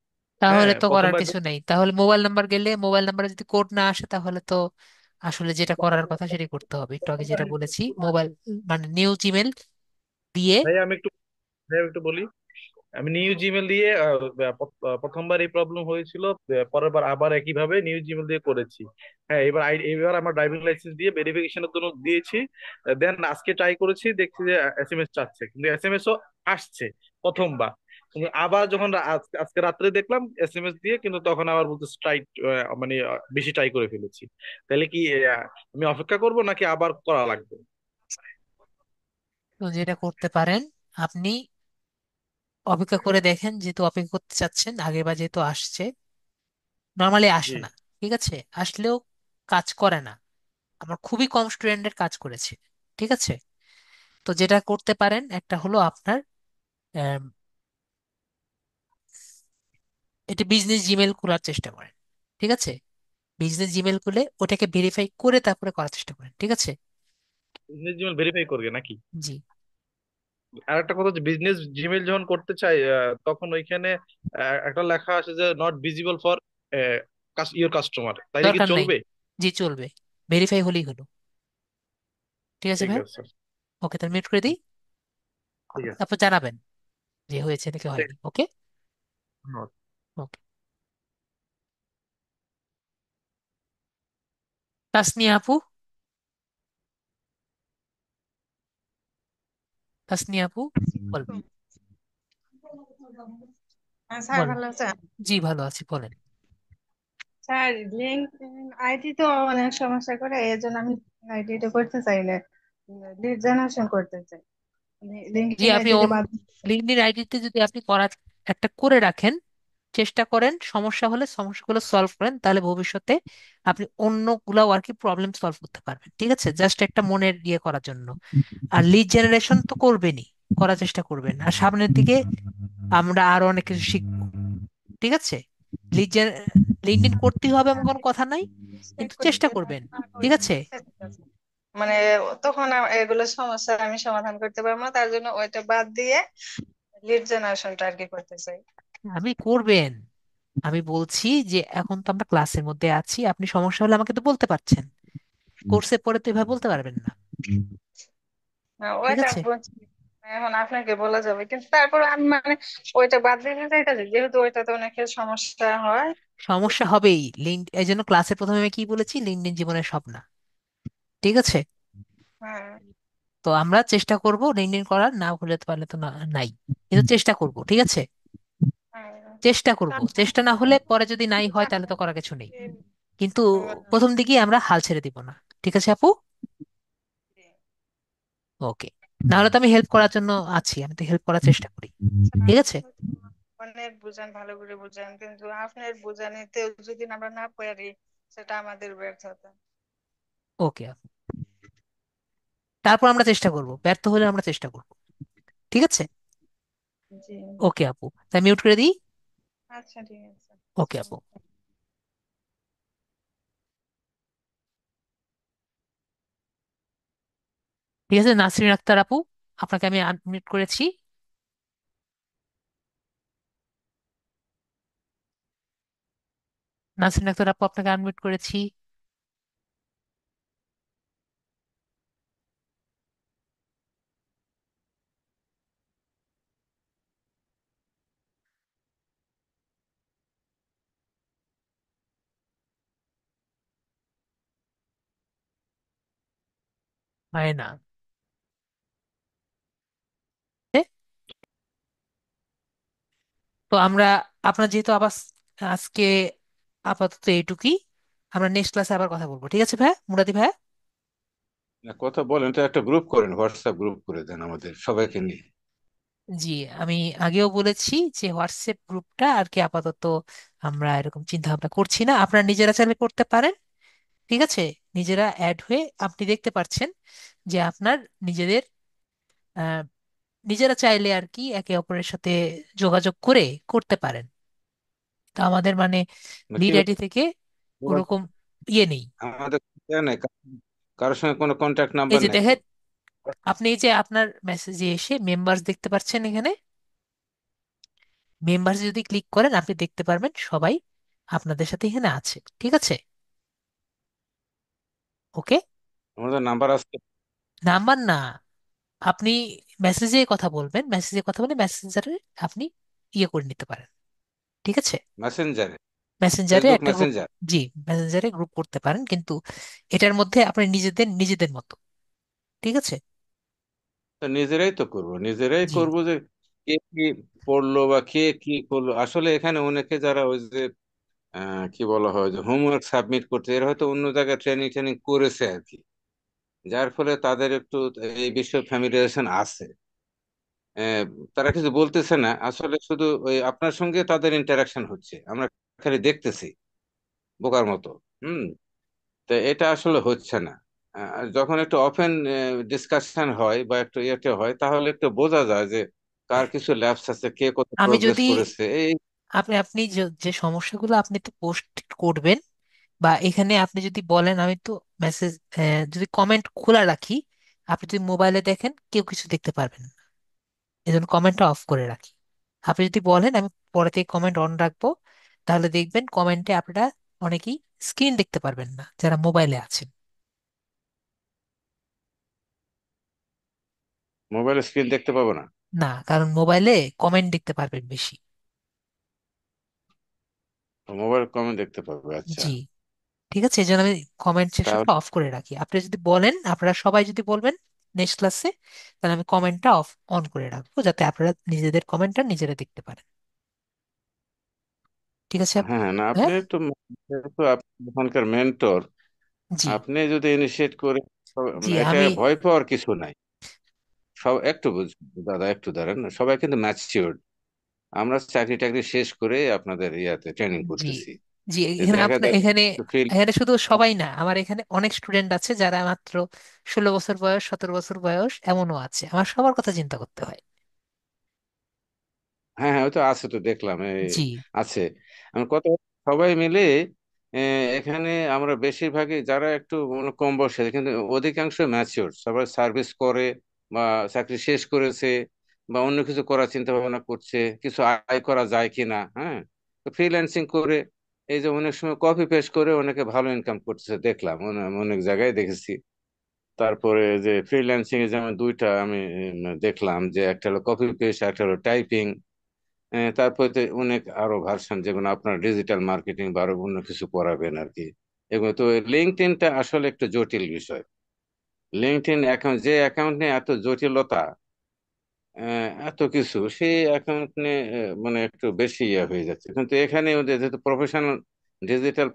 তাহলে হ্যাঁ, তো করার প্রথমবার কিছু নেই। তাহলে মোবাইল নাম্বার গেলে, মোবাইল নাম্বারে যদি কোড না আসে তাহলে তো আসলে যেটা করার কথা সেটাই করতে হবে, একটু আগে যেটা বলেছি। মোবাইল মানে নিউ জিমেল দিয়ে। ভাই আমি একটু বলি। আমি নিউ জিমেল দিয়ে প্রথমবার এই প্রবলেম হয়েছিল, পরের বার আবার একই ভাবে নিউ জিমেল দিয়ে করেছি। হ্যাঁ, এবার আমার ড্রাইভিং লাইসেন্স দিয়ে ভেরিফিকেশনের জন্য দিয়েছি। দেন আজকে ট্রাই করেছি, দেখছি যে এসএমএস চাচ্ছে, কিন্তু এসএমএস ও আসছে প্রথমবার। কিন্তু আবার যখন আজকে রাত্রে দেখলাম এসএমএস দিয়ে, কিন্তু তখন আবার বলতে ট্রাই, মানে বেশি ট্রাই করে ফেলেছি। তাহলে কি আমি অপেক্ষা করব নাকি আবার করা লাগবে? তো যেটা করতে পারেন, আপনি অপেক্ষা করে দেখেন, যেহেতু অপেক্ষা করতে চাচ্ছেন, আগেরবার যেহেতু আসছে, নর্মালি জি। আসে না, ঠিক আছে, আসলেও কাজ করে না। আমার খুবই কম স্টুডেন্টের কাজ করেছে, ঠিক আছে। তো যেটা করতে পারেন একটা হলো আপনার আম, এটা বিজনেস জিমেল খোলার চেষ্টা করেন, ঠিক আছে। বিজনেস জিমেল খুলে ওটাকে ভেরিফাই করে তারপরে করার চেষ্টা করেন, ঠিক আছে। বিজনেস জিমেল ভেরিফাই করবে নাকি? জি। আর একটা কথা হচ্ছে, বিজনেস জিমেল যখন করতে চাই তখন ওইখানে একটা লেখা আসে যে not visible for your customer, তাইলে কি দরকার নাই। চলবে? জি, চলবে। ভেরিফাই হলেই হলো। ঠিক আছে ঠিক ভাই। আছে। ওকে, তাহলে মিউট করে দিই। ঠিক আছে। তারপর জানাবেন যে হয়েছে নাকি ঠিক হয়নি। ওকে। আছে। ওকে। তাসনিয়া আপু। তাসনিয়া আপু, বল। স্যার বল। ভালো আছেন? জি, ভালো আছি, বলেন। স্যার লিঙ্ক আইডি তো অনেক সমস্যা করে, এই জন্য আমি আইডিটা করতে চাই না, লিড জেনারেশন করতে চাই। জি, লিঙ্কডইন আপনি আইডিটা বাদ। লিঙ্কডইন আইডিতে যদি আপনি করার একটা করে রাখেন, চেষ্টা করেন, সমস্যা হলে সমস্যাগুলো সলভ করেন, তাহলে ভবিষ্যতে আপনি অন্যগুলো আর কি প্রবলেম সলভ করতে পারবেন, ঠিক আছে। জাস্ট একটা মনের ইয়ে করার জন্য। আর লিড জেনারেশন তো করবেনই, করার চেষ্টা করবেন, আর সামনের দিকে আমরা আরো অনেক কিছু শিখবো, ঠিক আছে। লিড লিঙ্কডইন করতেই হবে এমন কোনো কথা নাই, সেট কিন্তু করে চেষ্টা দিয়ে করবেন, ঠিক ওইটা আছে। set আছে। মানে তখন এগুলো সমস্যা আমি সমাধান করতে পারবো না, তার জন্য ওইটা বাদ দিয়ে লিড জেনারেশনটা আর কি করতে চাই। আমি করবেন, আমি বলছি যে এখন তো আমরা ক্লাসের মধ্যে আছি, আপনি সমস্যা হলে আমাকে তো বলতে পারছেন, কোর্সে পড়ে তো এভাবে বলতে পারবেন না, ঠিক ওইটা আছে। বুঝছি। এখন আপনাকে বলা যাবে, কিন্তু তারপর আমি মানে ওইটা বাদ দিতে চাইতেছি, যেহেতু ওইটাতে অনেকের সমস্যা হয়। সমস্যা হবেই, লিঙ্ক এই জন্য ক্লাসের প্রথমে আমি কি বলেছি, লিঙ্কডইন জীবনের সব না, ঠিক আছে। হ্যাঁ। তো আমরা চেষ্টা করব লিঙ্কডইন করার, না হলে তো পারলে তো না, নাই, কিন্তু চেষ্টা করব, ঠিক আছে। হ্যাঁ। চেষ্টা করব, চেষ্টা না হলে পরে যদি নাই হয় তাহলে তো করার কিছু নেই, কিন্তু প্রথম দিকেই আমরা হাল ছেড়ে দিব না, ঠিক আছে আপু। ওকে। না হলে তো আমি হেল্প করার জন্য আছি, আমি তো হেল্প করার চেষ্টা করি, ঠিক আছে। অনেক বুঝান, ভালো করে বুঝান, কিন্তু আপনার বুঝানিতে যদি আমরা না পারি, সেটা আমাদের ব্যর্থতা। ওকে আপু, তারপর আমরা চেষ্টা করব, ব্যর্থ হলে আমরা চেষ্টা করব, ঠিক আছে। জি। ওকে আপু, তাই মিউট করে দিই। আচ্ছা, ঠিক আছে। ওকে আপু। ঠিক আছে, নাসরিন আক্তার আপু, আপনাকে আমি আনমিউট করেছি। নাসরিন আক্তার আপু, আপনাকে আনমিউট করেছি। হয় না। এ? তো আমরা, আপনার যেহেতু আবার আজকে আপাতত এইটুকুই, আমরা নেক্সট ক্লাসে আবার কথা বলবো, ঠিক আছে ভাই, মুরাদি ভাই। কথা বলেন তো, একটা গ্রুপ করেন, হোয়াটসঅ্যাপ গ্রুপ করে দেন আমাদের সবাইকে নিয়ে। জি, আমি আগেও বলেছি যে হোয়াটসঅ্যাপ গ্রুপটা আর কি আপাতত আমরা এরকম চিন্তা ভাবনা করছি না, আপনারা নিজেরা চাইলে করতে পারেন, ঠিক আছে। নিজেরা অ্যাড হয়ে আপনি দেখতে পাচ্ছেন যে আপনার নিজেদের আহ, নিজেরা চাইলে আর কি একে অপরের সাথে যোগাযোগ করে করতে পারেন। তা আমাদের মানে মানে লিড কিভাবে আইডি থেকে যোগাযোগ? ওরকম ইয়ে নেই। আমাদের ইয়ে নেই, কারোর সঙ্গে কোনো কন্ট্যাক্ট এই নাম্বার যে নেই তো? দেখেন, আপনি এই যে আপনার মেসেজে এসে মেম্বার্স দেখতে পাচ্ছেন, এখানে মেম্বার্স যদি ক্লিক করেন আপনি দেখতে পারবেন সবাই আপনাদের সাথে এখানে আছে, ঠিক আছে। ওকে। আমাদের নাম্বার আছে? নাম্বার না, আপনি মেসেজে কথা বলবেন, মেসেজে কথা বলে মেসেঞ্জারে আপনি ইয়ে করে নিতে পারেন, ঠিক আছে। মেসেঞ্জারে? মেসেঞ্জারে ফেসবুক একটা গ্রুপ, মেসেঞ্জার? জি, মেসেঞ্জারে গ্রুপ করতে পারেন, কিন্তু এটার মধ্যে আপনি নিজেদের নিজেদের মতো, ঠিক আছে। তো নিজেরাই তো করবো, নিজেরাই জি। করবো যে কে কি পড়লো বা কে কি করলো। আসলে এখানে অনেকে যারা ওই যে কি বলা হয় যে হোমওয়ার্ক সাবমিট করতে, এরা হয়তো অন্য জায়গায় ট্রেনিং ট্রেনিং করেছে আর কি, যার ফলে তাদের একটু এই বিষয়ে ফ্যামিলিয়ারেশন আছে। আহ, তারা কিছু বলতেছে না, আসলে শুধু ওই আপনার সঙ্গে তাদের ইন্টারাকশন হচ্ছে, আমরা খালি দেখতেছি বোকার মতো। হুম। তো এটা আসলে হচ্ছে না। আর যখন একটু ওপেন ডিসকাশন হয় বা একটু ইয়েতে হয়, তাহলে একটু বোঝা যায় যে কার কিছু ল্যাপস আছে, কে কত আমি প্রোগ্রেস যদি করেছে এই। আপনি আপনি যে সমস্যাগুলো আপনি তো পোস্ট করবেন, বা এখানে আপনি যদি বলেন আমি তো মেসেজ, যদি কমেন্ট খোলা রাখি, আপনি যদি মোবাইলে দেখেন কেউ কিছু দেখতে পারবেন না, এই জন্য কমেন্টটা অফ করে রাখি। আপনি যদি বলেন আমি পরে থেকে কমেন্ট অন রাখবো, তাহলে দেখবেন কমেন্টে আপনারা অনেকেই স্ক্রিন দেখতে পারবেন না যারা মোবাইলে আছেন। মোবাইল স্ক্রিন দেখতে পাবো না? না, কারণ মোবাইলে কমেন্ট দেখতে পারবেন বেশি। মোবাইল কমে দেখতে পাবে, আচ্ছা। জি, ঠিক আছে, এই জন্য আমি কমেন্ট সেকশনটা তাহলে অফ করে রাখি। আপনি যদি বলেন, আপনারা সবাই যদি বলবেন নেক্সট ক্লাসে, তাহলে আমি কমেন্টটা অন করে রাখবো, যাতে আপনারা নিজেদের কমেন্টটা নিজেরা দেখতে পারেন। ঠিক আছে হ্যাঁ, না আপনি হ্যাঁ, একটু, যেহেতু আপনি ওখানকার মেন্টর, জি আপনি যদি ইনিশিয়েট করে, জি মানে এটা আমি ভয় পাওয়ার কিছু নাই। সব একটু দাদা একটু দাঁড়ান, সবাই কিন্তু ম্যাচিওর। আমরা চাকরি টাকরি শেষ করে আপনাদের ইয়াতে ট্রেনিং জি করতেছি। জি যে এখানে দেখা আপনার যায় এখানে একটু ফিল। এখানে শুধু সবাই না, আমার এখানে অনেক স্টুডেন্ট আছে যারা মাত্র 16 বছর বয়স, 17 বছর বয়স, এমনও আছে। আমার সবার কথা চিন্তা করতে হয়। হ্যাঁ হ্যাঁ, ওই তো আছে, তো দেখলাম এই জি আছে। আমি কত সবাই মিলে এখানে আমরা বেশিরভাগই যারা একটু মনে কম বয়সে, কিন্তু অধিকাংশ ম্যাচিওর, সবাই সার্ভিস করে বা চাকরি শেষ করেছে বা অন্য কিছু করার চিন্তা ভাবনা করছে, কিছু আয় করা যায় কিনা। হ্যাঁ, তো ফ্রিল্যান্সিং করে এই যে অনেক সময় কপি পেস্ট করে অনেকে ভালো ইনকাম করতেছে দেখলাম, অনেক জায়গায় দেখেছি। তারপরে যে ফ্রিল্যান্সিং এ যেমন দুইটা আমি দেখলাম, যে একটা হলো কপি পেস্ট, একটা হলো টাইপিং। তারপরে তো অনেক আরো ভার্সন, যেগুলো আপনার ডিজিটাল মার্কেটিং বা আরো অন্য কিছু করাবেন আর কি। এগুলো তো, লিঙ্কডইনটা আসলে একটু জটিল বিষয়। লিঙ্কডইন অ্যাকাউন্ট, যে অ্যাকাউন্ট নিয়ে এত জটিলতা, এত কিছু, সেই অ্যাকাউন্ট নিয়ে মানে একটু বেশি ইয়ে হয়ে যাচ্ছে। কিন্তু এখানে ওদের যেহেতু প্রফেশনাল, ডিজিটাল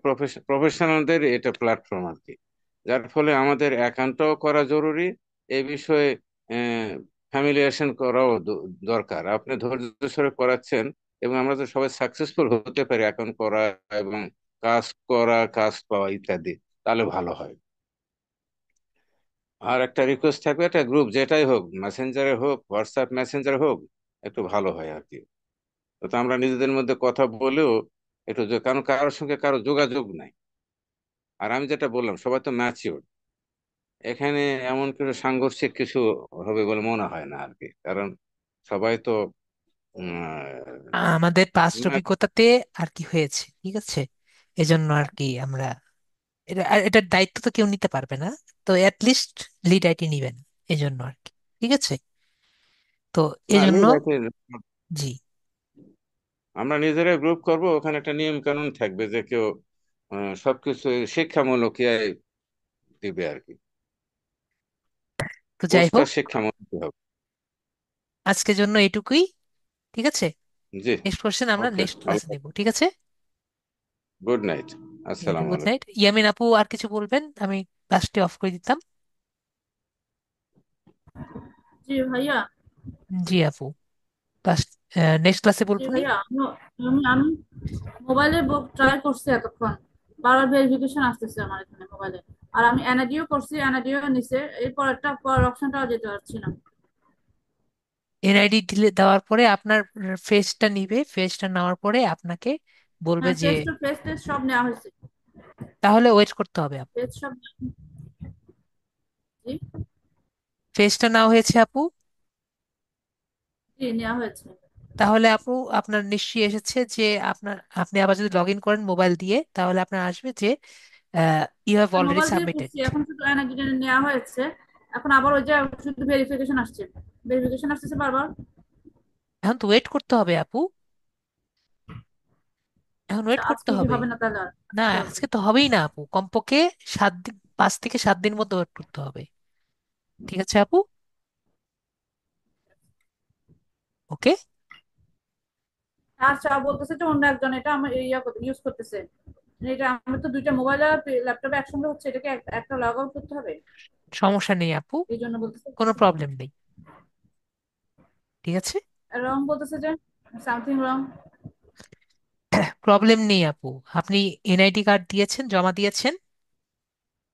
প্রফেশনালদের এটা প্ল্যাটফর্ম আর কি, যার ফলে আমাদের অ্যাকাউন্টটাও করা জরুরি। এই বিষয়ে ফ্যামিলিয়ারেশন করাও দরকার। আপনি ধৈর্য সহকারে করাচ্ছেন, এবং আমরা তো সবাই সাকসেসফুল হতে পারি অ্যাকাউন্ট করা এবং কাজ করা, কাজ পাওয়া ইত্যাদি, তাহলে ভালো হয়। আর একটা রিকোয়েস্ট থাকবে, একটা গ্রুপ যেটাই হোক, মেসেঞ্জারে হোক, হোয়াটসঅ্যাপ মেসেঞ্জার হোক, একটু ভালো হয় আর কি। তো আমরা নিজেদের মধ্যে কথা বলেও একটু কারণ কারোর সঙ্গে কারো যোগাযোগ নাই। আর আমি যেটা বললাম, সবাই তো ম্যাচিওর, এখানে এমন কিছু সাংঘর্ষিক কিছু হবে বলে মনে হয় না আর কি, কারণ সবাই তো আমাদের পাস্ট উম, অভিজ্ঞতাতে আর কি হয়েছে, ঠিক আছে, এজন্য আর কি আমরা এটার দায়িত্ব তো কেউ নিতে পারবে না, তো লিস্ট লিড আইটি নিবেন, এজন্য আর কি। ঠিক আছে, তো এজন্য লিড, জি, আমরা নিজেরাই গ্রুপ করব, ওখানে একটা নিয়ম কানুন থাকবে যে কেউ সবকিছু শিক্ষামূলক দিবে আর কি। তো যাই পোস্টটা হোক, শিক্ষামূলক হবে। আজকের জন্য এটুকুই। ঠিক আছে, জি। নেক্সট কোশ্চেন আমরা ওকে, নেক্সট ভালো ক্লাসে নেব, থাকবেন। ঠিক আছে। Good night. আসসালামু গুড নাইট। আলাইকুম। ইয়ামিন আপু আর কিছু বলবেন? আমি ক্লাসটি অফ করে দিতাম। জি ভাইয়া। জি আপু, ক্লাস নেক্সট ক্লাসে জি বলবো নি। ভাইয়া, আমি মোবাইলে ট্রাই করছি এতক্ষণ, বারবার ভেরিফিকেশন আসতেছে আমার এখানে মোবাইলে। আর আমি এনআইডিও করছি, এনআইডিও নিছে, এরপর একটা পর অপশনটাও যেতে পারছি না। এনআইডি দিলে দেওয়ার পরে আপনার ফেসটা নিবে, ফেসটা নেওয়ার পরে আপনাকে বলবে হ্যাঁ, যে, ফেস টু ফেস টেস্ট সব নেওয়া হয়েছে। তাহলে ওয়েট করতে হবে আপু। ফেস সব, জি। ফেসটা নেওয়া হয়েছে আপু, জি, নেওয়া হয়েছে। তাহলে আপু আপনার নিশ্চয়ই এসেছে যে আপনার, আপনি আবার যদি লগ ইন করেন মোবাইল দিয়ে, তাহলে আপনার আসবে যে ইউ হ্যাভ অলরেডি মোবাইল দিয়ে সাবমিটেড। করছি, এখন শুধু এনআইডি নেওয়া হয়েছে। এখন আবার ওই যে শুধু ভেরিফিকেশন আসছে, ভেরিফিকেশন আসতেছে বারবার। এখন তো ওয়েট করতে হবে আপু, এখন আচ্ছা, ওয়েট করতে আজকে কি হবে। হবে না তাহলে আর? না, আচ্ছা, ওকে। আজকে তো হবেই না আপু, কমপক্ষে 7 দিন, 5 থেকে 7 দিন মতো ওয়েট করতে হবে। ঠিক আছে আপু। ওকে। আচ্ছা, বলতেছে যে অন্য একজন এটা আমার ইউজ করতেছে। এটা আমি তো দুইটা মোবাইল আর ল্যাপটপে একসঙ্গে হচ্ছে, এটাকে একটা লগ আউট করতে হবে, সমস্যা নেই আপু, এই জন্য বলতেছে। কোনো প্রবলেম নেই। ঠিক আছে, রং বলতেছে যে সামথিং রং। প্রবলেম নেই আপু। আপনি এনআইডি কার্ড দিয়েছেন, জমা দিয়েছেন?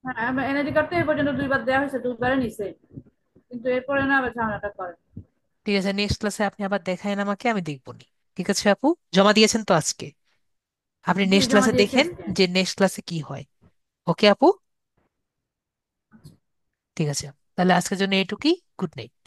হ্যাঁ, এনআইডি কার্ড তো এই পর্যন্ত দুইবার দেওয়া হয়েছে, দুইবারে নিছে, কিন্তু এরপরে না আবার ঝামেলাটা করে। ঠিক আছে, নেক্সট ক্লাসে আপনি আবার দেখায়েন আমাকে, আমি দেখবো নি। ঠিক আছে আপু, জমা দিয়েছেন তো আজকে? আপনি জি, নেক্সট জমা ক্লাসে দিয়েছি দেখেন আজকে। যে নেক্সট ক্লাসে কি হয়। ওকে আপু, ঠিক আছে। তাহলে আজকের জন্য এইটুকুই। Good night.